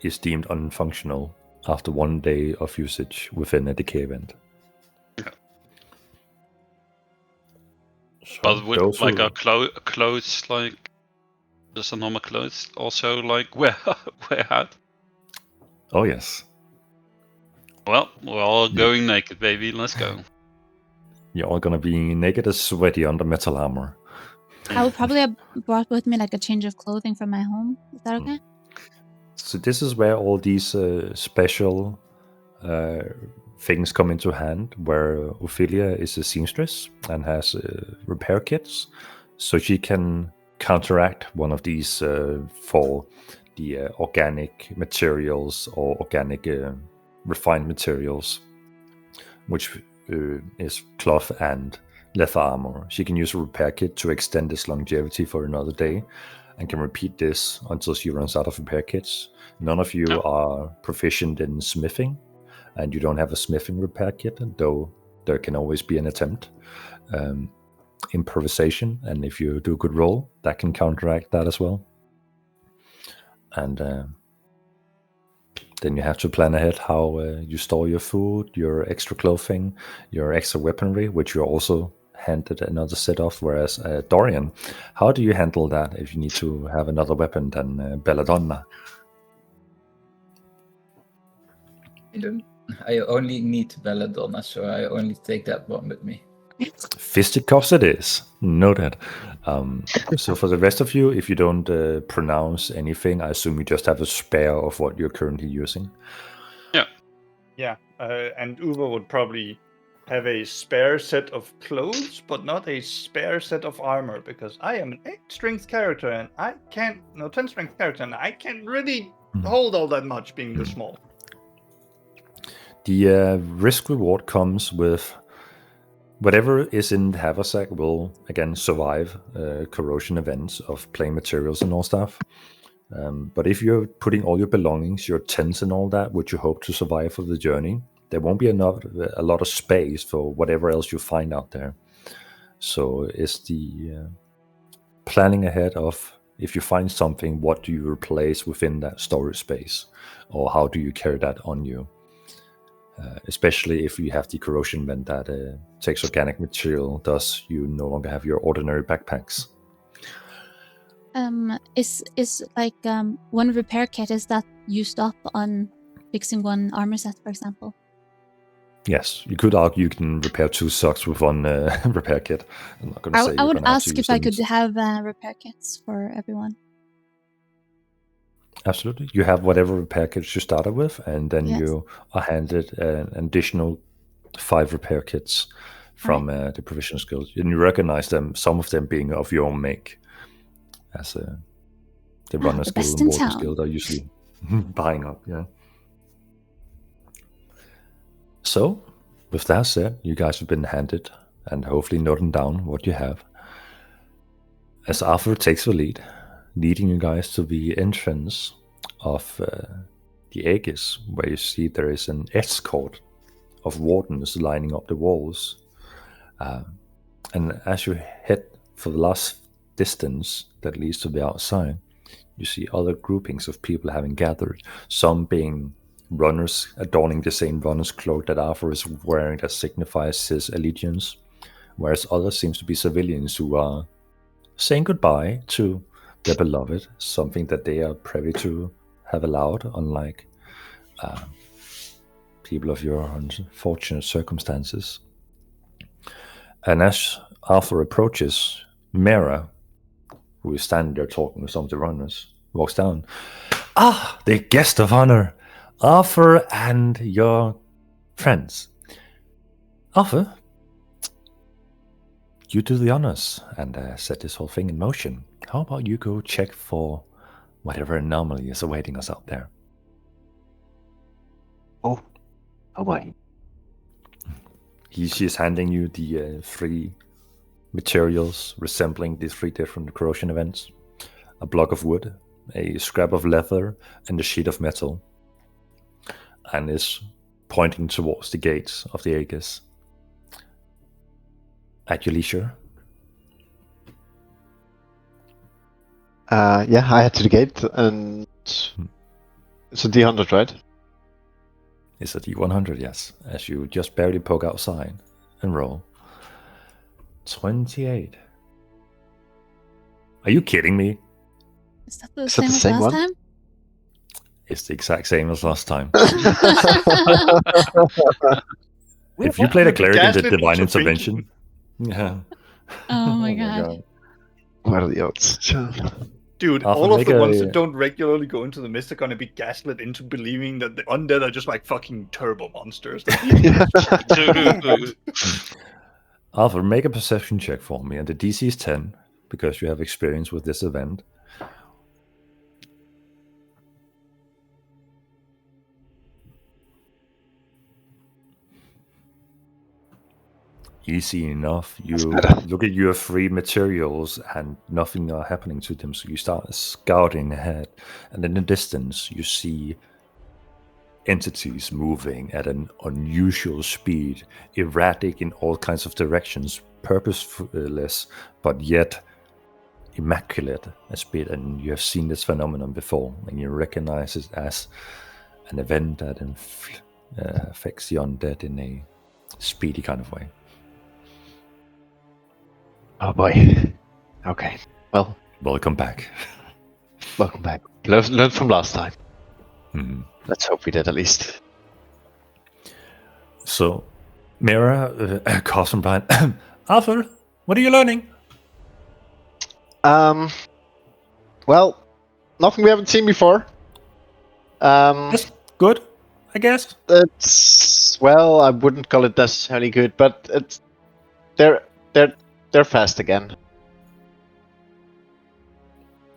is deemed unfunctional after 1 day of usage within a decay event. So But would those like who- our clothes, like just a normal clothes, also like wear out? Oh yes, Well, we're all going naked, baby. Let's go. you're all gonna be naked and sweaty under metal armor. I would probably have brought with me like a change of clothing from my home. Is that okay? So this is where all these special things come into hand, where Ophelia is a seamstress and has repair kits, so she can counteract one of these for the organic materials or organic refined materials, which is cloth and leather armor. She can use a repair kit to extend its longevity for another day, and can repeat this until she runs out of repair kits. None of you are proficient in smithing, and you don't have a smithing repair kit, though there can always be an attempt. Improvisation, and if you do a good roll, that can counteract that as well. And then you have to plan ahead how you store your food, your extra clothing, your extra weaponry, which you're also handed another set of. Whereas Dorian, how do you handle that if you need to have another weapon than Belladonna? I only need Belladonna, so I only take that one with me. Fisticuffs it is. Noted. So for the rest of you, if you don't pronounce anything, I assume you just have a spare of what you're currently using. Yeah, and Uwe would probably have a spare set of clothes, but not a spare set of armor, because I am an 8-strength character and I can't, no, 10-strength character, and I can't really hold all that much being this small. The risk reward comes with whatever is in the haversack will again survive corrosion events of plain materials and all stuff. But if you're putting all your belongings, your tents and all that, which you hope to survive for the journey, there won't be a lot of space for whatever else you find out there. So it's the planning ahead of, if you find something, what do you replace within that storage space, or how do you carry that on you? Especially if you have the corrosion event that takes organic material, thus you no longer have your ordinary backpacks. Is like one repair kit, is that used up on fixing one armor set, for example? Yes, you could argue you can repair 2 socks with one repair kit. I'm not going to say I you're would gonna have to ask use if I them. could have repair kits for everyone. Absolutely. You have whatever repair kits you started with, and then Yes. you are handed an additional 5 repair kits from the provision skills. And you recognize them, some of them being of your own make, as the runner the skill best and in water town. skill are usually buying up. Yeah. So, with that said, you guys have been handed and hopefully noting down what you have. As Arthur takes the lead, leading you guys to the entrance of the Aegis, where you see there is an escort of wardens lining up the walls. And as you head for the last distance that leads to the outside, you see other groupings of people having gathered, some being runners adorning the same runner's cloak that Arthur is wearing that signifies his allegiance, whereas others seems to be civilians who are saying goodbye to their beloved, something that they are privy to have allowed, unlike people of your unfortunate circumstances. And as Arthur approaches, Mera, who is standing there talking with some of the runners, walks down. Ah, the guest of honor, Arthur and your friends. Arthur, you do the honors and set this whole thing in motion. How about you go check for whatever anomaly is awaiting us out there? Oh boy. She's handing you the 3 materials resembling the 3 different corrosion events. A block of wood, a scrap of leather, and a sheet of metal. And is pointing towards the gates of the Aegis. At your leisure. Yeah, I head to the gate, and it's a D100, right? It's a D100, yes. As you just barely poke outside and roll. 28. Are you kidding me? Is that the Is that same the as same last one? time? It's the exact same as last time. If you played a cleric in the Divine Intervention. Yeah. Oh my god. What are the odds? Dude, Arthur, all of make the a- ones that don't regularly go into the mist are gonna be gaslit into believing that the undead are just like fucking turbo monsters. Arthur, make a perception check for me. And the DC is 10, because you have experience with this event. Easy enough. You look at your 3 materials and nothing are happening to them, so you start scouting ahead. And in the distance, you see entities moving at an unusual speed, erratic in all kinds of directions, purposeless, but yet immaculate at speed. And you have seen this phenomenon before, and you recognize it as an event that affects the undead in a speedy kind of way. Oh boy. Okay. Well, Welcome back. welcome back. Learn from last time. Mhm. Let's hope we did at least. So, Mira, Carson, Brian, Arthur, what are you learning? Well, nothing we haven't seen before. That's good, I guess. It's, well, I wouldn't call it necessarily good, but it's they're fast again.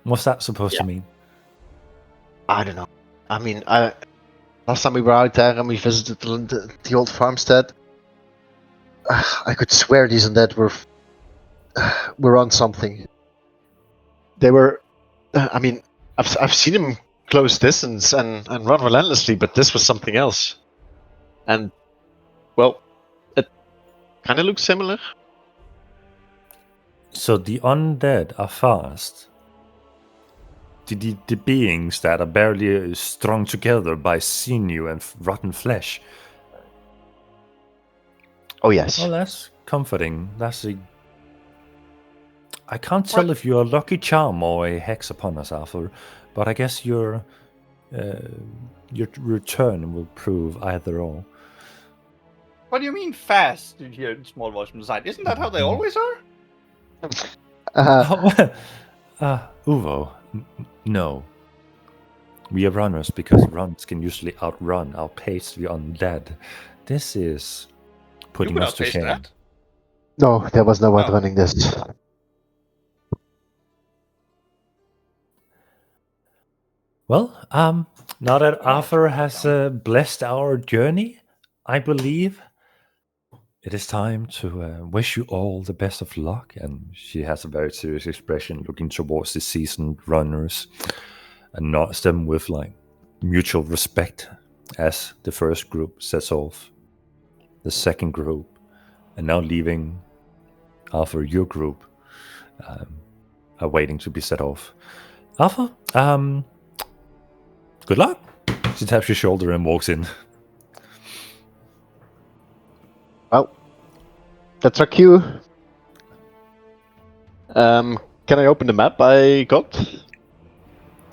What's that supposed to mean? I don't know. I mean, last time we were out there and we visited the old farmstead, I could swear these undead were on something. They were. I mean, I've seen them close distance and run relentlessly, but this was something else. And well, it kind of looks similar. So the undead are fast. The beings that are barely strung together by sinew and rotten flesh. Oh yes. Well, that's comforting. I can't tell if you're a lucky charm or a hex upon us, Arthur, but I guess your return will prove either or. What do you mean fast? You hear a small voice from the side. Isn't that how they always are? Uvo, no. We are runners because runs can usually outpace the undead. This is putting You could us to outpace shame. that. No, there was no one Oh. running this. Well, now that Arthur has blessed our journey, I believe it is time to wish you all the best of luck. And she has a very serious expression, looking towards the seasoned runners and nods them with like mutual respect as the first group sets off. The second group, and now leaving Arthur, your group, are waiting to be set off. Arthur, good luck. She taps your shoulder and walks in. Well, that's our cue. Can I open the map I got?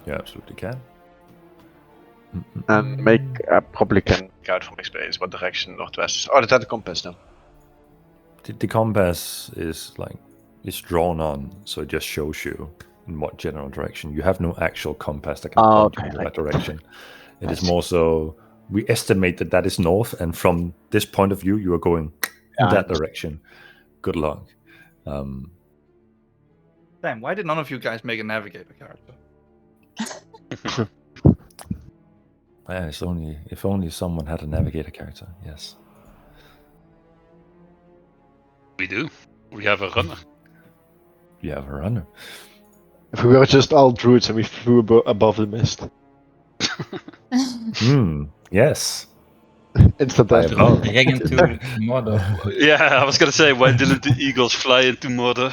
You absolutely can. And make, I probably can guide from experience what direction northwest is. Oh, that's the compass now. The compass is drawn on, so it just shows you in what general direction. You have no actual compass that can point you in that direction. It is more so, we estimate that is north, and from this point of view, you are going in that direction. Good luck. Damn, why did none of you guys make a navigator character? Yeah, if only someone had a navigator character. Yes. We do. We have a runner. You have a runner. If we were just all druids and we flew above the mist. Yes. Instant I death. have Oh. Ring into Mordor. Yeah, I was gonna say, why didn't the eagles fly into Mordor?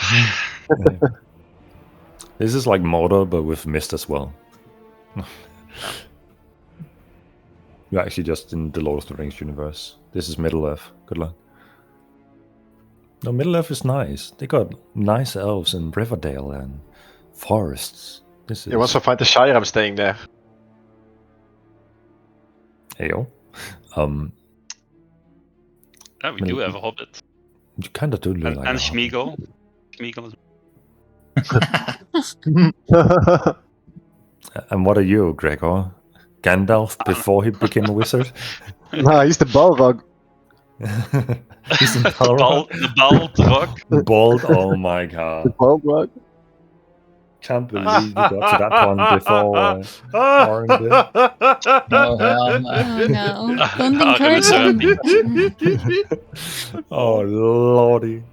This is like Mordor, but with mist as well. You're actually just in the Lord of the Rings universe. This is Middle-earth. Good luck. No, Middle-earth is nice. They got nice elves in Riverdale and forests. This is... Once I find the Shire, I'm staying there. Ayo. Yeah, we do have a hobbit. You kind of do look like And a hobbit. Smeagol. Smeagol is... And what are you, Gregor? Gandalf before he became a wizard? Nah, he's the Balrog. He's in the Balrog. Bald, oh my god. Balrog. Can't believe you got to that point before Orin did. Oh, hell no. Oh no. Don't Arwen is encourage him. Oh lordy.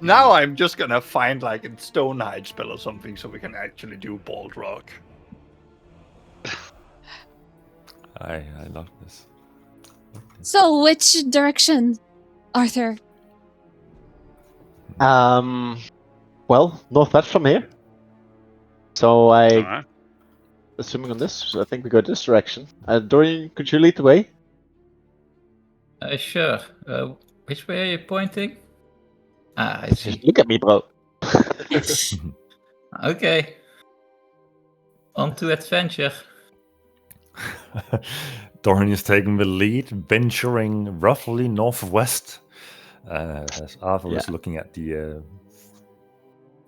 Now I'm just gonna find like a Stone Hide spell or something so we can actually do Balrog. I love this. So, which direction, Arthur? Well, northwest from here. So Alright. assuming on this, I think we go this direction. Dorian, could you lead the way? Sure. Which way are you pointing? Ah, I see. Just look at me, bro. Okay. On to adventure. Dorian is taking the lead, venturing roughly northwest. As Arthur is looking at the.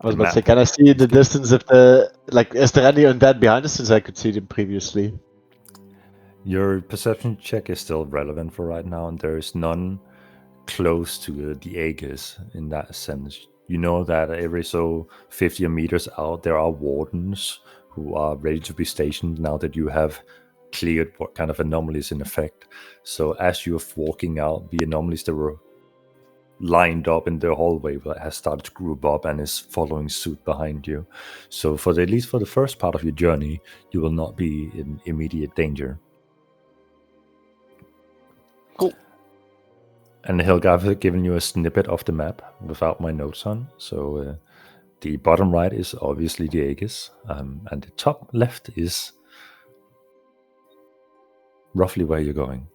I was about to say, can I see in the distance if is there any undead behind us since I could see them previously? Your perception check is still relevant for right now, and there is none close to the Aegis in that sense. You know that every so 50 meters out, there are wardens who are ready to be stationed now that you have cleared what kind of anomalies in effect. So as you're walking out, the anomalies that were lined up in the hallway has started to group up and is following suit behind you. So at least for the first part of your journey, you will not be in immediate danger. Cool. And Helga have given you a snippet of the map without my notes on. So the bottom right is obviously the Aegis, and the top left is roughly where you're going.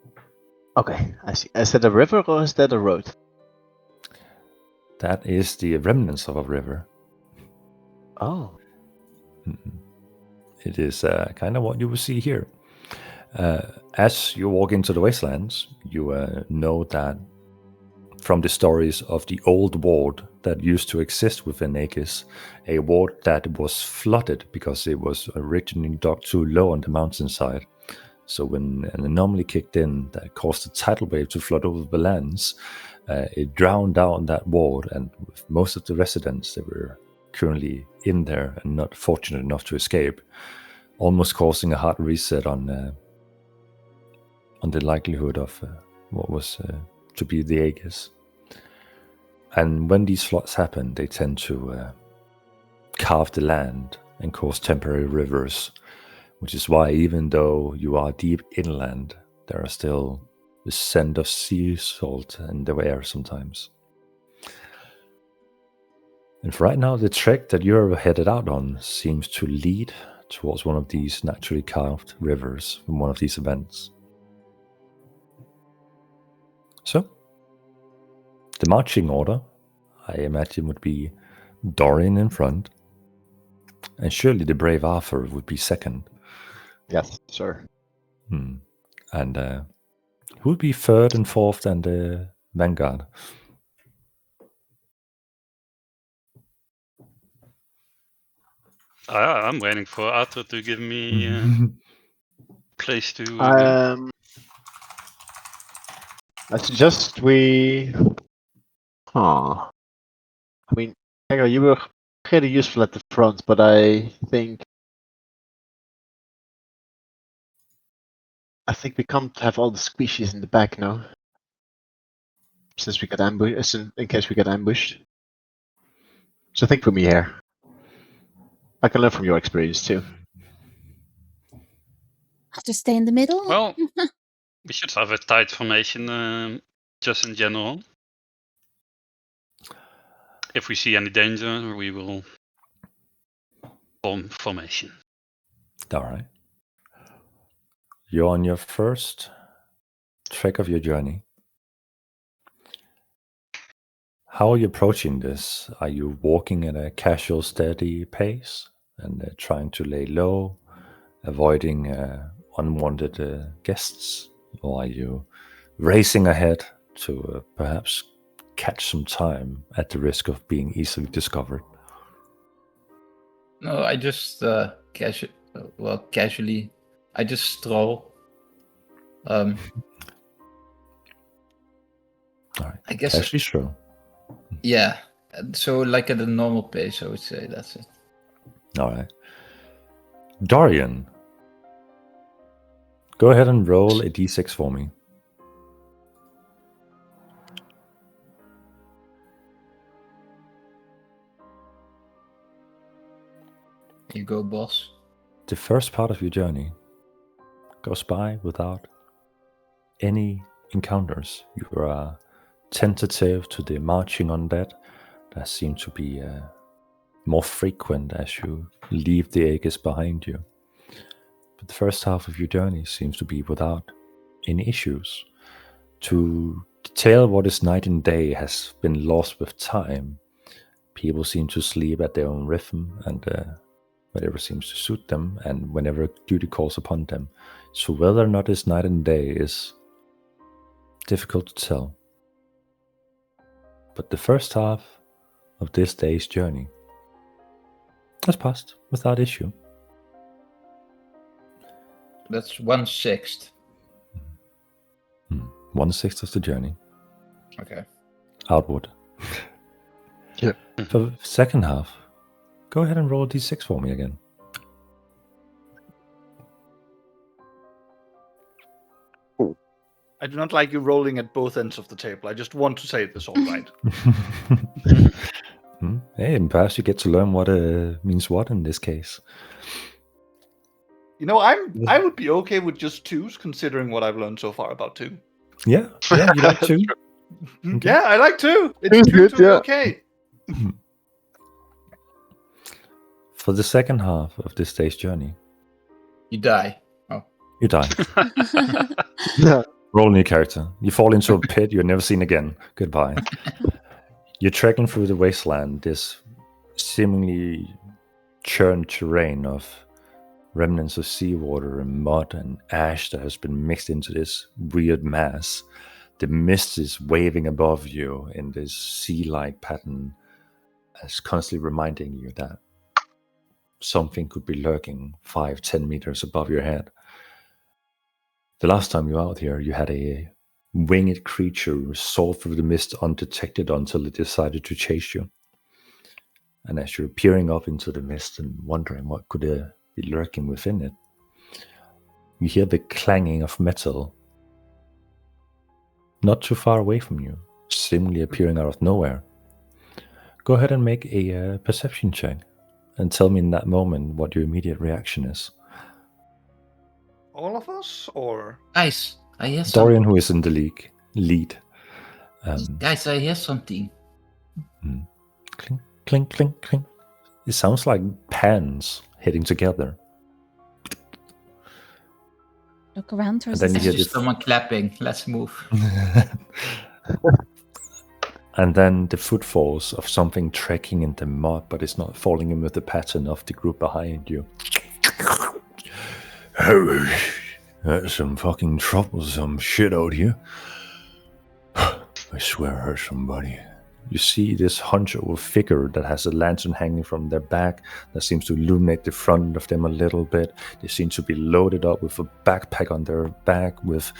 Okay, I see. Is that a river or is that a road? That is the remnants of a river. Oh. It is kind of what you will see here. As you walk into the wastelands, you know that from the stories of the old ward that used to exist within Aegis, a ward that was flooded because it was originally dug too low on the mountainside. So when an anomaly kicked in that caused a tidal wave to flood over the lands, it drowned out that ward, and with most of the residents that were currently in there and not fortunate enough to escape, almost causing a hard reset on the likelihood of what was to be the Aegis. And when these floods happen, they tend to carve the land and cause temporary rivers, which is why even though you are deep inland, there are still the scent of sea salt in the air sometimes. And for right now, the trek that you're headed out on seems to lead towards one of these naturally carved rivers from one of these events. So, the marching order, I imagine, would be Dorian in front, and surely the brave Arthur would be second. Yes, sir. And who would be third and fourth and the vanguard? I'm waiting for Arthur to give me place to. I suggest we. I mean, Hagger, you were pretty useful at the front, but I think we can't have all the squishies in the back now. Since we got ambushed, in case we get ambushed. So think for me here. I can learn from your experience too. I'll just stay in the middle. Well, we should have a tight formation, just in general. If we see any danger, we will form formation. All right. You're on your first trek of your journey. How are you approaching this? Are you walking at a casual, steady pace and trying to lay low, avoiding unwanted guests? Or are you racing ahead to perhaps catch some time at the risk of being easily discovered? No, I just casually, I just stroll. All right. I guess. Casually stroll. Yeah. So like at a normal pace, I would say that's it. All right. Dorian, go ahead and roll a d6 for me. You go, boss. The first part of your journey goes by without any encounters. You are tentative to the marching undead that seem to be more frequent as you leave the Aegis behind you. But the first half of your journey seems to be without any issues. To detail what is night and day has been lost with time. People seem to sleep at their own rhythm and whatever seems to suit them and whenever duty calls upon them. So whether or not it's night and day is difficult to tell. But the first half of this day's journey has passed without issue. That's 1/6. 1/6 of the journey. Okay. Outward. Yeah. For the second half, go ahead and roll a d6 for me again. I do not like you rolling at both ends of the table. I just want to say this all right. Hey, and perhaps you get to learn what means what in this case. You know, I would be okay with just 2s, considering what I've learned so far about 2. Yeah, you like 2? Okay. Yeah, I like 2. It's Two's good, good, yeah. okay. For the second half of this day's journey, You die. you die. Yeah. Roll a new character. You fall into a pit you're never seen again. Goodbye. You're trekking through the wasteland, this seemingly churned terrain of remnants of seawater and mud and ash that has been mixed into this weird mass. The mist is waving above you in this sea-like pattern, as constantly reminding you that something could be lurking 5-10 meters above your head. The last time you were out here, you had a winged creature soar through the mist undetected until it decided to chase you. And as you're peering up into the mist and wondering what could be lurking within it, you hear the clanging of metal not too far away from you, seemingly appearing out of nowhere. Go ahead and make a perception check and tell me in that moment what your immediate reaction is. All of us, or Guys, I hear something. Dorian, who is in the lead. Guys, I hear something. Clink, clink, clink, clink. It sounds like pans hitting together. Look around for And then you It's hear just this, someone clapping. Let's move. and then the footfalls of something trekking in the mud, but it's not falling in with the pattern of the group behind you. Oh, that's some fucking troublesome shit out here. I swear I heard somebody. You see this hunched-over figure that has a lantern hanging from their back that seems to illuminate the front of them a little bit. They seem to be loaded up with a backpack on their back with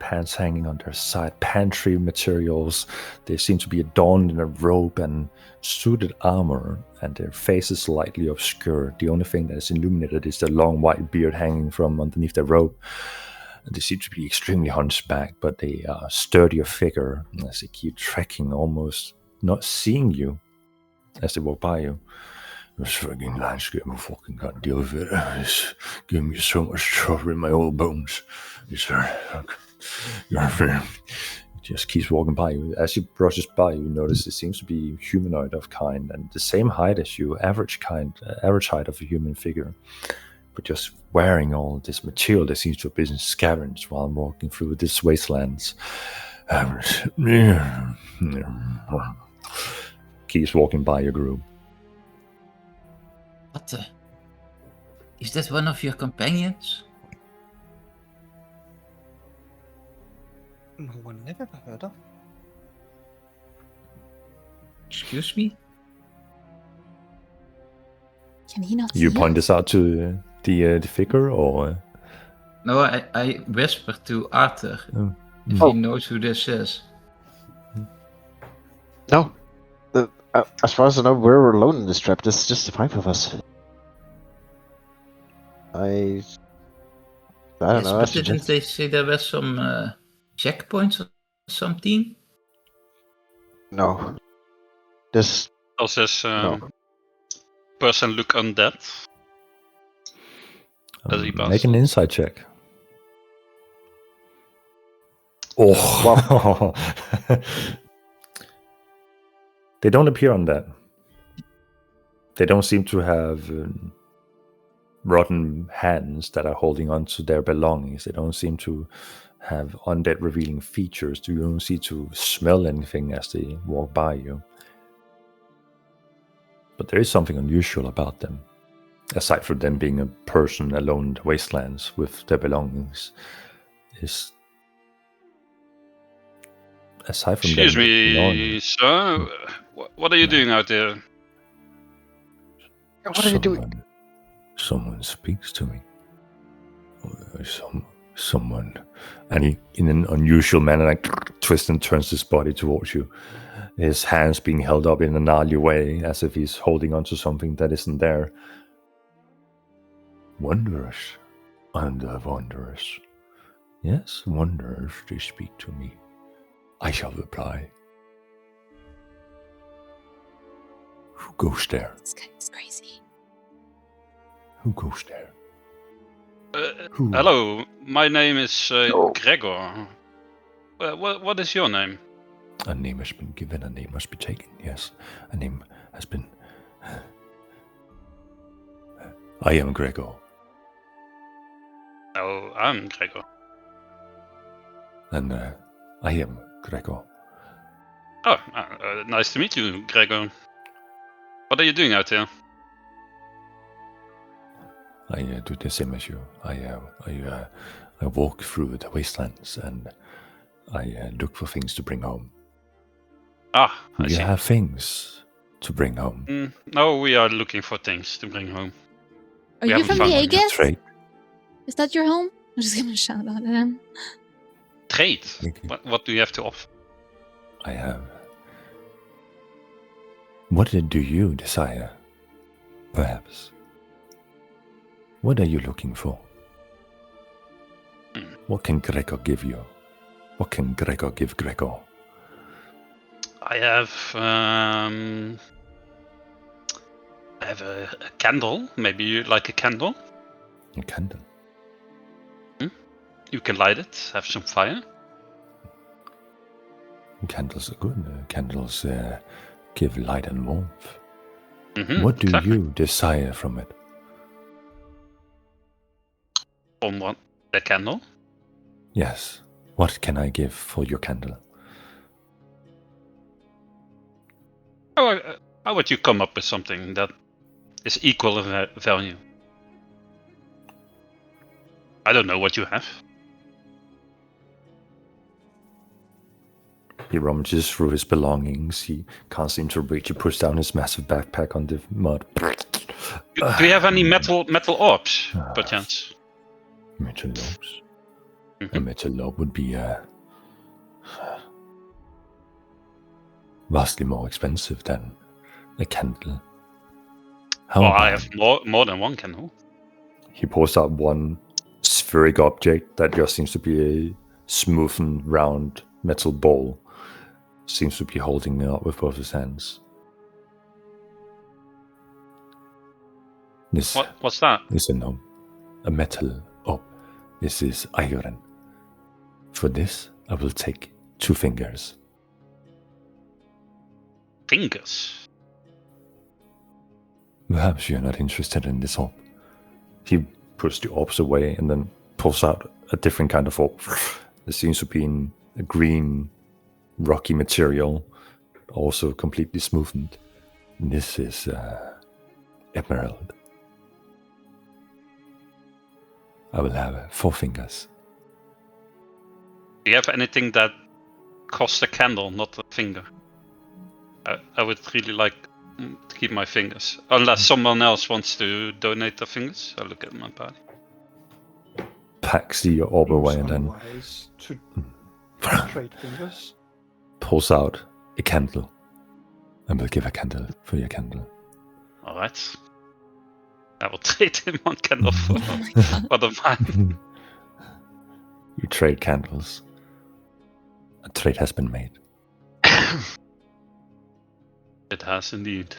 pants hanging on their side, pantry materials. They seem to be adorned in a robe and suited armor, and their faces slightly obscured. The only thing that is illuminated is their long white beard hanging from underneath their robe. They seem to be extremely hunchbacked, but they are sturdier figure as they keep trekking, almost not seeing you as they walk by you. This fucking landscape, I fucking can't deal with it. It's giving me so much trouble in my old bones. Just keeps walking by you. As he brushes by you, notice it seems to be humanoid of kind and the same height as you, average height of a human figure. But just wearing all this material that seems to have been scavenged while walking through these wastelands. Keeps walking by your group. What the? Is that one of your companions? No one I've ever heard of. Excuse me? Can he not You see point us? this out to the figure, or No, I whispered to Arthur if Oh. he knows who this is. No. As far as I know, we're alone in this trap. There's just the 5 of us. I don't know. I But didn't suggest- they say there were some checkpoints or something? No. This Does this No. person look undead? Does he pass? make an insight check. Oh, they don't appear on that. They don't seem to have rotten hands that are holding on to their belongings. They don't seem to have undead revealing features. You don't seem to smell anything as they walk by you. But there is something unusual about them. Aside from them being a person alone in the wastelands with their belongings, is aside from Excuse them ignoring me, you, sir. What are you doing out there? What are you doing? Someone speaks to me. Someone, and he, in an unusual manner, like twists and turns his body towards you. His hands being held up in a gnarly way, as if he's holding onto something that isn't there. Wanderers, and the wanderers. Yes, wanderers, they speak to me. I shall reply. Who goes there? This guy is crazy. Who goes there? Who? Hello, my name is Oh. Gregor. What is your name? A name has been given, a name must be taken. Yes, a name has been. I am Gregor. Oh, I'm Gregor. And I am Gregor. Oh, nice to meet you, Gregor. What are you doing out here? I do the same as you. I walk through the wastelands and I look for things to bring home. Ah, I You see. have things to bring home. No, we are looking for things to bring home. Are We you haven't from found the one. Aegis? Trade. Is that your home? I'm just gonna shout out at him. Trade? Okay. What do you have to offer? I have. What do you desire? Perhaps. What are you looking for? What can Gregor give you? What can Gregor give Gregor? I have a candle. Maybe you like a candle. A candle. You can light it. Have some fire. Candles are good. Candles give light and warmth. Mhm, What do exactly. you desire from it? From what? The candle? Yes. What can I give for your candle? How would you come up with something that is equal in value? I don't know what you have. He rummages through his belongings. He can't seem to reach. He puts down his massive backpack on the mud. Do you have any metal orbs, perchance? Metal orbs. A metal orb would be vastly more expensive than a candle. How Well, I about have more than one candle. he pulls out one spheric object that just seems to be a smooth and round metal ball. Seems to be holding it up with both his hands. This What's that? is a metal orb. This is iron. For this, I will take 2 fingers. Fingers. Perhaps you're not interested in this orb. He puts the orbs away and then pulls out a different kind of orb. It seems to be in a green, rocky material, also completely smoothened. This is emerald. I will have 4 fingers. Do you have anything that costs a candle, not a finger? I would really like to keep my fingers. Unless someone else wants to donate their fingers. I'll look at my body. Packs the orb away and then Unwise to trade fingers. pulls out a candle. I will give a candle for your candle. Alright. I will trade him one candle for one of mine. You trade candles. A trade has been made. It has indeed.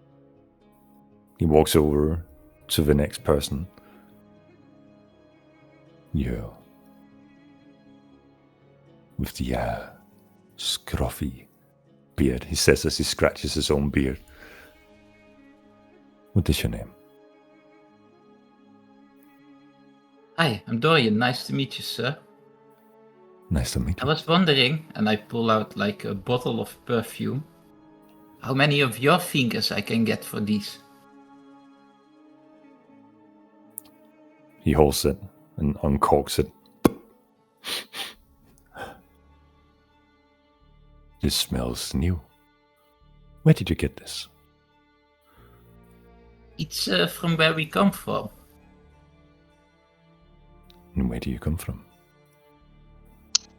He walks over to the next person. You. With the scruffy beard, he says as he scratches his own beard. What is your name? Hi, I'm Dorian. Nice to meet you, sir. Nice to meet I you. was wondering, and I pull out like a bottle of perfume, how many of your fingers I can get for these? He holds it and uncorks it. This smells new. Where did you get this? It's from where we come from. And where do you come from?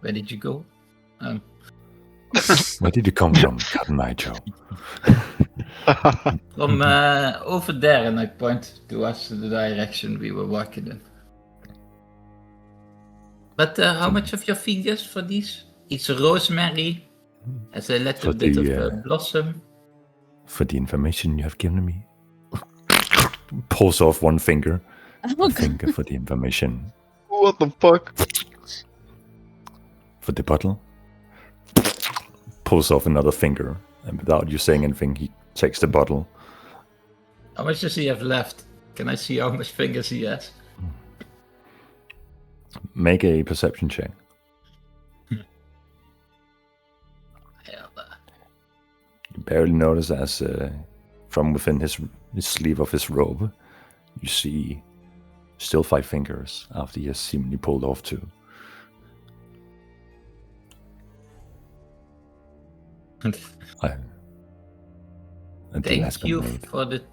Where did you go? Where did you come from, Cotton Eye Joe? From over there, and I point towards the direction we were walking in. But how much of your fingers for these? It's rosemary, has a little For bit the, of blossom. For the information you have given me. Pulls off one finger. Oh, A finger for the information. What the fuck? For the bottle. Pulls off another finger. And without you saying anything, he takes the bottle. How much does he have left? Can I see how much fingers he has? Make a perception check. Hell, You barely notice as from within his sleeve of his robe, you see still 5 fingers after he has seemingly pulled off 2. A deal has Thank been you made. for the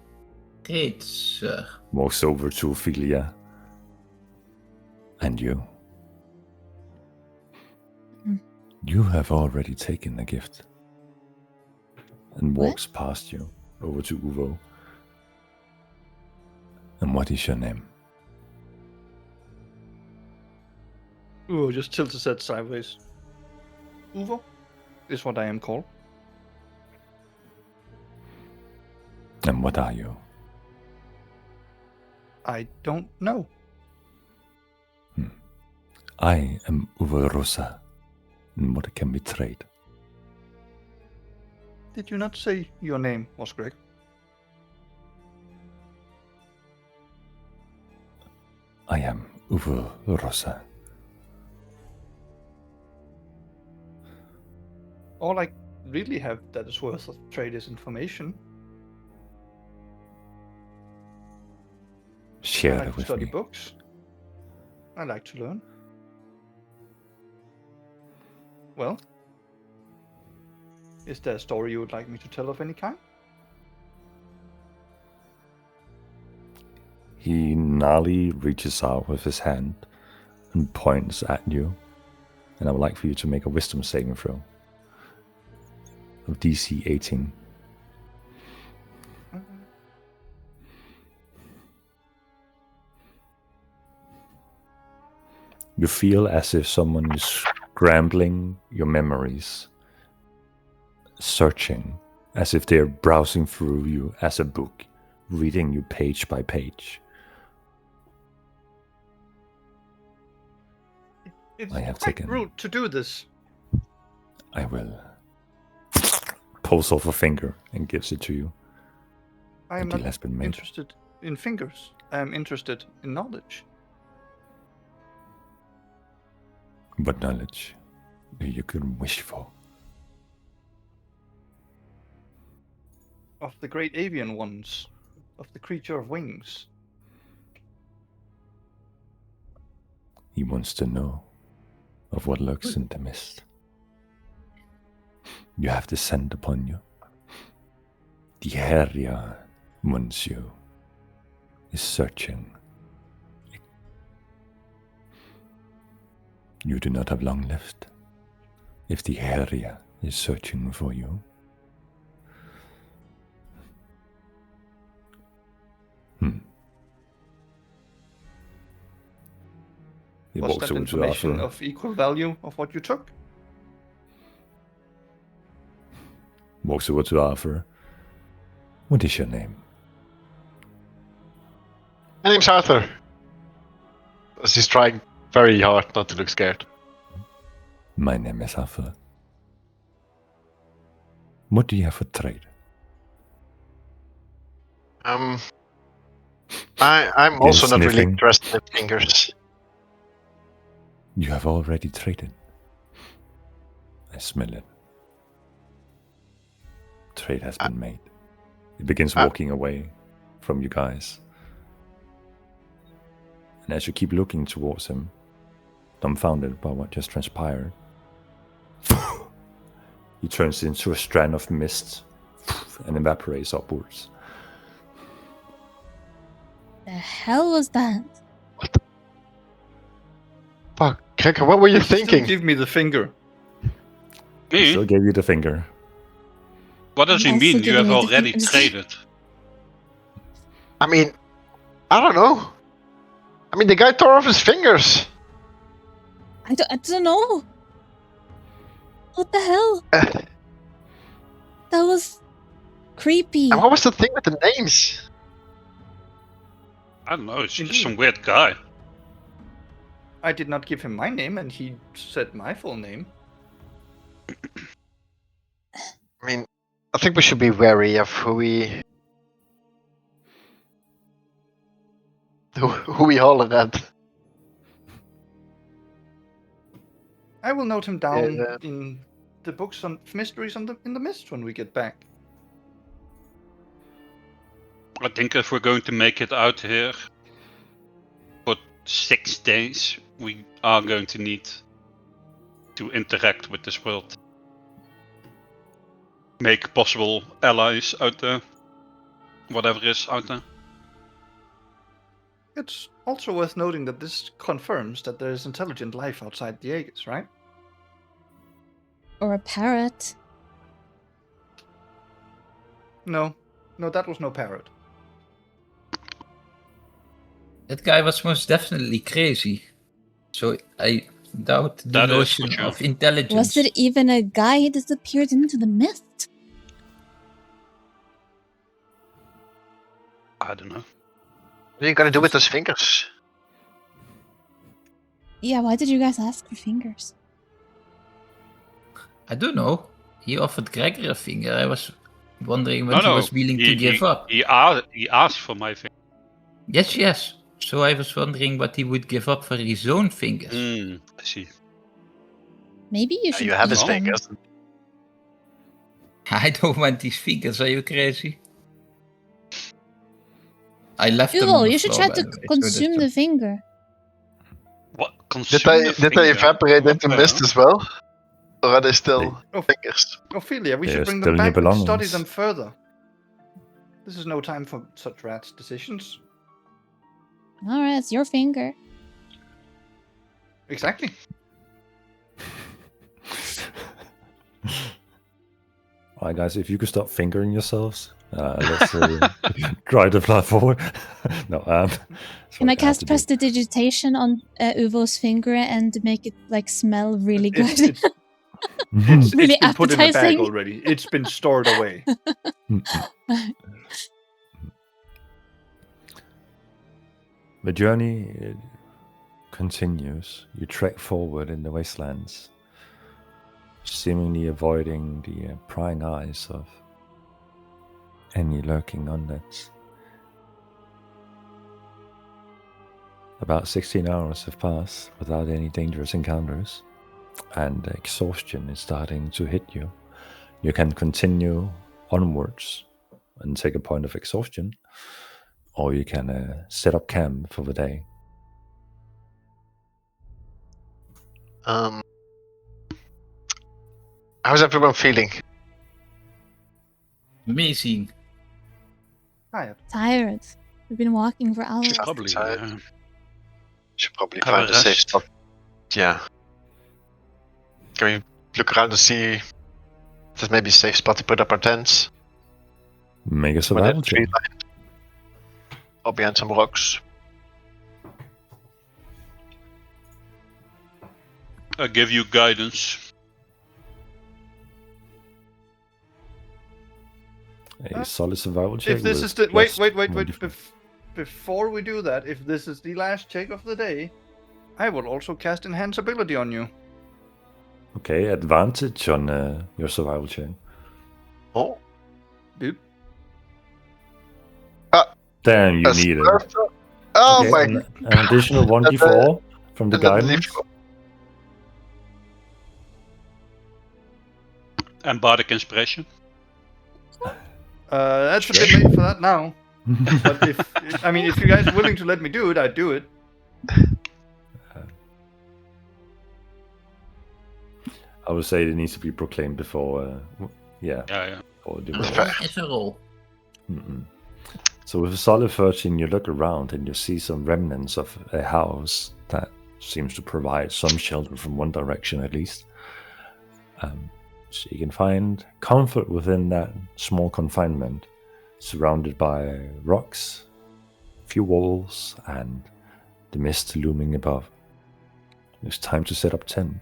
trade, sir. Walks over to Ophelia. And you. Mm. You have already taken the gift. And What? walks past you over to Uvo. And what is your name? Uvo just tilts his head sideways. Uvo is what I am called. And what are you? I don't know. I am Uvo Rosa. And what can be trade? Did you not say your name was Greg? I am Uvo Rosa. All I really have that is worth of trade is information. I Share like it to with study me. books. I like to learn. Well, is there a story you would like me to tell of any kind? He gnarly reaches out with his hand and points at you And I would like for you to make a wisdom saving throw of DC 18. You feel as if someone is scrambling your memories, searching, as if they're browsing through you as a book, reading you page by page. It's I have quite taken- rude to do this. I will. Pulls off a finger and gives it to you. I am The deal not has been made. interested in fingers. I am interested in knowledge. What knowledge do you could wish for? Of the great avian ones. Of the creature of wings. He wants to know of what lurks in the mist. You have descent upon you. The Heria wants you, is searching. You do not have long left if the Heria is searching for you. He Was walks that over to information Arthur. of equal value of what you took? Walks over to Arthur. What is your name? My name's Arthur. As he's trying very hard not to look scared. My name is Arthur. What do you have for trade? I'm also not really sniffing. interested in fingers. You have already traded. I smell it. Trade has been made. He begins walking away from you guys. And as you keep looking towards him, dumbfounded by what just transpired, he turns into a strand of mist and evaporates upwards. The hell was that? Fuck, Keka, what were you Still thinking? give me the finger. He Me? still gave you the finger. What does he I'm also mean? You giving have you the already fingers. traded. I mean, I don't know. I mean, the guy tore off his fingers. I don't know. What the hell? That was creepy. And what was the thing with the names? I don't know, it's just Indeed. some weird guy. I did not give him my name, and he said my full name. I mean, I think we should be wary of who we holler at. I will note him down Yeah. in the books on mysteries in the mist when we get back. I think if we're going to make it out here for 6 days, we are going to need to interact with this world. Make possible allies out there. Whatever is out there. It's also worth noting that this confirms that there is intelligent life outside the Aegis, right? Or a parrot. No, that was no parrot. That guy was most definitely crazy. So I doubt the That is notion for sure. of intelligence. Was it even a guy? He disappeared into the mist. I don't know. What are you gonna do with those fingers? Yeah, why did you guys ask for fingers? I don't know. He offered Gregor a finger. I was wondering when he was willing to give up. He asked for my thing. Yes. So I was wondering what he would give up for his own fingers. I see. Maybe you should You have eat his them. fingers. I don't want these fingers. Are you crazy? I left them on Hugo, the you should floor, try by to the way, so consume the that's- finger. What? Did Consume they the did they finger? evaporate What into the mist hell? as well? Or are they still Oh. fingers? Ophelia, we They're should bring still them in your back and study belongings. them further. This is no time for such rash decisions. Alright, it's your finger. Exactly. All right, guys, if you could stop fingering yourselves, let's drive the plot forward. No, Can sorry, I had cast to do it. prestidigitation on Uvo's finger and make it like smell really good? It's Really been put in a bag appetizing. already. It's been stored away. The journey continues. You trek forward in the wastelands, seemingly avoiding the prying eyes of any lurking undeads. About 16 hours have passed without any dangerous encounters, and exhaustion is starting to hit you. You can continue onwards and take a point of exhaustion, or you can set up camp for the day. How's everyone feeling? Amazing. Tired. We've been walking for hours. Probably. Tired. Should probably Have a find a safe rest. spot. Yeah. Can we look around to see if there's maybe a safe spot to put up our tents? Make a Where survival there's a tree check. line. Or behind some rocks. I give you guidance. A solid survival check. If this with is the plus wait, modifier. before we do that, if this is the last check of the day, I will also cast enhance ability on you. Okay, advantage on your survival check. Oh. Boop. Damn, you a need it. square- Oh Okay, my an additional 1d4 from the and then guidance. leave- And bardic inspiration. That's a bit late for that now. But if you guys are willing to let me do it, I'd do it. I would say it needs to be proclaimed before. Yeah. Or do That's it. fair. It's a roll. Mm-mm. So with a solid 13, you look around and you see some remnants of a house that seems to provide some shelter from one direction at least. So you can find comfort within that small confinement, surrounded by rocks, few walls, and the mist looming above. It's time to set up tent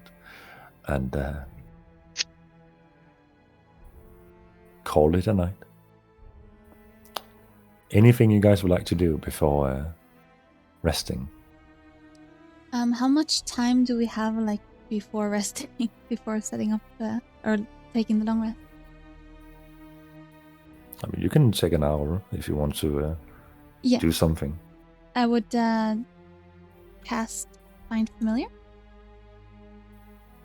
and call it a night. Anything you guys would like to do before resting? How much time do we have, like, before resting, before setting up or taking the long rest? I mean, you can take an hour if you want to Yeah, do something. I would cast Find Familiar.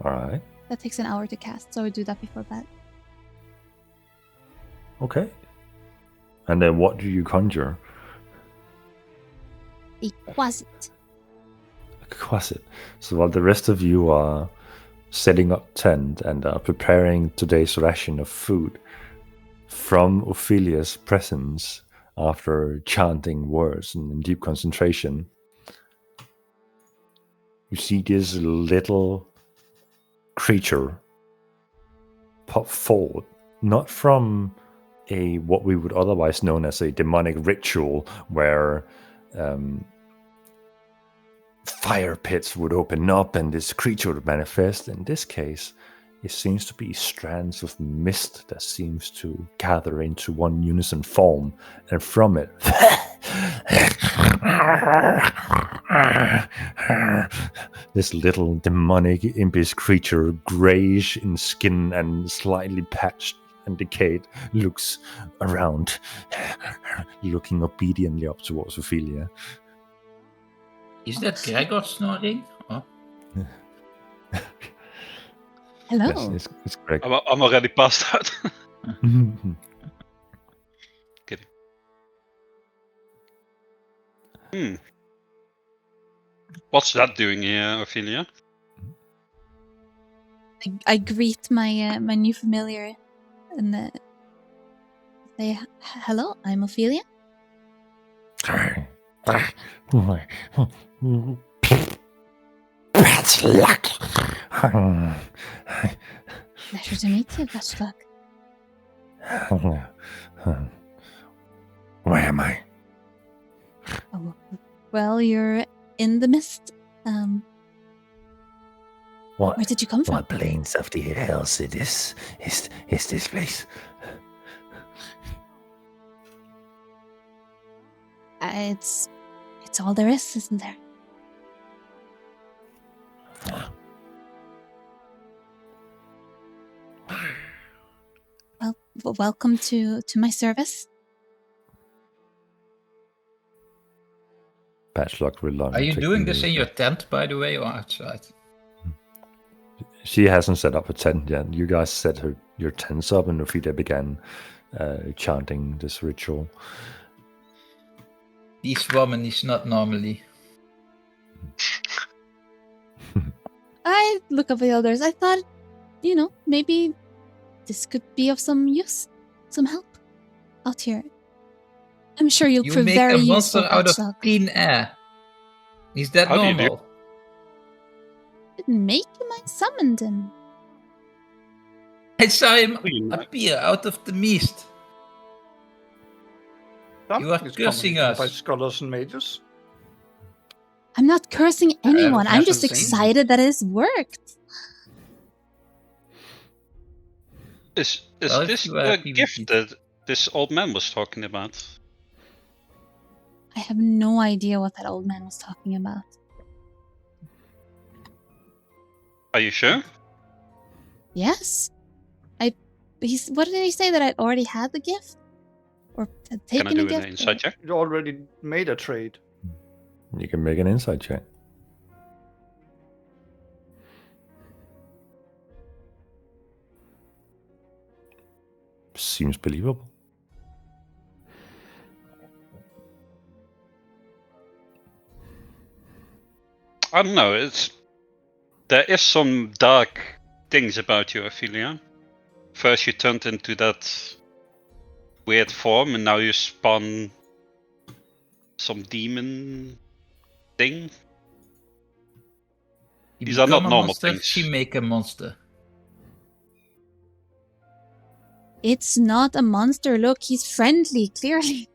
All right. That takes an hour to cast, so I would do that before bed. Okay. And then what do you conjure? A quasit. A quasit. So while the rest of you are setting up tent and are preparing today's ration of food, from Ophelia's presence, after chanting words and in deep concentration, you see this little creature pop forward, not from a what we would otherwise known as a demonic ritual where fire pits would open up and this creature would manifest. In this case, it seems to be strands of mist that seems to gather into one unison form, and from it this little demonic impish creature, greyish in skin and slightly patched and decayed, looks around, looking obediently up towards Ophelia. Is that Gregor snoring? Oh. Hello. Yes, it's correct. I'm already passed out. Kidding. What's that doing here, Ophelia? I greet my my new familiar and say, "Hello, I'm Ophelia." Bad luck. Pleasure to meet you, Best Luck. Where am I? Oh, well, you're in the mist. What? Where did you come from? What plains of the hells it is this place? It's all there is, isn't there? Well, welcome to my service. Patchlock will Are you doing this in your tent, by the way, or outside? She hasn't set up a tent yet. You guys set your tents up, and Ophelia began chanting this ritual. This woman is not normally. I look up at the others. I thought, maybe this could be of some use, some help out here. I'm sure you'll You prove make very a useful. monster out of Patchlock. thin air. Is that How do you do- normal? Didn't make him. I summoned him. I saw him How do you- appear out of the mist. You are Something is cursing commented by us. scholars and mages. I'm not cursing anyone. I'm just hasn't seen. excited that it's worked. Is Well, if this you are the happy with gift it. that this old man was talking about? I have no idea what that old man was talking about. Are you sure? Yes. What did he say, that I'd already had the gift? Or had Can I taken do a an gift? insight check? You already made a trade. You can make an insight check. Seems believable. I don't know. There is some dark things about you, Ophelia. First, you turned into that weird form, and now you spawn some demon thing. You These are not become a normal monster, things. She make a monster. It's not a monster. Look, he's friendly, clearly.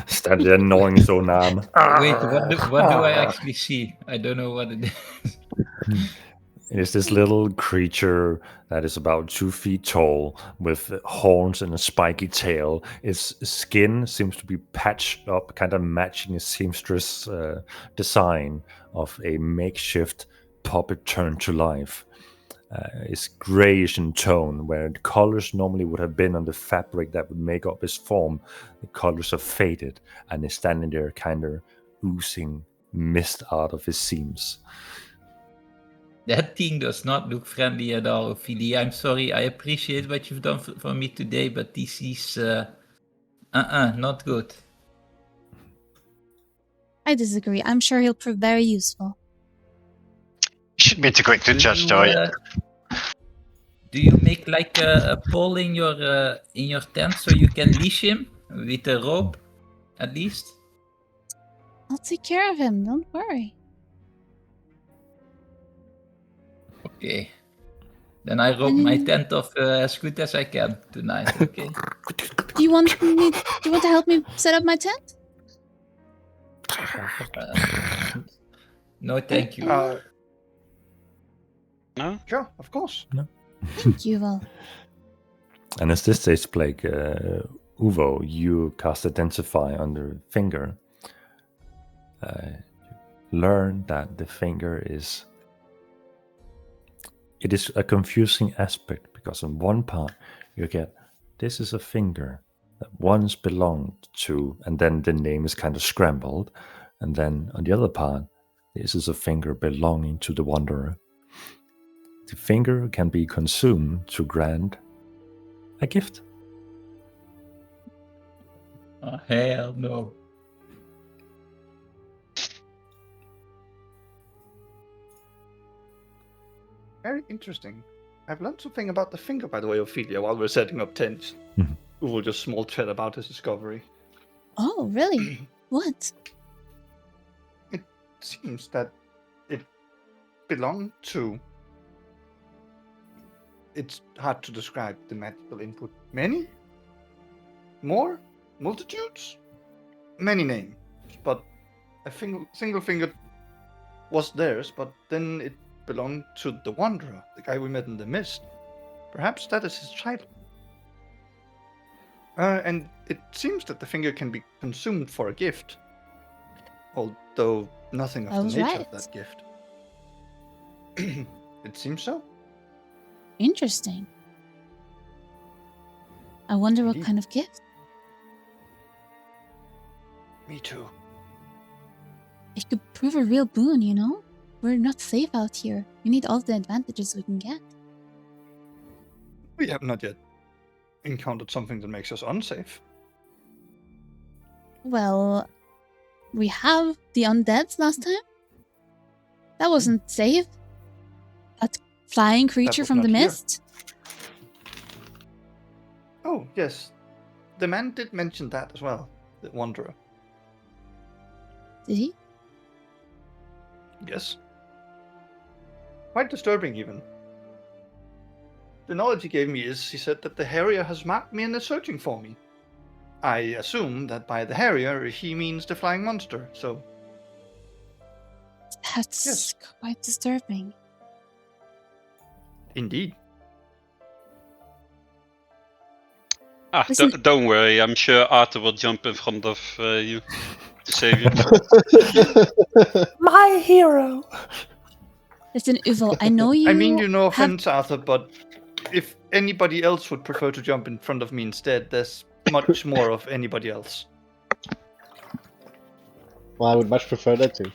Stand there gnawing so nam. Wait, what do I actually see? I don't know what it is. It is this little creature that is about 2 feet tall with horns and a spiky tail. Its skin seems to be patched up, kind of matching a seamstress design of a makeshift puppet turned to life. It's grayish in tone, where the colors normally would have been on the fabric that would make up his form. The colors are faded, and he's standing there kind of oozing mist out of his seams. That thing does not look friendly at all, Ophelia. I'm sorry. I appreciate what you've done for me today, but this is not good. I disagree. I'm sure he'll prove very useful. You shouldn't be too quick to judge, though. Do you make like a pole in your tent so you can leash him with a rope, at least? I'll take care of him. Don't worry. Okay. Then I rope my tent off as good as I can tonight. Okay. Do you want to help me set up my tent? No, thank you. No? Sure, of course. Thank you, Val. And as this takes place, Uvo, you cast Identify on the finger. Learn that the finger is a confusing aspect, because on one part you get this is a finger that once belonged to, and then the name is kind of scrambled, and then on the other part this is a finger belonging to the wanderer. The finger can be consumed to grant a gift. Oh, hell no. Very interesting. I've learned something about the finger, by the way, Ophelia, while we're setting up tents. Mhm. Uvo just small chat about his discovery. Oh, really? What? It seems that it belonged to... it's hard to describe the magical input. Many? More? Multitudes? Many names, but a single finger was theirs, but then it belonged to the Wanderer, the guy we met in the mist. Perhaps that is his title. And it seems that the finger can be consumed for a gift, although nothing of I the was nature right. of that gift. It seems so. Interesting. I wonder what Indeed. kind of gift. Me too. It could prove a real boon, you know? We're not safe out here. We need all the advantages we can get. We have not yet encountered something that makes us unsafe. Well, we have the undeads last time. That wasn't safe. That flying creature was from the not here. mist. Oh, yes. The man did mention that as well, the Wanderer. Did he? Yes. Quite disturbing, even. The knowledge he gave me is, he said that the Harrier has marked me and is searching for me. I assume that by the Harrier he means the flying monster, so That's Yes. quite disturbing. indeed. Listen- Don't worry. I'm sure Arthur will jump in front of you to save you. My hero. Listen, Uvo, I know you. I mean you no have- offense, Arthur, but if anybody else would prefer to jump in front of me instead, there's much more of anybody else. Well, I would much prefer that too.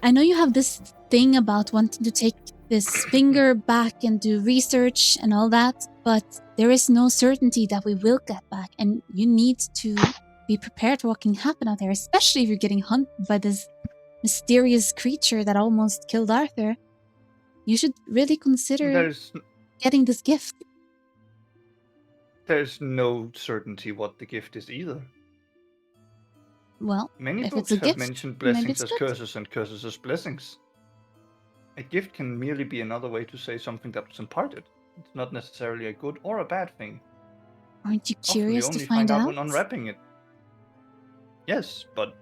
I know you have this thing about wanting to take this finger back and do research and all that, but there is no certainty that we will get back, and you need to be prepared for what can happen out there, especially if you're getting hunted by this mysterious creature that almost killed Arthur. You should really consider getting this gift. There's no certainty what the gift is either. Well, Many if books it's a have gift, mentioned maybe blessings it's as good. curses and curses as blessings. A gift can merely be another way to say something that was imparted. It's not necessarily a good or a bad thing. Aren't you Often curious you to only find out? when unwrapping it. Yes, but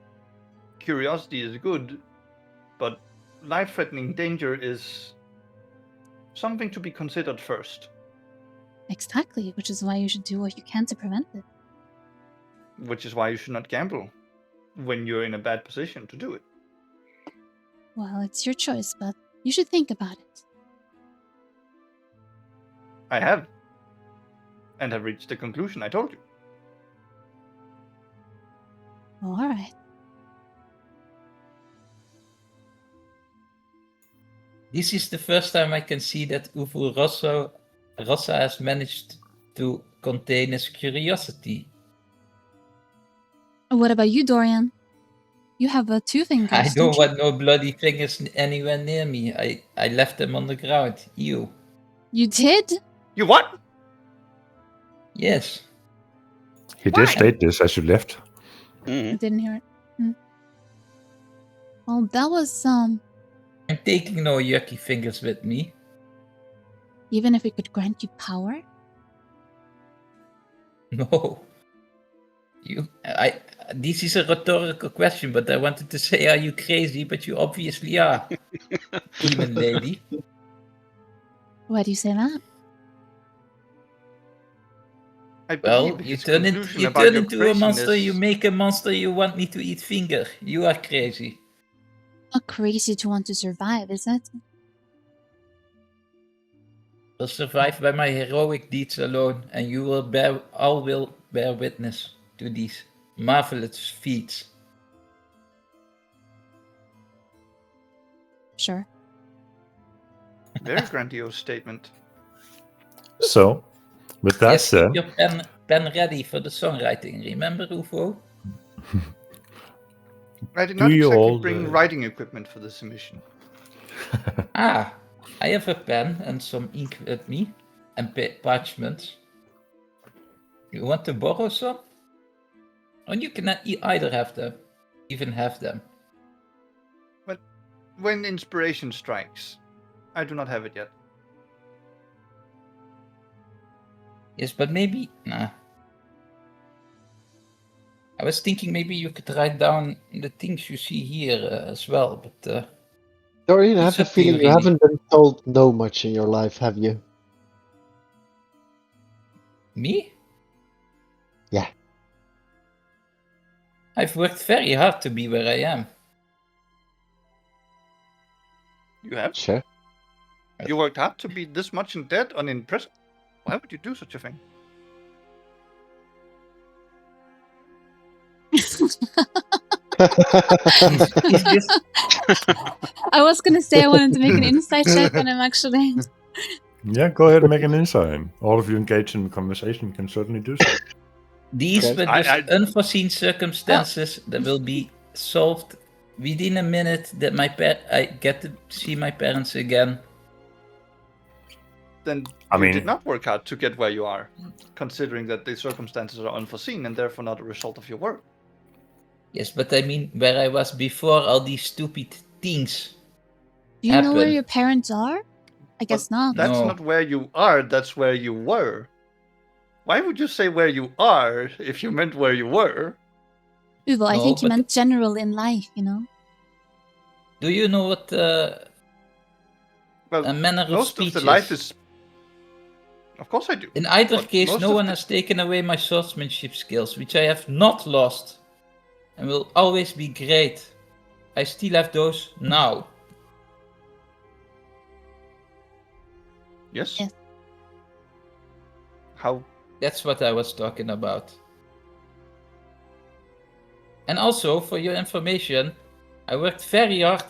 curiosity is good, but life-threatening danger is something to be considered first, Exactly, which is why you should do what you can to prevent it. which is why you should not gamble when you're in a bad position to do it. Well, it's your choice, but you should think about it. I have, and have reached the conclusion I told you. All right. This is the first time I can see that Uvu Rossa has managed to contain his curiosity. And what about you, Dorian? You have 2 fingers. I don't don't you? want no bloody fingers anywhere near me. I left them on the ground. Ew. You did? You what? Yes. He did state this as you left. Mhm. I didn't hear it. Well, that was I'm taking no yucky fingers with me. even if it could grant you power. No. This is a rhetorical question, but I wanted to say, are you crazy? But you obviously are, demon lady. Why do you say that? I Well, believe you his turn conclusion about your into a monster. You craziness- make a monster. You want me to eat finger. You are crazy. Not crazy to want to survive, is it? Will survive by my heroic deeds alone, and you will bear witness to these marvelous feats. Sure. Very grandiose statement. So, with that Yes, said, keep your pen ready for the songwriting. Remember, Ufo? I did Do not you exactly all, bring writing equipment for this mission. Ah, I have a pen and some ink with me, and parchment. You want to borrow some? Or you can either have them, even have them. When inspiration strikes, I do not have it yet. Yes, but maybe... Nah. I was thinking maybe you could write down the things you see here as well, but... Dorian, I It's have a up to you, feeling you really. haven't been told no much in your life, have you? Me? Yeah. I've worked very hard to be where I am. You have? Sure. You worked hard to be this much in debt and in prison? Why would you do such a thing? He's just... I was gonna say I wanted to make an insight check on him actually. Yeah, go ahead and make an insight. All of you engaged in the conversation can certainly do so. These Okay. were just unforeseen circumstances that will be solved within a minute that I get to see my parents again. Then I you mean- did not work hard to get where you are, considering that the circumstances are unforeseen and therefore not a result of your work. Yes, but I mean where I was before all these stupid things. Do you know where Happen. your parents are? I guess not. That's No. not where you are, that's where you were. Why would you say where you are if you meant where you were? Uvo, I No, think you but- meant general in life, you know? Do you know what Well, a manner of most speech of the life is... Of course I do. In either But case, most no of one the- has taken away my swordsmanship skills, which I have not lost, and will always be great. I still have those now. Yes? Yes. How? That's what I was talking about. And also, for your information, I worked very hard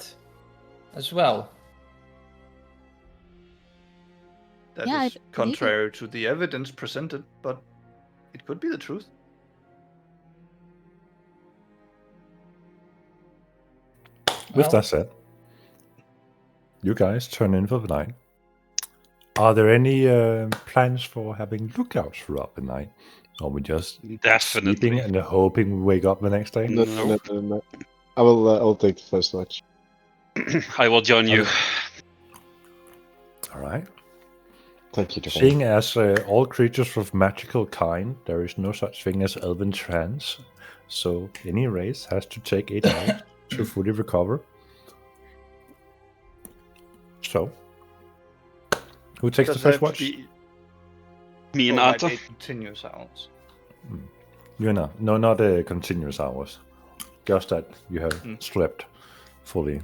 as well. That Yeah, I is believe it. contrary to the evidence presented, but it could be the truth. With Well- that said, you guys turn in for the night. Are there any plans for having lookouts throughout the night? Or we just sleeping Definitely. and hoping we wake up the next day? No, Nope. no. I'll take the first watch. I will join you. All right. Thank you, Dorian. Seeing as all creatures of magical kind, there is no such thing as elven trance. So any race has to take 8 hours to fully recover. So, who takes the Does first have to watch? be Me and override Arthur. 8 continuous hours. You know, no, not continuous hours. Just that you have slept fully.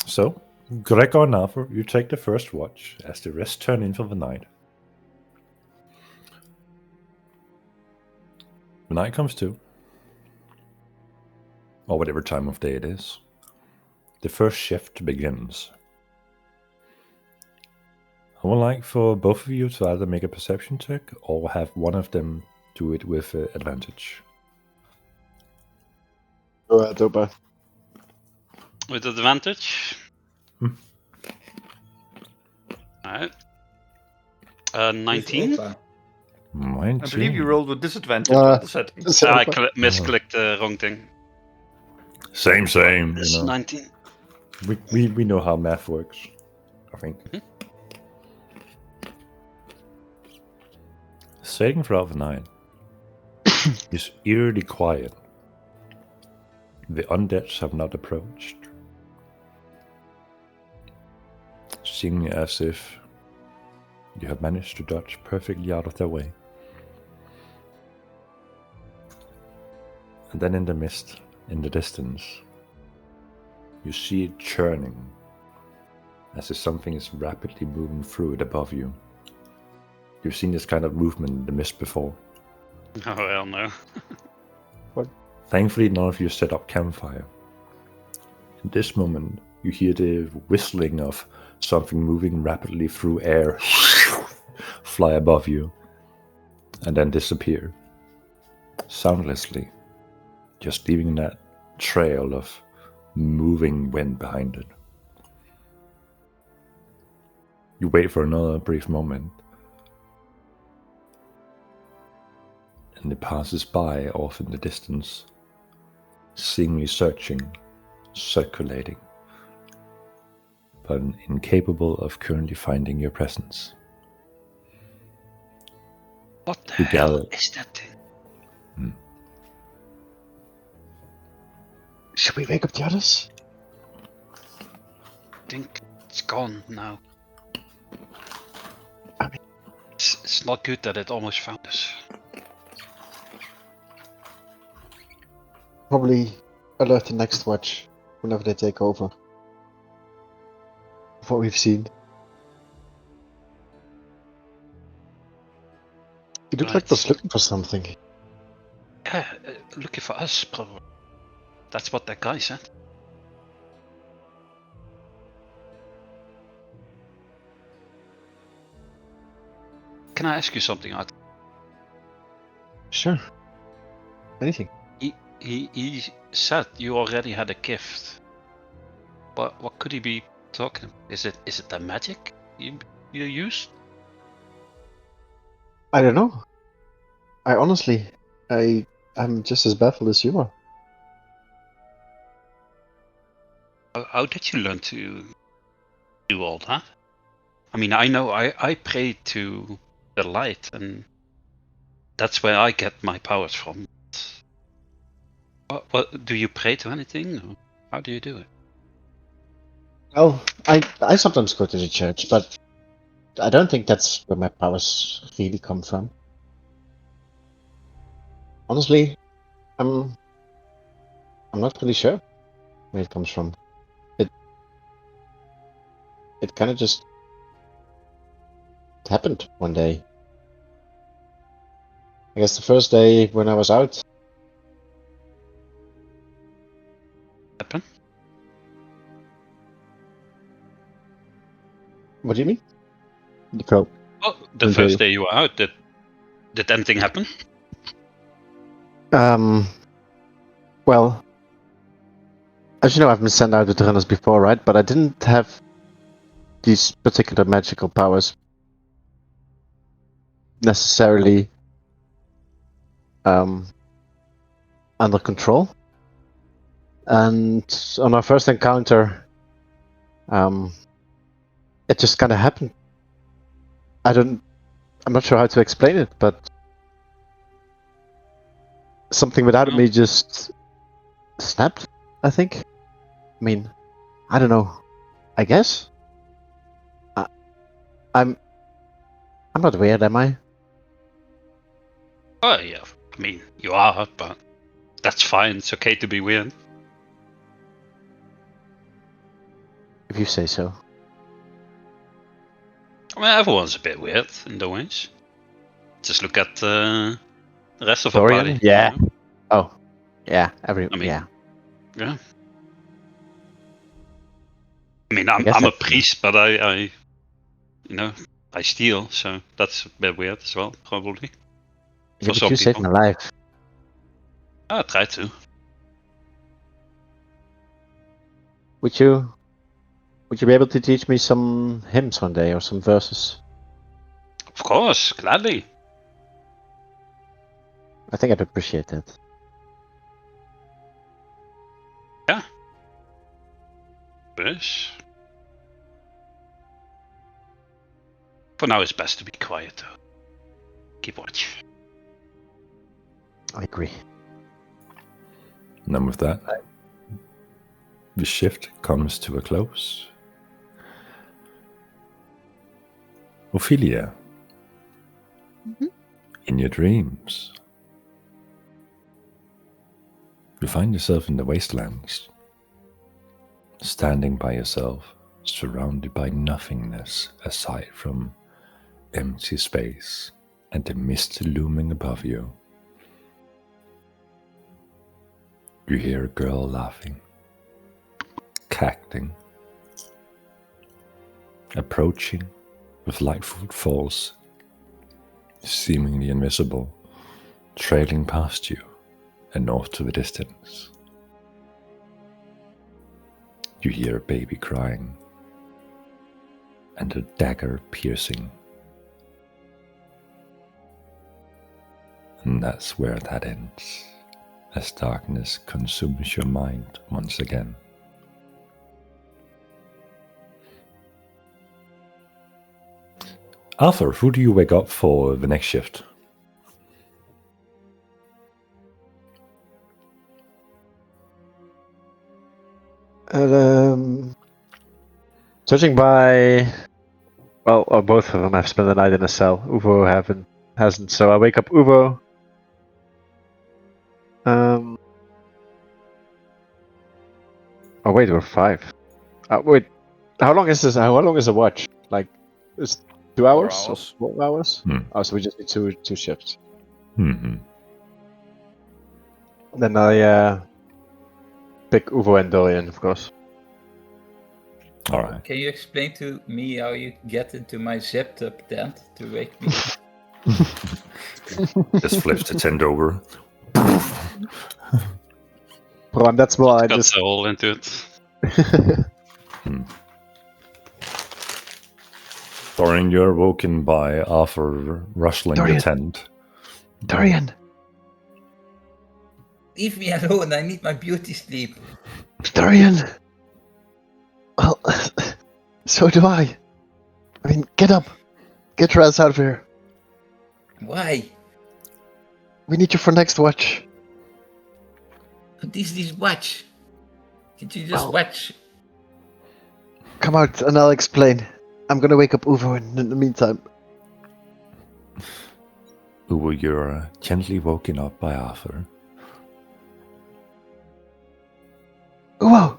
So, Gregor and Arthur, you take the first watch as the rest turn in for the night. The night comes to, or whatever time of day it is. The first shift begins. I would like for both of you to either make a perception check or have one of them do it with advantage. Go ahead, Oba. With advantage. Hmm. Alright. 19. Opa. I believe you rolled with disadvantage Uh, on the setting. So, I misclicked the wrong thing. Same, It's you know. 19. We know how math works, I think. Sailing throughout the night is eerily quiet. The undeads have not approached, seeming as if you have managed to dodge perfectly out of their way. And then in the mist, in the distance, you see it churning, as if something is rapidly moving through it above you. You've seen this kind of movement in the mist before. Oh, hell no. Thankfully, none of you set up campfire. In this moment, you hear the whistling of something moving rapidly through air fly above you, and then disappear. Soundlessly, just leaving that trail of moving wind behind it. You wait for another brief moment, and it passes by off in the distance, seemingly searching, circulating, but incapable of currently finding your presence. What the You hell gather- is that thing? Should we wake up the others? I think it's gone now. I mean- It's not good that it almost found us. Probably alert the next watch whenever they take over. Of what we've seen. It looked like it was Right. looking for something. Yeah, looking for us, probably. That's what that guy said. Can I ask you something, Art? Sure. Anything. He said you already had a gift. What could he be talking about? Is it the magic you used? I don't know. I'm just as baffled as you are. How did you learn to do all that? I mean, I know I pray to the light, and that's where I get my powers from. What do you pray to anything? Or how do you do it? Well, I sometimes go to the church, but I don't think that's where my powers really come from. Honestly, I'm not really sure where it comes from. It kind of just happened one day. I guess the first day when I was out. Happen? What do you mean? The crow. Oh, the Okay. first day you were out, did anything happen? Well, as you know, I've been sent out with runners before, right? But I didn't have these particular magical powers necessarily under control. And on our first encounter, it just kind of happened. I'm not sure how to explain it, but something without me just snapped, I think. I mean, I don't know. I guess. I'm not weird, am I? Oh yeah, I mean you are, but that's fine. It's okay to be weird. If you say so. I mean, everyone's a bit weird in their ways. Just look at the rest of Dorian? our party. Yeah. You know? Oh, yeah. I mean, yeah. Yeah. I mean, I'm guess a that's- priest, but I I steal, so that's a bit weird as well, probably. Yeah, For but some you saved people. my life. I try to. Would you be able to teach me some hymns one day or some verses? Of course, gladly. I think I'd appreciate that. Yes. For now, it's best to be quiet, though. Keep watch. I agree. And then with that, the shift comes to a close. Ophelia, in your dreams, you find yourself in the wastelands, standing by yourself, surrounded by nothingness aside from empty space and the mist looming above you. You hear a girl laughing, cackling, approaching with light footfalls, seemingly invisible, trailing past you and off to the distance. You hear a baby crying and a dagger piercing. And that's where that ends, as darkness consumes your mind once again. Arthur, who do you wake up for the next shift? Judging by, well, both of them have spent the night in a cell. Uvo hasn't. So I wake up Uvo. Oh wait, we're 5. Wait, how long is this? How long is the watch? Like, it's 2 hours? 4 hours. Or 4 hours? Hmm. Oh, so we just need two shifts. Hmm. Then I pick Uvo and Dorian, of course. All right. Can you explain to me how you get into my zipped up tent to wake me? Just flips the tent over. Bro, that's why I Got just. the hole into it. Dorian, you're woken by Arthur rustling the Dorian. tent. Dorian! Leave me alone, I need my beauty sleep. Dorian! Well, so do I. I mean, get up. Get your ass out of here. Why? We need you for next watch. These watch. Can't you just Well- watch? Come out and I'll explain. I'm gonna wake up Uvo in the meantime. Uwe, you're gently woken up by Arthur. Uvo!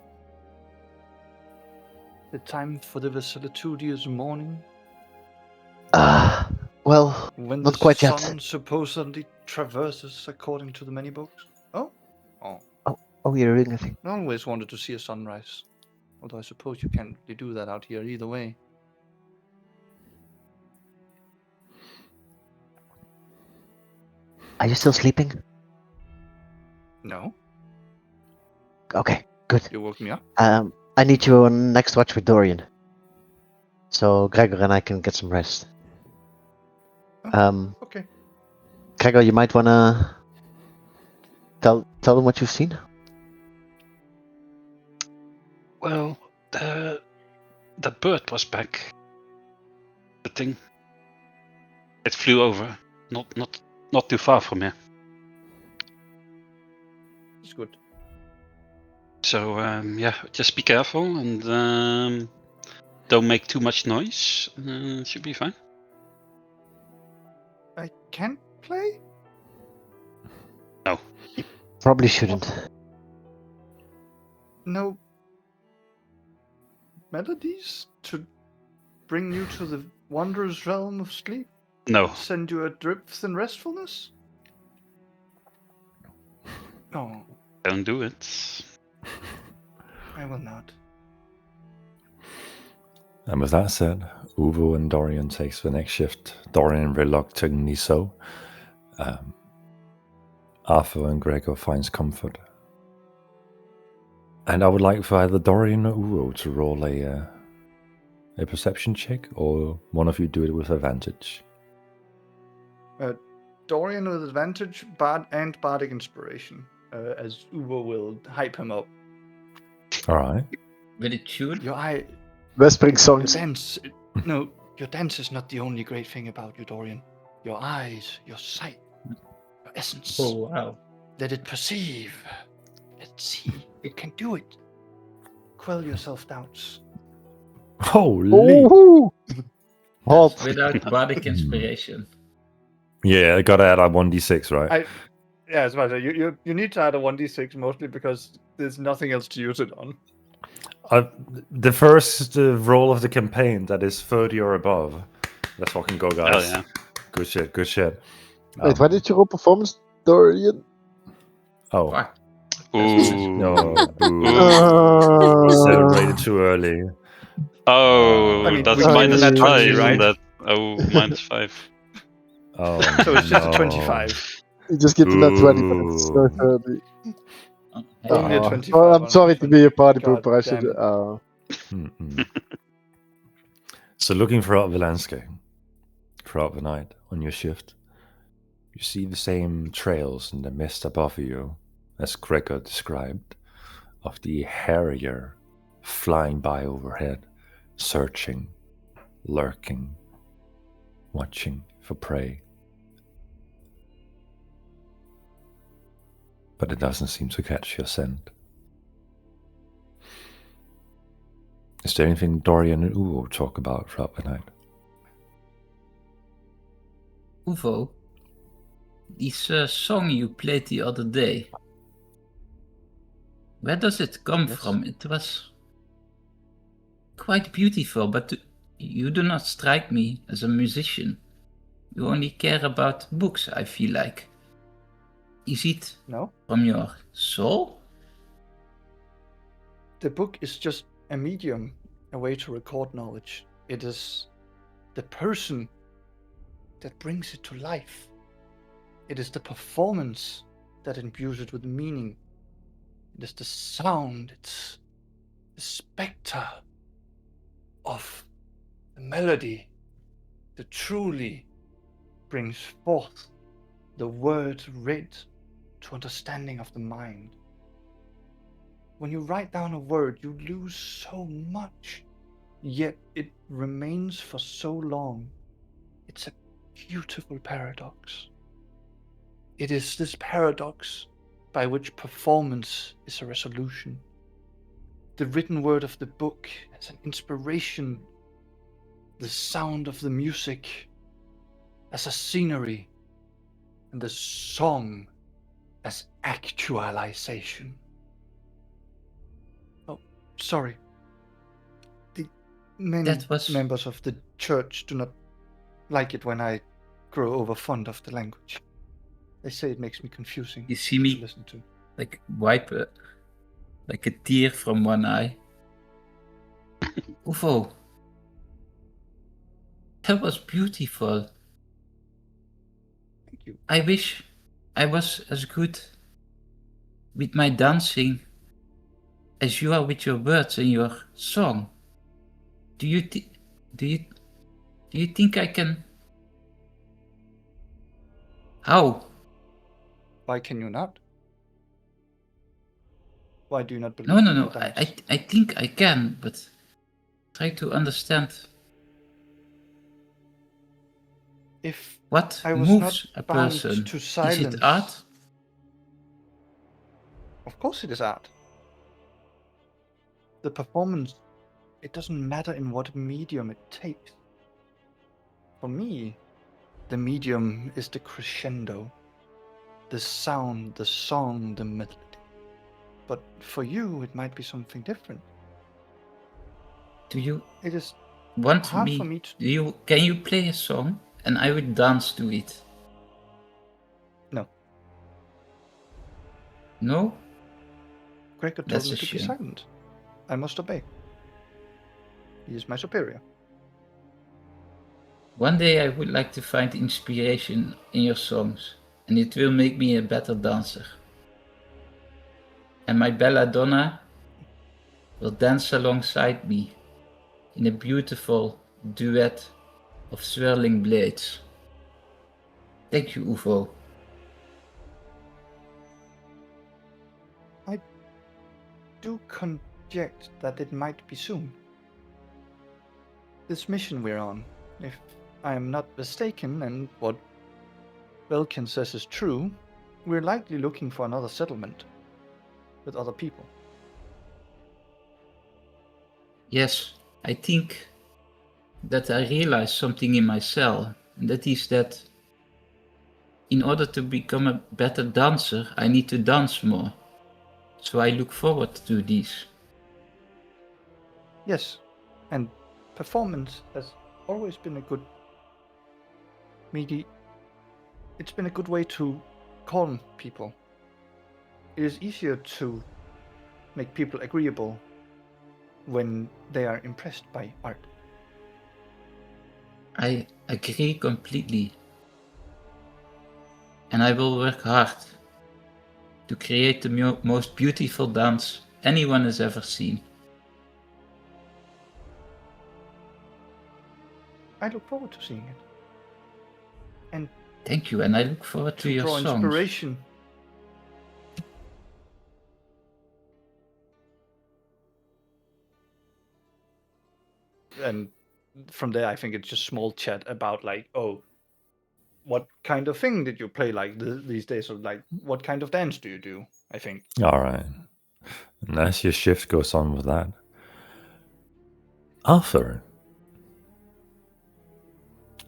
The time for the Vasilitude is morning, Well, when Not the quite yet. sun supposedly traverses according to the many books. Oh, oh, you're doing a thing. I always wanted to see a sunrise. Although I suppose you can't really do that out here either way. Are you still sleeping? No, Okay, good. you woke me up. I need you on next watch with Dorian. So Gregor and I can get some rest. Okay. Gregor, you might wanna tell them what you've seen. Well, the bird was back. The thing. It flew over, not too far from here. It's good. So yeah, just be careful and don't make too much noise. Should be fine. I can't play? Probably shouldn't. No melodies to bring you to the wondrous realm of sleep? No, Send you adrift in restfulness? No, don't do it. I will not. And with that said, Uvo and Dorian takes the next shift. Dorian reluctantly so. Arthur and Gregor finds comfort. And I would like for either Dorian or Uvo to roll a perception check, or one of you do it with advantage. Dorian with advantage, and bardic inspiration, as Uvo will hype him up. All right. Will it shoot? Your eye, Whispering your songs. dance. No, your dance is not the only great thing about you, Dorian. Your eyes, your sight, your essence. Oh wow. Let it perceive. Let's see. You can do it. Quell your self-doubts. Holy! Ooh! Hot. Without bardic inspiration. Yeah, I gotta add a 1d6, right? Yeah, as much. You need to add a 1d6 mostly because there's nothing else to use it on. The first roll of the campaign that is 30 or above. Let's fucking go, guys. Oh yeah. Good shit, good shit. Wait, why did you roll performance, Dorian? Oh, Fuck. Ooh. no. Boo. Uh, Celebrated too early. Oh, I mean, that's we can minus do that 5, 20, right? isn't that? Oh, minus 5. Oh, So it's just a no. 25. you just give them that 20 Ooh. minutes so early. Only a Oh, 25 well, I'm on sorry to be a party God pooper. I should. damn it. Mm-mm. So, looking throughout the landscape, throughout the night on your shift, you see the same trails in the mist above you as Gregor described, of the harrier flying by overhead, searching, lurking, watching for prey. But it doesn't seem to catch your scent. Is there anything Dorian and Uvo talk about throughout the night? Uvo, this song you played the other day, where does it come Yes. from? It was quite beautiful, but you do not strike me as a musician. You only care about books, I feel like. Is it No? from your soul? The book is just a medium, a way to record knowledge. It is the person that brings it to life. It is the performance that imbues it with meaning. It is the sound, it's the spectre of the melody that truly brings forth the word read to understanding of the mind. When you write down a word, you lose so much, yet it remains for so long. It's a beautiful paradox. It is this paradox by which performance is a resolution. The written word of the book as an inspiration, the sound of the music as a scenery, and the song as actualization. Oh, sorry. The many That was- members of the church do not like it when I grow over fond of the language. They say it makes me confusing You see to me listen to. like wipe like a tear from one eye. Uvo, that was beautiful. Thank you. I wish I was as good with my dancing as you are with your words and your song. Do you think I can? How? Why can you not? Why do you not believe No. in the dance? I think I can, but try to understand If what I was moves not a bound person. to Is silence, it art? Of course it is art. The performance, it doesn't matter in what medium it takes. For me, the medium is the crescendo, the sound, the song, the melody. But for you, it might be something different. Do you It is want hard me? for me to... Can you play a song and I will dance to it? No. No? Gregor told That's me a to be shame. silent. I must obey. He is my superior. One day I would like to find inspiration in your songs, and it will make me a better dancer. And my belladonna will dance alongside me in a beautiful duet of swirling blades. Thank you, Uvo. I do conject that it might be soon. This mission we're on, if I am not mistaken and what Belkin says is true, we're likely looking for another settlement with other people. Yes, I think that I realized something in my cell, and that is that in order to become a better dancer, I need to dance more. So I look forward to these. Yes, and performance has always been a good it's been a good way to calm people. It is easier to make people agreeable when they are impressed by art. I agree completely. And I will work hard to create the most beautiful dance anyone has ever seen. I look forward to seeing it. And Thank you, and I look forward to your draw songs. inspiration. And from there, I think it's just small chat about like, oh, what kind of thing did you play like these days? Or like, what kind of dance do you do? I think. All right. And as your shift goes on with that, Arthur,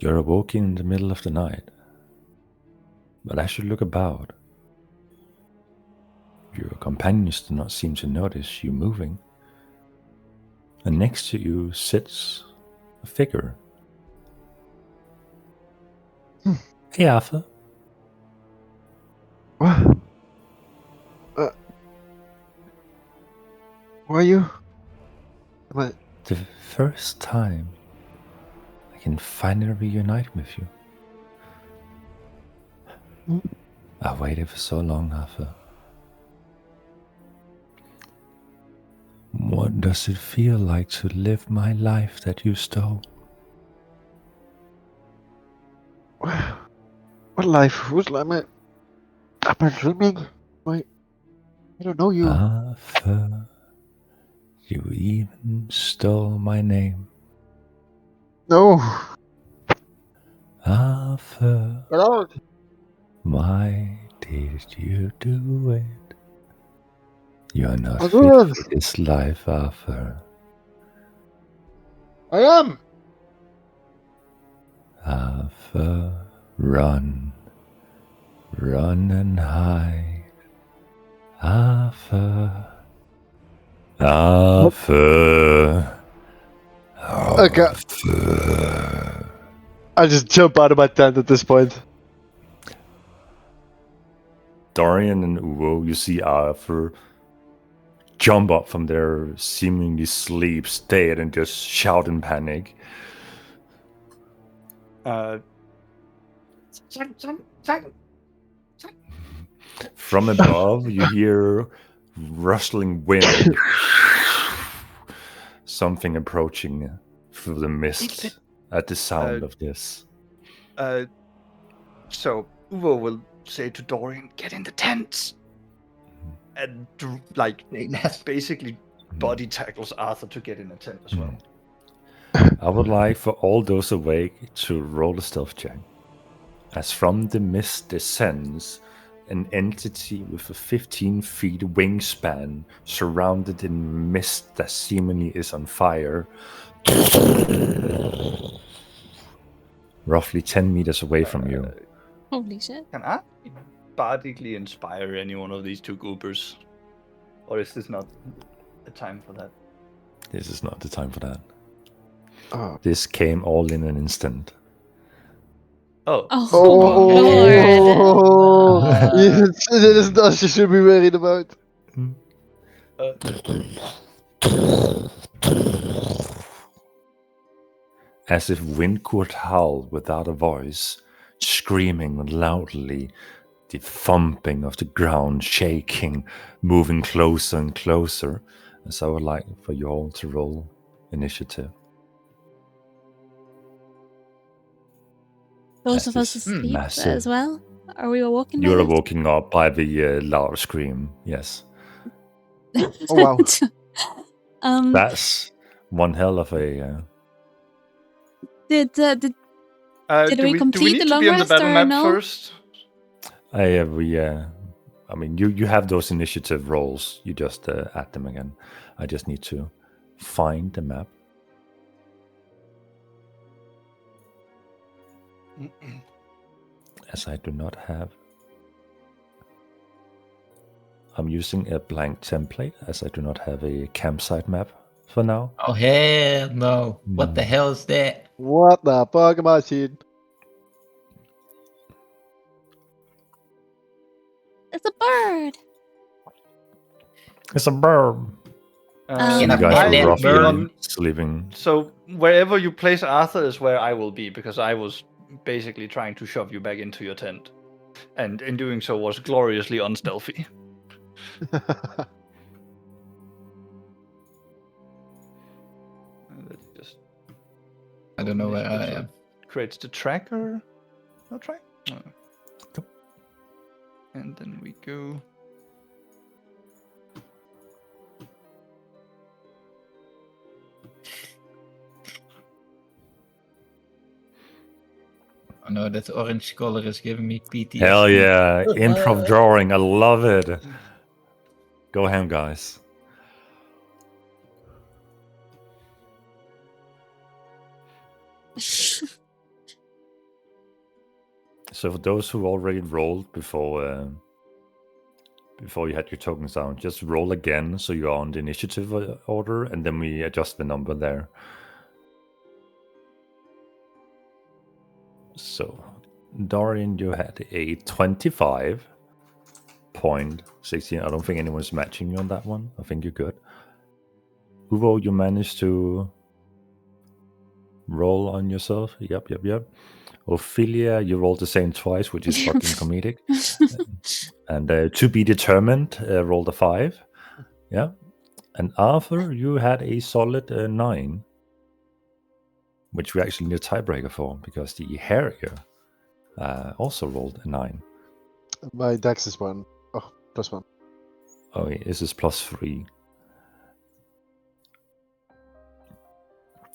you're awoken in the middle of the night. But as you look about, your companions do not seem to notice you moving. And next to you sits a figure. Hey, Arthur. What? Who are you? Am I... The first time I can finally reunite with you. I waited for so long, Arthur. What does it feel like to live my life that you stole? What life? Whose life? Am I dreaming? I don't know you. Arthur, you even stole my name. No. Arthur, Get out. why did you do it? You're not I'll fit do it. for this life, Arthur. I am. Arthur, run. Run and hide. Arthur. Arthur. Okay. Arthur. I just jump out of my tent at this point. Dorian and Uwo, you see Arthur jump up from their seemingly sleep state and just shout in panic. From above, you hear rustling wind. Something approaching through the mist at the sound of this. So Uvo will say to Dorian, "Get in the tents," and basically body tackles Arthur to get in a tent as well. I would like for all those awake to roll a stealth check. As from the mist descends an entity with a 15-feet wingspan surrounded in mist that seemingly is on fire. Roughly 10 meters away from you. Holy shit. Can I bardically inspire any one of these two goobers? Or is this not the time for that? This is not the time for that. Oh. This came all in an instant. Oh. Oh, Lord. Yes, that is not you should be worried about. As if wind could howl without a voice, screaming loudly, the thumping of the ground shaking, moving closer and closer. And so I would like for you all to roll initiative. Those of That us is asleep massive. as well? Are we awoken? by You're this? woken up by the loud scream, yes. Oh wow. That's one hell of a... Did do we we complete need the to long be on the rest battle or map no? first? I mean, you have those initiative rolls. You just add them again. I just need to find the map. As I do not have... I'm using a blank template as I do not have a campsite map for now. Oh, hell no. What the hell is that? What the fuck am I seeing? It's a bird. It's a bird. Can You I guys pet are that roughly bird? sleeping. So wherever you place Arthur is where I will be, because I was basically trying to shove you back into your tent. And in doing so was gloriously unstealthy. Let's just I don't know where I am. creates the tracker. No track? No. And then we go. Oh no, that orange color is giving me PTSD. Hell yeah. Improv drawing. I love it. Go ahead, guys. So for those who already rolled before you had your tokens down, just roll again so you're on the initiative order, and then we adjust the number there. So, Dorian, you had a 25.16. I don't think anyone's matching you on that one. I think you're good. Uvo, you managed to roll on yourself. Yep. Ophelia, you rolled the same twice, which is fucking comedic. And to be determined, rolled a 5. Yeah. And Arthur, you had a solid 9, which we actually need a tiebreaker for because the Harrier also rolled a 9. My dex is 1. Oh, +1. Oh, yeah, this is +3.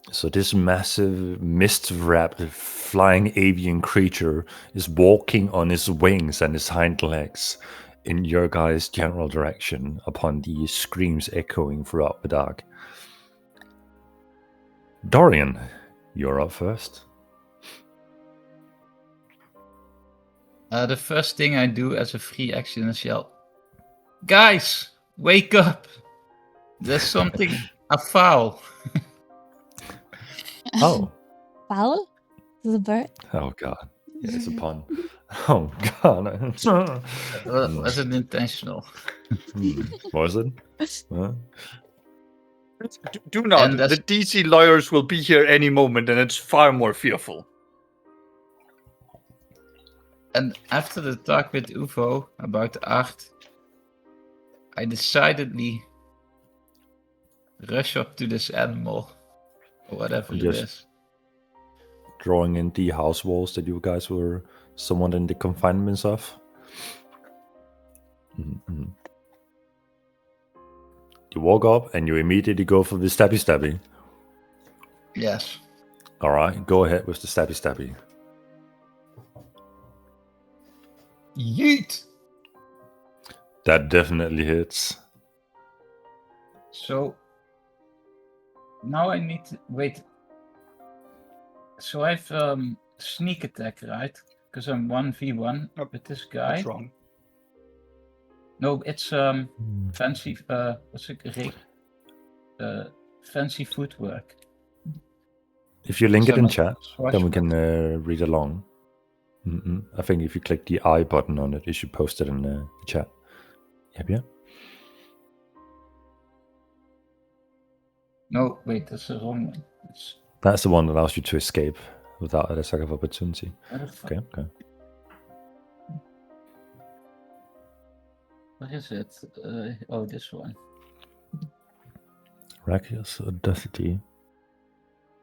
So this massive mist-wrapped flying avian creature is walking on its wings and its hind legs in your guys' general direction upon the screams echoing throughout the dark. Dorian, you're up first. The first thing I do as a free action is yell, "Guys, wake up! There's something afoul." Oh. Fowl? Is it a bird? Oh, God. Yeah, it's a pun. Oh, God. Was it intentional? Was it? Huh? Do not. And The DC lawyers will be here any moment, and it's far more fearful. And after the talk with Uvo about the art, I decidedly rush up to this animal, or whatever it Just is. drawing in the house walls that you guys were somewhat in the confinements of. Mm-hmm. You walk up and you immediately go for the stabby. Yes. All right, go ahead with the stabby. Yeet! That definitely hits. So now I need to wait. So I have sneak attack, right? Because I'm 1v1 with this guy. That's wrong. No, it's fancy. What's it? Fancy footwork. If you link it in Some chat, then we swashbuckler. can read along. I think if you click the I button on it, you should post it in the chat. Yep. No, wait, that's the wrong one. That's the one that allows you to escape without a attack of opportunity. Okay. What is it? Oh, this one. Rakia's Audacity.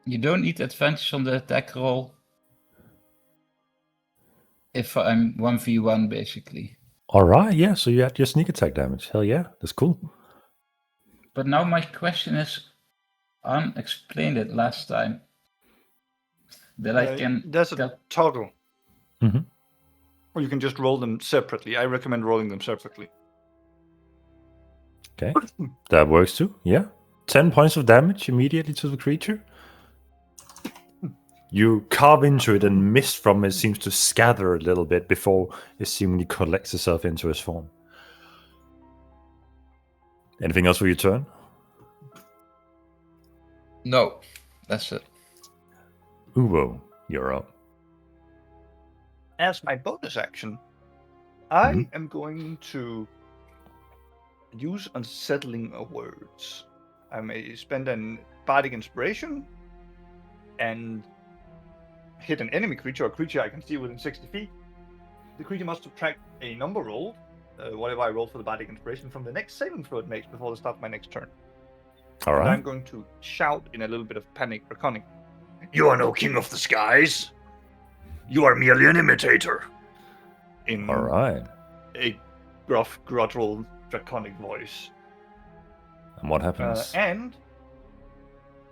You don't need advantage on the attack roll if I'm 1v1, basically. Alright, yeah, so you had your sneak attack damage. Hell yeah, that's cool. But now my question is, unexplained it last time, that I can... There's a toggle. Mm-hmm. Or you can just roll them separately. I recommend rolling them separately. Okay, that works too, yeah. 10 points of damage immediately to the creature. You carve into it and mist from it seems to scatter a little bit before it seemingly collects itself into its form. Anything else for your turn? No, that's it. Uvo, you're up. As my bonus action, I am going to use Unsettling Words. I may spend an Bardic Inspiration and hit an enemy creature or creature I can see within 60 feet. The creature must subtract a number rolled, whatever I roll for the Bardic Inspiration, from the next saving throw it makes before the start of my next turn. All right. And I'm going to shout in a little bit of panic draconic. You are no king of the skies. You are merely an imitator. In all right. a gruff, guttural, draconic voice. And what happens? And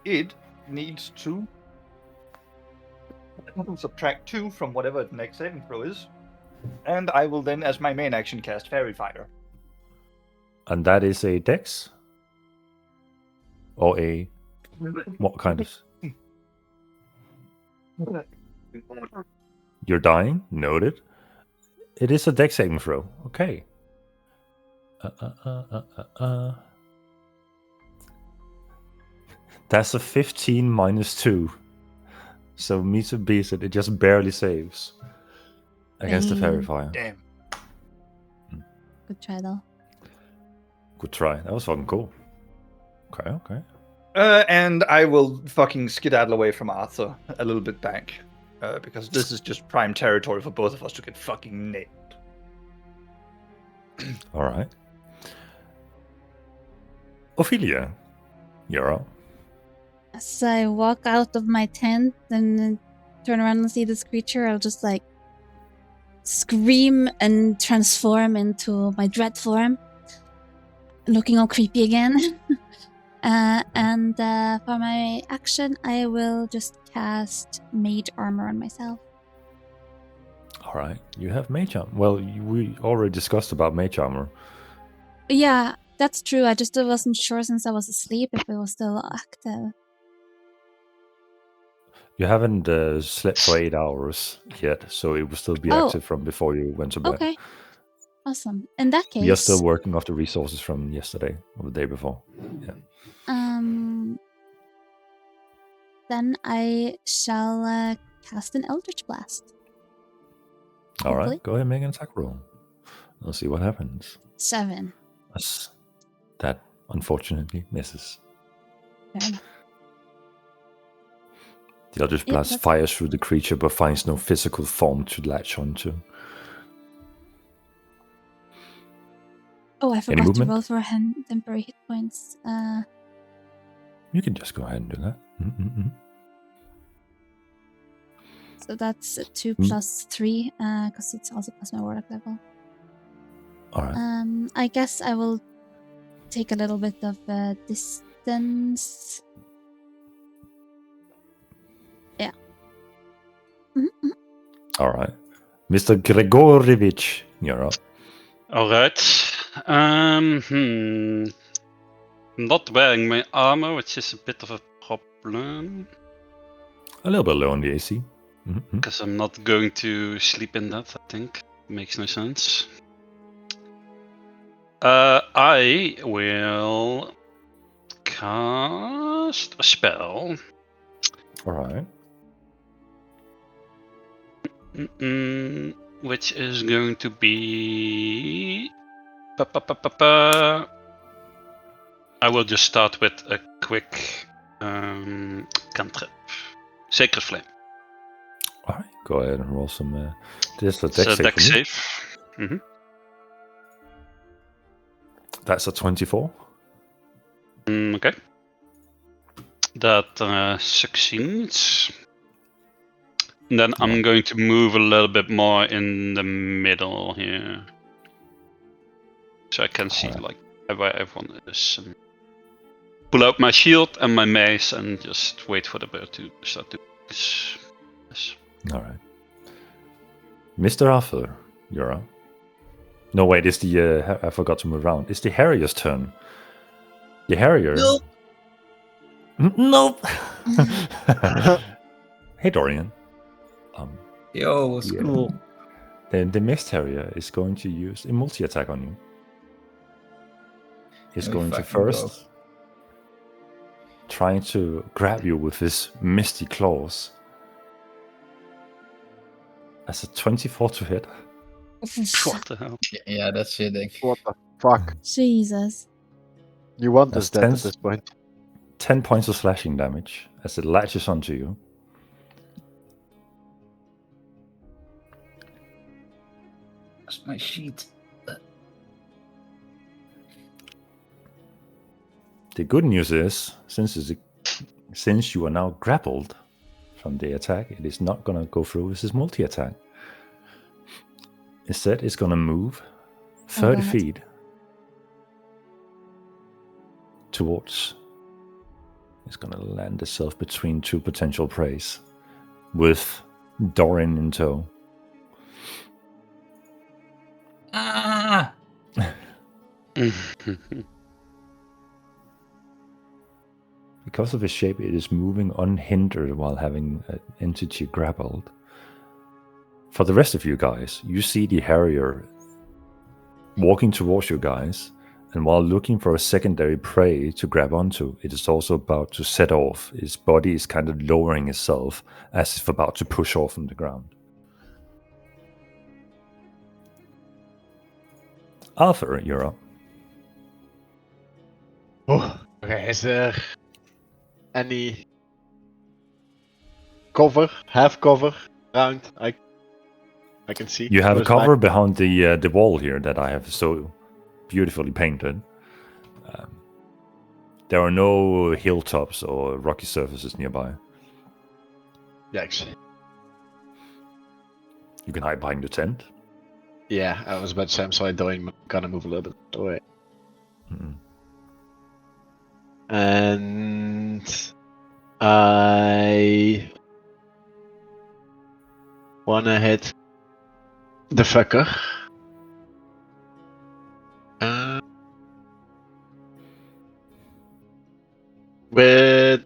it needs to subtract 2 from whatever the next saving throw is. And I will then, as my main action, cast Fairy Fire. And that is a dex? Or a... what kind of... You're dying. Noted. It is a dex saving throw. Okay. That's a 15 minus 2. So meets a beast it just barely saves against the fairy Dang. fire. Damn. Good try though. Good try. That was fucking cool. Okay. And I will fucking skedaddle away from Arthur a little bit back. Because this is just prime territory for both of us to get fucking nailed. All right. Ophelia, you're up. As I walk out of my tent and turn around and see this creature, I'll just like scream and transform into my dread form, looking all creepy again. And for my action, I will just cast Mage Armor on myself. All right. You have mage armor. Well, we already discussed about mage armor. Yeah, that's true. I just wasn't sure since I was asleep if it was still active. You haven't slept for 8 hours yet, so it will still be Oh. active from before you went to bed. Okay. Awesome. In that case, We are still working off the resources from yesterday or the day before. Yeah. Then I shall cast an Eldritch Blast. All Hopefully. right. Go ahead and make an attack roll. We'll see what happens. 7. That unfortunately misses. Fair enough. The Eldritch Yeah, Blast that's- fires through the creature but finds no physical form to latch onto. Oh, I forgot to movement? roll for temporary hit points. You can just go ahead and do that. So that's 2 Mm. plus 3, because it's also plus my warlock level. All right. I guess I will take a little bit of distance. Yeah. All right. Mr. Gregorevich, you're up. Alright. Not wearing my armor, which is a bit of a problem. A little bit low on the AC. Because I'm not going to sleep in that, I think. Makes no sense. I will cast a spell. All right. Which is going to be... I will just start with a quick cantrip. Sacred Flame. All right. Go ahead and roll some. This is a It's dex a save. dex for me. save. That's a 24. Okay. That succeeds. And then I'm going to move a little bit more in the middle here. So I can see like where everyone is. Pull out my shield and my mace and just wait for the bird to start doing this. Yes. All right. Mr. Arthur, you're up. No, wait, it's the... I forgot to move around. It's the Harrier's turn. The Harrier... Nope. Nope! Hey, Dorian. Yo, it's Yeah. cool. The Mist Harrier is going to use a multi-attack on you. He's Oh, going to fucking first... go. Trying to grab you with his misty claws. That's a 24 to hit. What the hell? Yeah, that's shitting. What the fuck? Jesus. You want That's us dead at tense. this point. 10 points of slashing damage as it latches onto you. That's my sheet. The good news is, since you are now grappled from the attack, it is not going to go through with his multi-attack. Instead, it's going to move 30 God. feet towards... It's going to land itself between two potential preys with Dorian in tow. Ah! Because of its shape, it is moving unhindered while having an entity grappled. For the rest of you guys, you see the Harrier walking towards you guys, and while looking for a secondary prey to grab onto, it is also about to set off. Its body is kind of lowering itself as if about to push off from the ground. Arthur, you're up. Oh, okay. Is there any cover, half cover around I can see? You have a close by? cover behind the wall here that I have so beautifully painted. There are no hilltops or rocky surfaces nearby. Yikes. You can hide behind the tent. Yeah, I was about to say I'm sorry, I'm gonna move a little bit away. Mm. And I wanna hit the fucker. With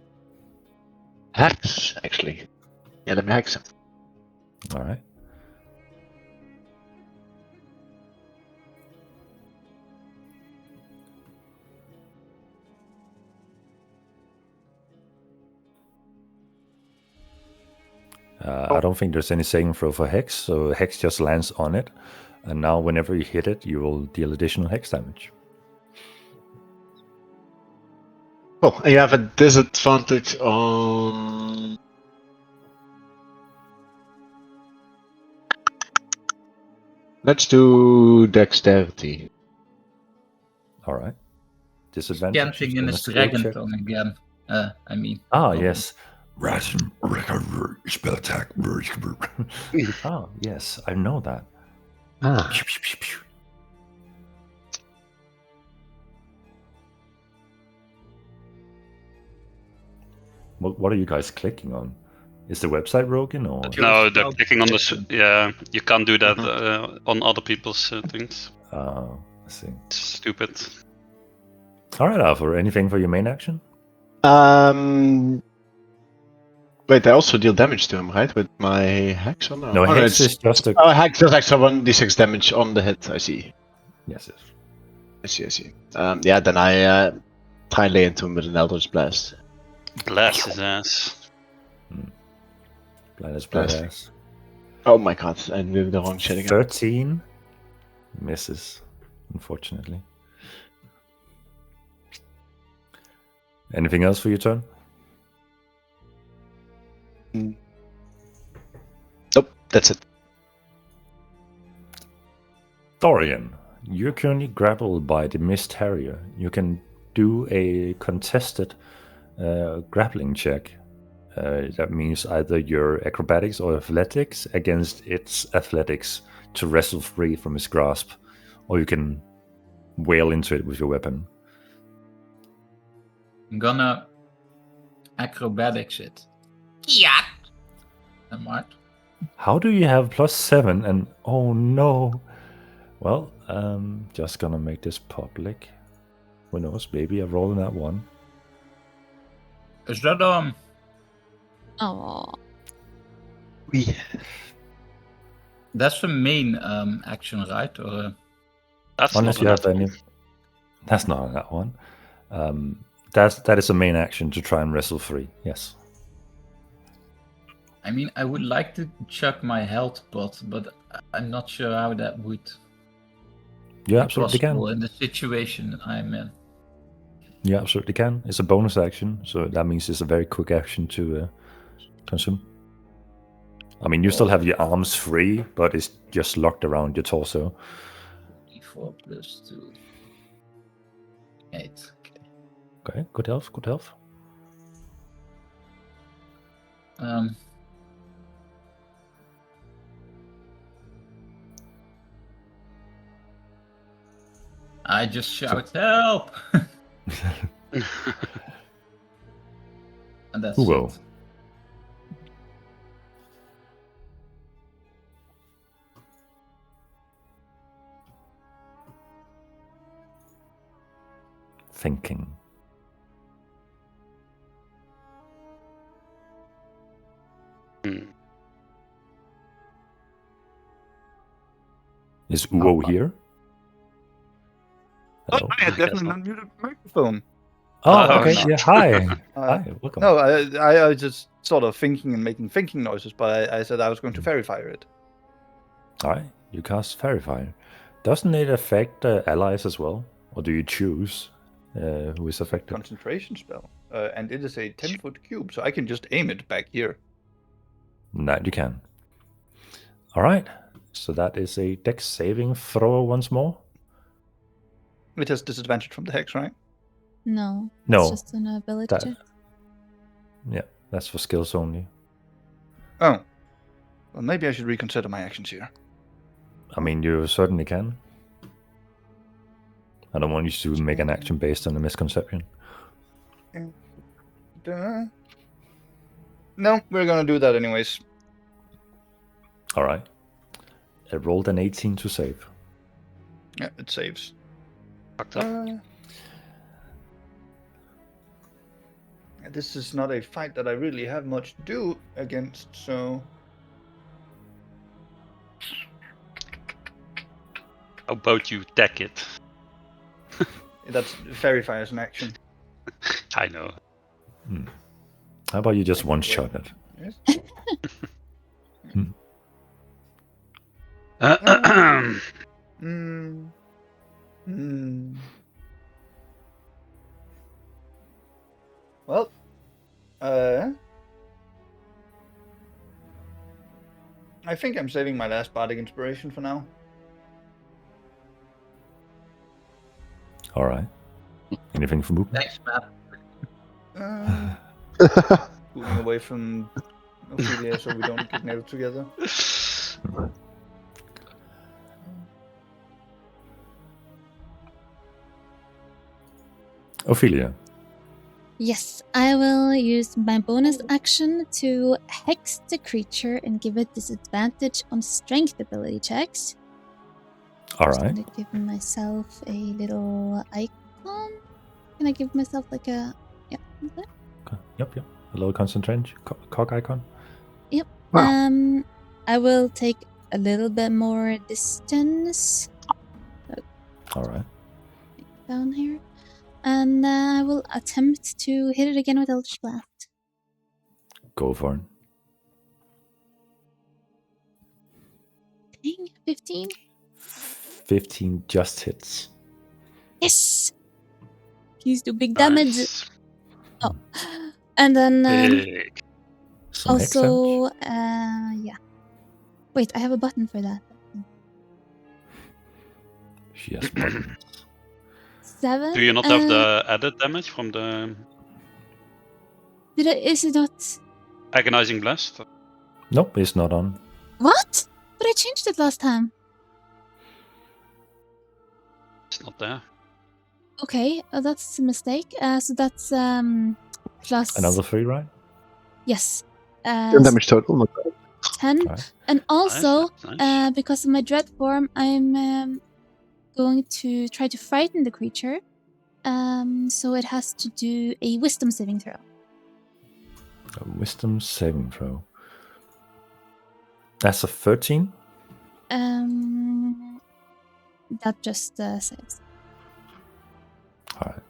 hex, actually. Yeah, let me hex him. All right. I don't think there's any saving throw for Hex, so Hex just lands on it. And now whenever you hit it, you will deal additional Hex damage. Oh, and you have a disadvantage on... Let's do dexterity. All right. Disadvantage. Camping in on his a skill dragon check. tongue again. Yes. Spell attack. Yes, I know that. Ah. Pew, pew, pew, pew. What are you guys clicking on? Is the website broken or? No, they're clicking on the. Yeah, you can't do that on other people's things. Oh, I see. It's stupid. All right, Arthur. Anything for your main action? Wait, I also deal damage to him, right? With my hex or no? No, Oh, Hex is just a. Oh, hex does extra 1d6 damage on the hit, I see. Yes. I see. Yeah, then I try and lay into him with an Eldritch Blast. Blast his ass. Blast. Oh my god, I did the wrong shit again. 13 misses, unfortunately. Anything else for your turn? Nope, that's it. Dorian, you're currently grappled by the Mist Harrier. You can do a contested grappling check. That means either your acrobatics or athletics against its athletics to wrestle free from its grasp, or you can wail into it with your weapon. I'm gonna acrobatics it. Yeah. And what? How do you have +7 and oh no? Well, just gonna make this public. Who knows? Maybe I'm rolling that one. Is that Oh, that's the main action, right? Or That's Unless not you have enough. any. That's not that one. That is a main action to try and wrestle free. Yes. I mean, I would like to chuck my health pot, but I'm not sure how that would You be absolutely can. possible in the situation I'm in. You absolutely can. It's a bonus action, so that means it's a very quick action to consume. I mean, you still have your arms free, but it's just locked around your torso. 4 plus 2. 8. Okay. Okay, good health, good health. I just shout help, and that's Who will? it. Thinking. Is Uo here? Oh, Hello? I had I guess definitely not. unmuted the microphone. Oh, okay. no. Yeah. Hi. Uh, Hi. Welcome. No, I was just sort of thinking and making thinking noises, but I said I was going to fairy fire it. All right. You cast Fairy Fire. Doesn't it affect allies as well, or do you choose who is affected? Concentration spell. And it is a 10-foot cube, so I can just aim it back here. That you can. All right. So that is a dex saving throw once more. It has disadvantage from the hex, right? No. No, It's just an ability that- check. Yeah, that's for skills only. Oh. Well, maybe I should reconsider my actions here. I mean, you certainly can. I don't want you to make an action based on a misconception. No, we're gonna do that anyways. All right. I rolled an 18 to save. Yeah, it saves. Fucked up. This is not a fight that I really have much to do against, so... How about you deck it? That's Fairy Fire as an action. I know. How about you just one shot it? Yes? Hmm. Well, I think I'm saving my last bardic inspiration for now. All right. Anything for movement? Thanks, man. Moving away from Ophelia so we don't get nailed together. Ophelia. Yes, I will use my bonus action to hex the creature and give it disadvantage on strength ability checks. All Just right. gonna give myself a little icon. Can I give myself like a that? Yep. A little concentration. Cock icon. Wow. I will take a little bit more distance All right. down here. And I will attempt to hit it again with Eldritch Blast. Go for it. Okay, 15. 15 just hits. Yes! Please do big damage. Nice. And then Big. Some X also, damage. yeah. Wait, I have a button for that. She has buttons. 7. Do you not have the added damage from the Is it not? agonizing blast? Nope, it's not on. What? But I changed it last time. It's not there. Okay, that's a mistake. So that's plus Another 3, right? yes, 10 damage total. Not bad. 10. Right. And also, Nice. because of my dread form, I'm going to try to frighten the creature. So it has to do a wisdom saving throw. A wisdom saving throw. That's a 13. That just saves. All right.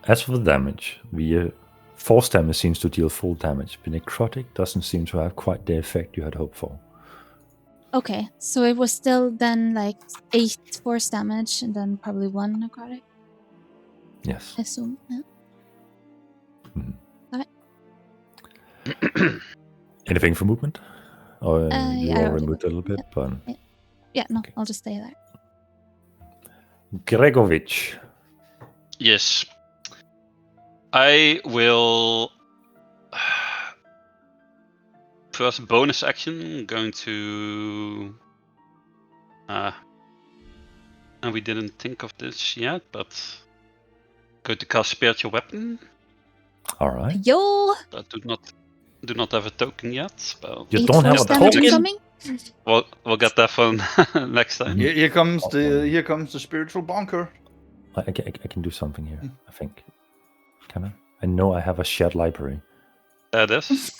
As for the damage, the force damage seems to deal full damage, but necrotic doesn't seem to have quite the effect you had hoped for. Okay, so it was still then like 8 force damage and then probably 1 necrotic, Yes. I assume. Yeah. Anything for movement? Or you Yeah, I already already moved a little bit, but Yeah, no, Okay. I'll just stay there. Gregovich. Yes. I will. First bonus action, going to. And we didn't think of this yet, but. Going to cast Spiritual Weapon. All right. Yo! That do not have a token yet. But You 8 don't have force a damage token? incoming? we'll get that one next time. Here comes the spiritual bonker. I can do something here, I think. Can I? I know I have a shared library. There it is.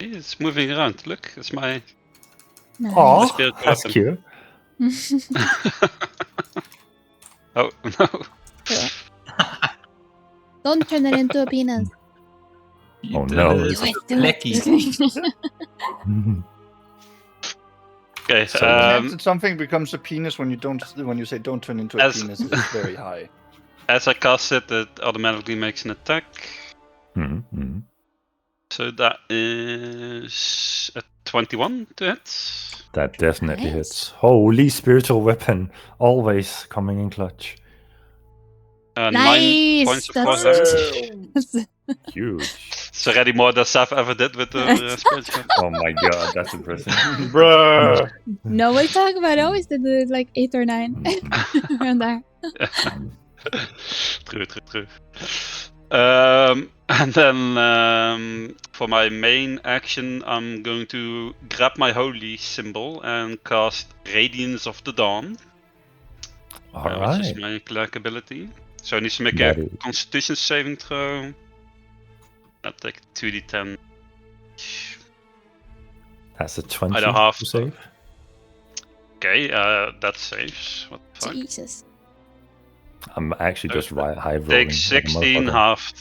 It's moving around. Look, it's my Oh, Spirit that's weapon. cute. Oh no. Don't turn it into a penis. Oh, no. Do It's it. Do Lecky. it. Okay. So, Chance that something becomes a penis when you say don't turn into a As- penis is very high. As I cast it, it automatically makes an attack. Mhm. So that is a 21 to hit. That definitely Nice. hits. Holy spiritual weapon, always coming in clutch. 9 Nice. points of That's force damage. Huge. It's already more than Seth ever did with the spiritual weapon. Oh my god, that's impressive. Bruh. No, we're talking about. I always did it like 8 or 9 Mhm. around there. True. And then for my main action, I'm going to grab my holy symbol and cast Radiance of the Dawn, which is Alright. my cleric ability. So I need to make That a is- Constitution saving throw. I'll take 2d10. That's a 20 I don't have to save. Okay, that saves. What the fuck? Jesus. I'm actually just high rolling. Take like a 16 motherfucker. halved.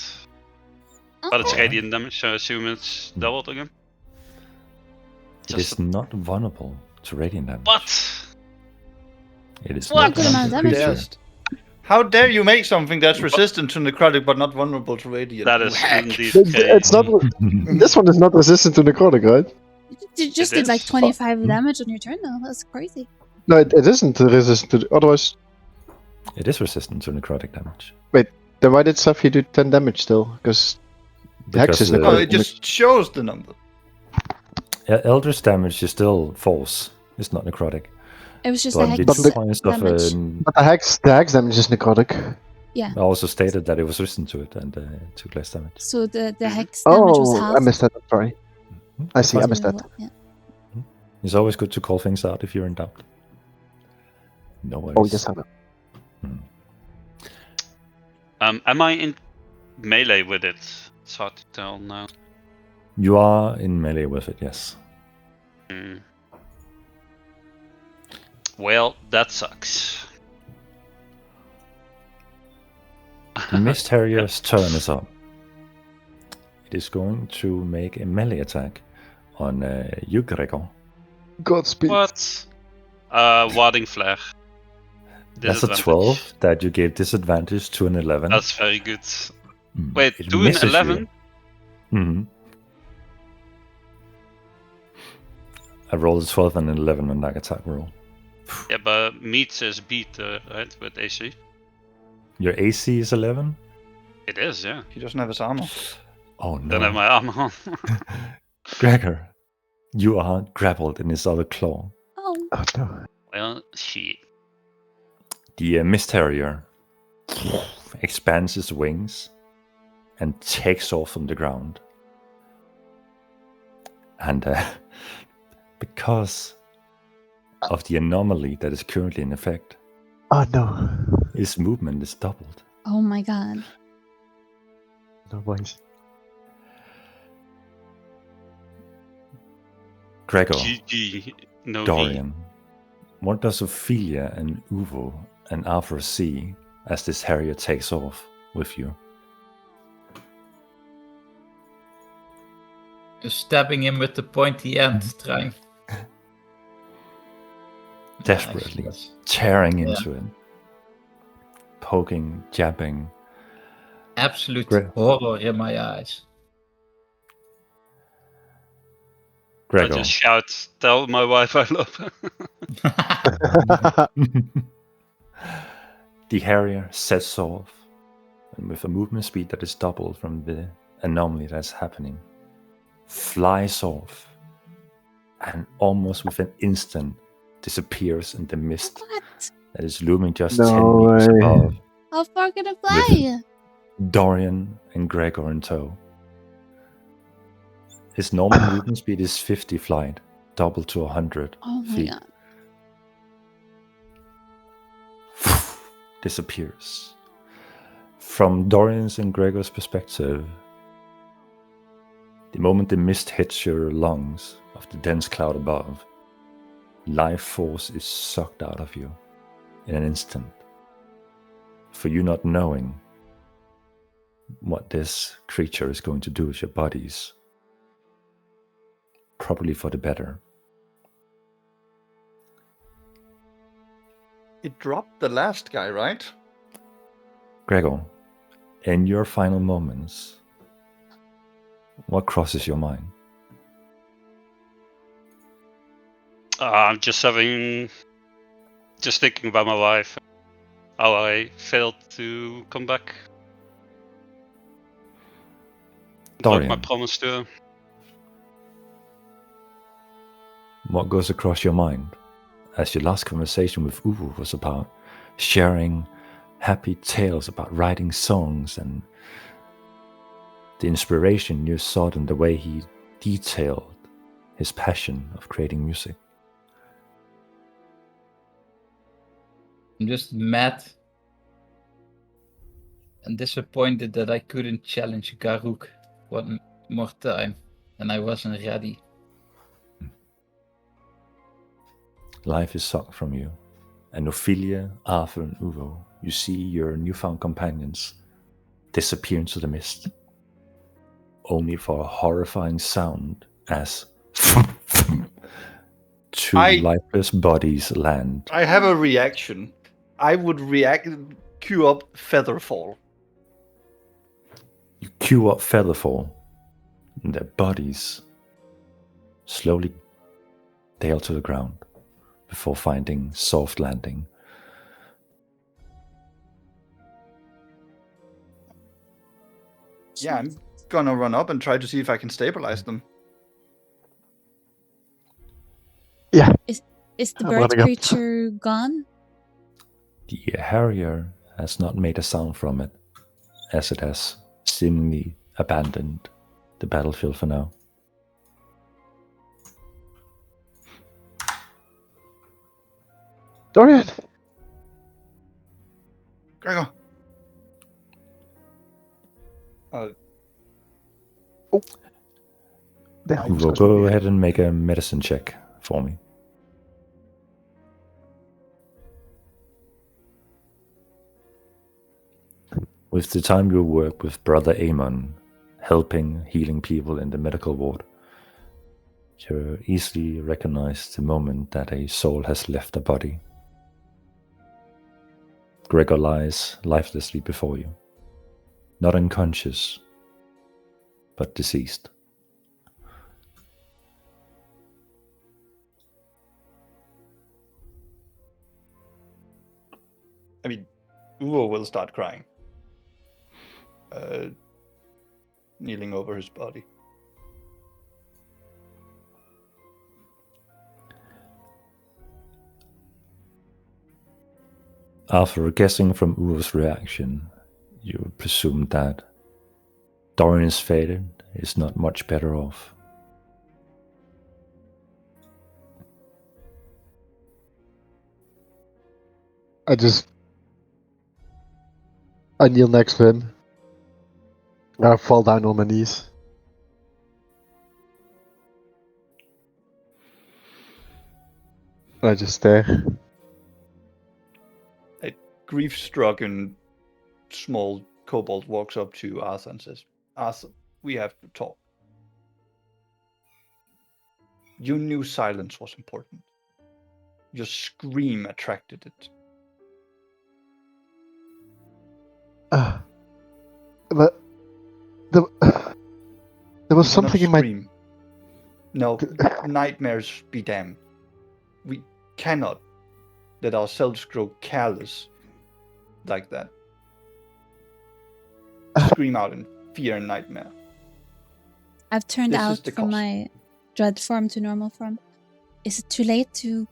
But it's Oh, radiant damage, so I assume it's doubled again. It is not vulnerable to radiant damage. What? It is What? not Good amount of vulnerable to damage. creature. How dare you make something that's resistant to necrotic but not vulnerable to radiant? That is Whack. indeed It's not. This one is not resistant to necrotic, right? you just It did like is. 25 damage on your turn, though. That's crazy. No, it isn't resistant to. Otherwise, It is resistant to necrotic damage. then why did Safi do 10 damage still? Because the hex Because, is uh, Oh, necrotic. it just shows the number. Eldritch damage is still false. It's not necrotic. It was just But a the hex But the- 2 points of damage. But the hex damage is necrotic. I also stated that it was resistant to it and took less damage. So the hex damage was Oh, half. I missed that. Sorry. I see. I missed that. Yeah. It's always good to call things out if you're in doubt. No worries. Oh, yes, I know. Am I in melee with it? It's hard to tell now. You are in melee with it, yes. Hmm. Well, that sucks. The Mist Harrier's turn is up. It is going to make a melee attack on you, Gregor. Godspeed. What? Warding flare. That's a Disadvantage. 12 that you gave disadvantage to an 11. That's very good. Mm, Wait, it to an misses you. 11? Mhm. I rolled a 12 and an 11 on that attack roll. Yeah, but meets is beat, right, with AC. Your AC is 11? It is, yeah. He doesn't have his armor. Oh no. Don't have my armor on. Gregor, you are grappled in his other claw. Oh. Oh, no. Well, shit. The Mist Harrier expands its wings and takes off from the ground. And because of the anomaly that is currently in effect, Oh, no. his movement is doubled. Oh my god. No ways. Gregor, GG. No V. Dorian, what does Ophelia and Uvo and Arthur see as this Harrier takes off with you? Stabbing him with the pointy end, trying. Desperately Yes. tearing into it, poking, jabbing. Absolute Great. horror in my eyes. I Gregor, just shout, tell my wife I love her. the Harrier sets off, and with a movement speed that is doubled from the anomaly that's happening, flies off, and almost with an instant disappears in the mist What? that is looming just No 10 meters way. above, How far can it fly? Dorian and Gregor in tow. His normal movement speed is 50 flight, doubled to 100 Oh my feet. god. Disappears. From Dorian's and Gregor's perspective, the moment the mist hits your lungs of the dense cloud above, life force is sucked out of you in an instant. For you not knowing what this creature is going to do with your bodies. Probably for the better. It dropped the last guy, right? Gregor, in your final moments, what crosses your mind? I'm just thinking about my life, how I failed to come back. Broke my Dorian, promise to her. what goes across your mind as your last conversation with Uwu was about sharing happy tales about writing songs and the inspiration you sought in the way he detailed his passion of creating music? I'm just mad and disappointed that I couldn't challenge Garuk one more time, and I wasn't ready. Life is sucked from you, and Ophelia, Arthur, and Uvo, you see your newfound companions disappear into the mist, only for a horrifying sound as two lifeless bodies land. I have a reaction. I would queue up Featherfall. You queue up Featherfall, and their bodies slowly tail to the ground before finding soft landing. Yeah, I'm gonna run up and try to see if I can stabilize them. Yeah. Is the I'm bird running up. creature gone? The Harrier has not made a sound from it, as it has seemingly abandoned the battlefield for now. Dorian! Gregor! Uvo, go ahead and make a medicine check for me. With the time you work with Brother Amon, helping, healing people in the medical ward, you easily recognize the moment that a soul has left a body. Gregor lies lifelessly before you, not unconscious, but deceased. I mean, Uvo will start crying. Kneeling over his body. After guessing from Uvo's reaction, you presume that Dorian's fate is not much better off. I kneel next to him. I fall down on my knees. I just stare. A grief-stricken small kobold walks up to Arthur and says, Arthur, we have to talk. You knew silence was important. Your scream attracted it. But there was something in my... Scream. No, nightmares be damned. We cannot let ourselves grow careless like that. Scream out in fear and nightmare. I've turned This is out the from cost. my dread form to normal form. Is it too late to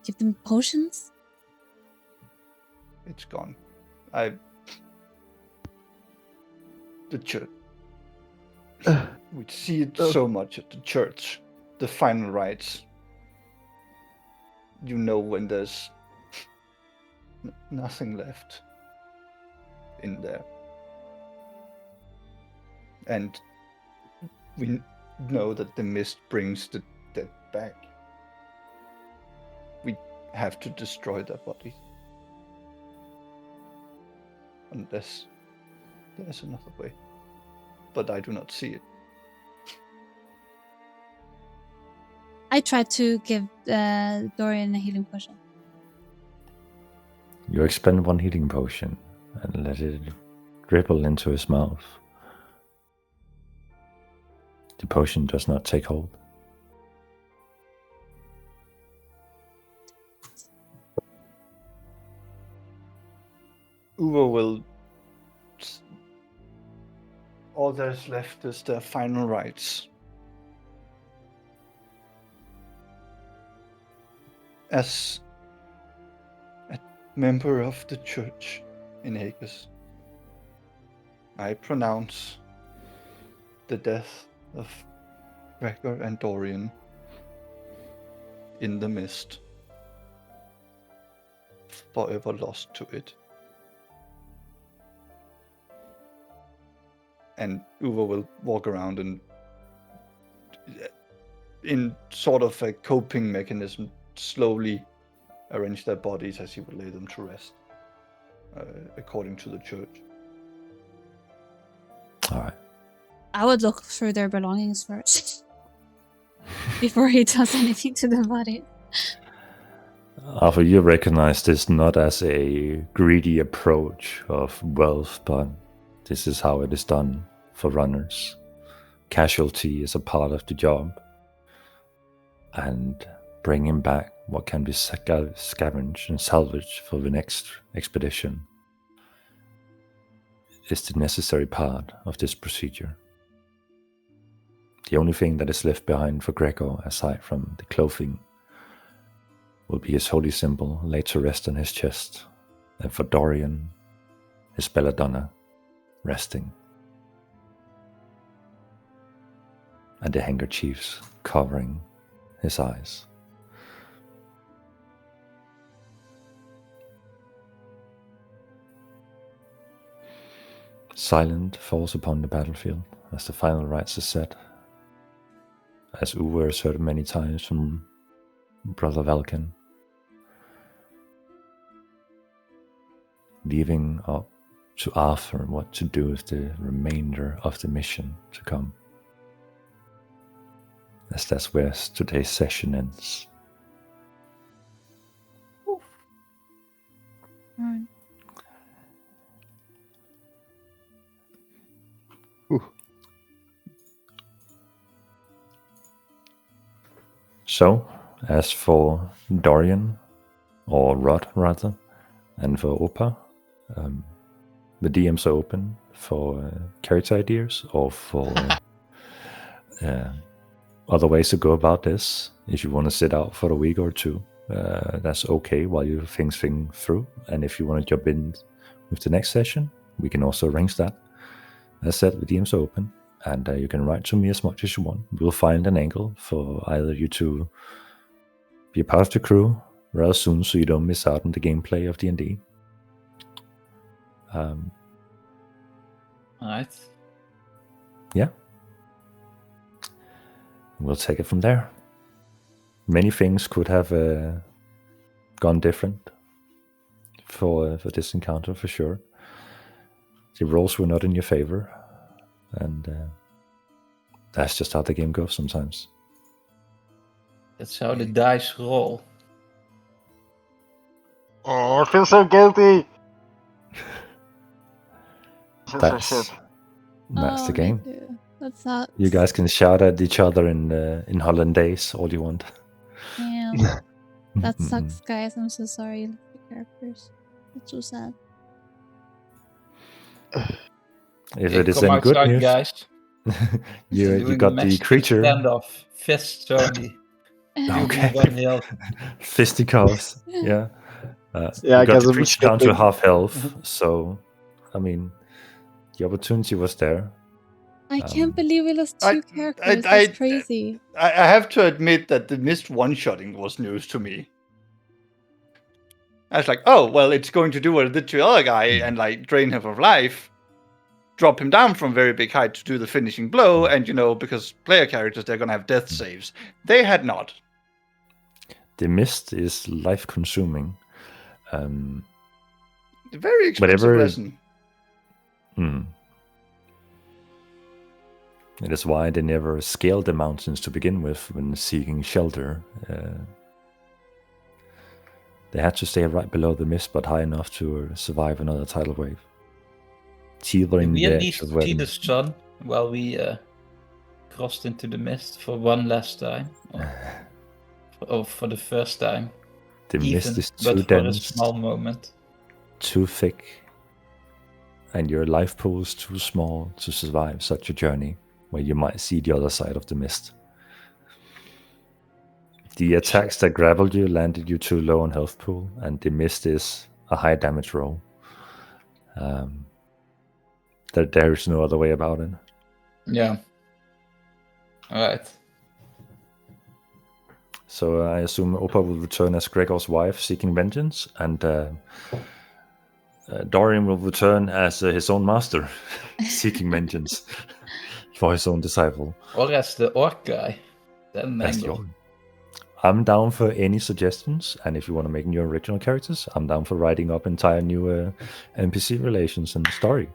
give them potions? It's gone. The church. We see it so much at the church. The final rites. You know when there's nothing left in there. And we know that the mist brings the dead back. have to destroy their bodies. Unless there's another way. But I do not see it. I tried to give Dorian a healing potion. You expend 1 healing potion and let it dribble into his mouth. The potion does not take hold. Uwe will. All there's left is their final rites. As a member of the church in Aegis, I pronounce the death of Gregor and Dorian in the mist, forever lost to it. And Uwe will walk around and, in sort of a coping mechanism, slowly arrange their bodies as he would lay them to rest, according to the church. Alright. I would look through their belongings first. Before he does anything to the body. Arthur, you recognize this not as a greedy approach of wealth, but this is how it is done for runners. Casualty is a part of the job. And bringing back what can be scavenged and salvaged for the next expedition is the necessary part of this procedure. The only thing that is left behind for Gregor, aside from the clothing, will be his holy symbol laid to rest on his chest, and for Dorian, his belladonna resting, and the handkerchiefs covering his eyes. Silent falls upon the battlefield as the final rites are said, as Uwe has heard many times from Brother Valken, leaving up to Arthur what to do with the remainder of the mission to come. As that's where today's session ends. Alright. So, as for Dorian, or Rod rather, and for Opa, the DMs are open for character ideas or for other ways to go about this. If you want to sit out for a week or two, that's okay while you think things through. And if you want to jump in with the next session, we can also arrange that. As said, the DMs are open. And you can write to me as much as you want. We'll find an angle for either you to be a part of the crew rather soon so you don't miss out on the gameplay of D&D. Alright. Yeah. We'll take it from there. Many things could have gone different for this encounter, for sure. The rolls were not in your favor. And that's just how the game goes sometimes. That's how the dice roll. Oh, I feel so guilty. That's the game. That sucks. You guys can shout at each other in Hollandaise all you want. Damn. That sucks, guys. I'm so sorry you left the characters. It's so sad. If it is Come any good outside, news, guys. you Doing got the match creature. Standoff. Fists only. Okay. One health. Fisticuffs. Yeah. Yeah, I you got guess the I'm creature down to skipping. half health. So, I mean, the opportunity was there. I can't believe we lost I- two characters. I- That's crazy. I have to admit that the missed one-shotting was news to me. I was like, oh, well, it's going to do what it did to the other guy and, like, drain him of life. Drop him down from very big height to do the finishing blow, and, because player characters, they're going to have death saves. They had not. The mist is life-consuming. Very expensive Whatever- resin. It is why they never scaled the mountains to begin with when seeking shelter. They had to stay right below the mist, but high enough to survive another tidal wave. Teetering we the at edge least of see wetness. the sun while we crossed into the mist for one last time, or for the first time. The mist Even, is but too for a dense, small moment. too thick, and your life pool is too small to survive such a journey where you might see the other side of the mist. The attacks that grappled you landed you too low on health pool, and the mist is a high damage roll. There is no other way about it. Yeah. Alright. So I assume Opa will return as Gregor's wife, seeking vengeance, and Dorian will return as his own master, seeking vengeance for his own disciple. Or as the orc guy. Then As the angle. orc. I'm down for any suggestions, and if you want to make new original characters, I'm down for writing up entire new NPC relations and story.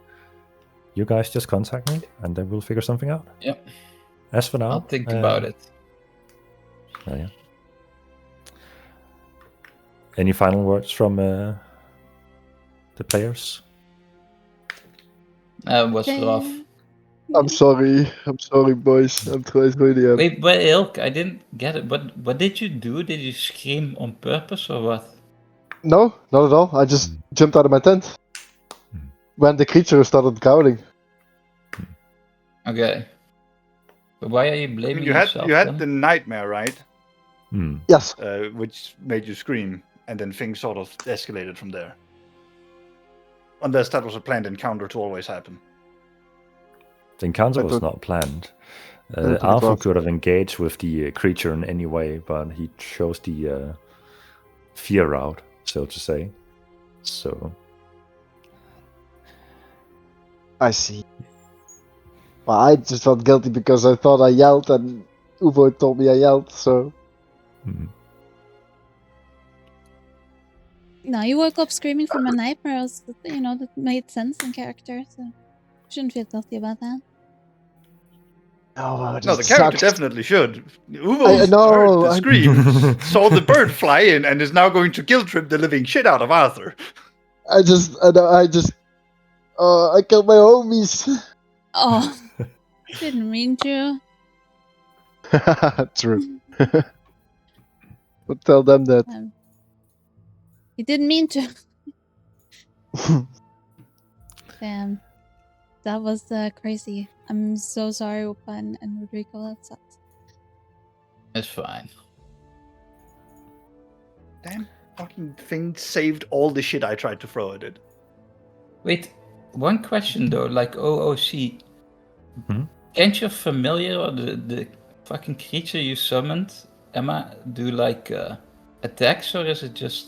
You guys just contact me, and then we'll figure something out. Yep. As for now, I'll think about it. Oh, yeah. Any final words from the players? Was rough. I'm sorry, boys. I'm trying really. Wait, but Ilk, I didn't get it. What did you do? Did you scream on purpose or what? No, not at all. I just jumped out of my tent when the creature started growling. Okay. But why are you I mean, blaming you had yourself you had then? the nightmare, right? Yes. Which made you scream, and then things sort of escalated from there. Unless that was a planned encounter to always happen. The encounter I was thought- not planned. I thought it Arthur was. could have engaged with the creature in any way, but he chose the fear route, so to say. So, I see. Well, I just felt guilty because I thought I yelled, and Uvo told me I yelled. So No, you woke up screaming from a nightmare. That made sense in character, so you shouldn't feel guilty about that. no, No, the character definitely should. I Uvo know, heard the I- scream, saw the bird fly in, and is now going to guilt trip the living shit out of Arthur. I killed my homies. Oh, didn't mean to. True. But tell them that. You didn't mean to. Damn. That was crazy. I'm so sorry, Opa and Rodrigo. That sucks. It's fine. Damn fucking thing saved all the shit I tried to throw at it. Wait, one question though, like OOC. Can't your familiar or the fucking creature you summoned, Emma, do like attacks, or is it just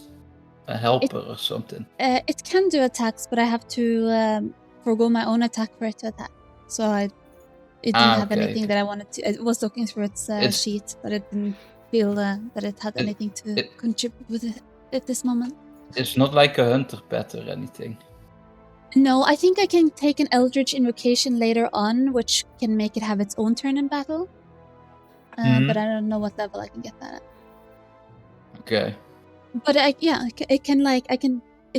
a helper or something? It can do attacks, but I have to forgo my own attack for it to attack. So it didn't have okay, anything that I wanted to. It was looking through its sheet, but it didn't feel that it had anything to contribute with it at this moment. It's not like a hunter pet or anything. No, I think I can take an Eldritch Invocation later on, which can make it have its own turn in battle. But I don't know what level I can get that at. Okay. But it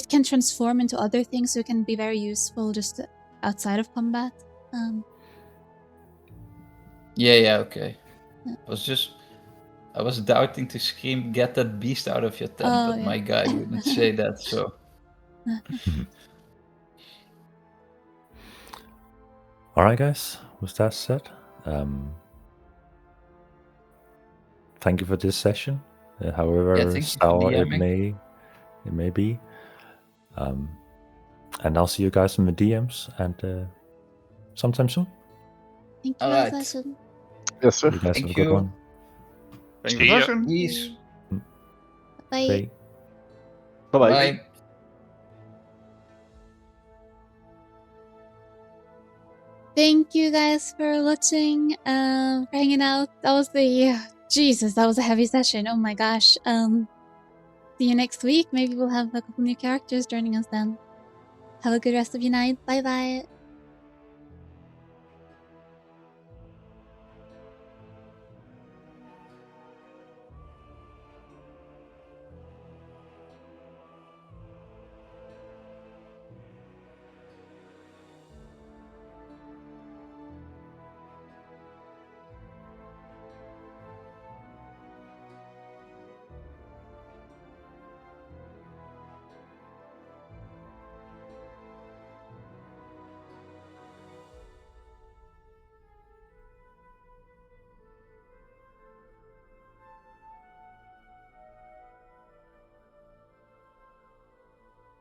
can transform into other things, so it can be very useful just outside of combat. Yeah, okay. I was doubting to scream, "Get that beast out of your tent," Oh, but yeah. my guy wouldn't say that, so. Alright, guys, with that said, thank you for this session, however thank you for sour it DMing. may be. And I'll see you guys in the DMs and sometime soon. Thank you, Alright. Assassin. Yes, sir. You guys Thank have a good you. one. Thank See you, ya. Session. Peace. Bye. Bye. Bye-bye. Bye. Thank you guys for watching, for hanging out. That was the Jesus, that was a heavy session. Oh my gosh. See you next week. Maybe we'll have a couple new characters joining us then. Have a good rest of your night. Bye bye.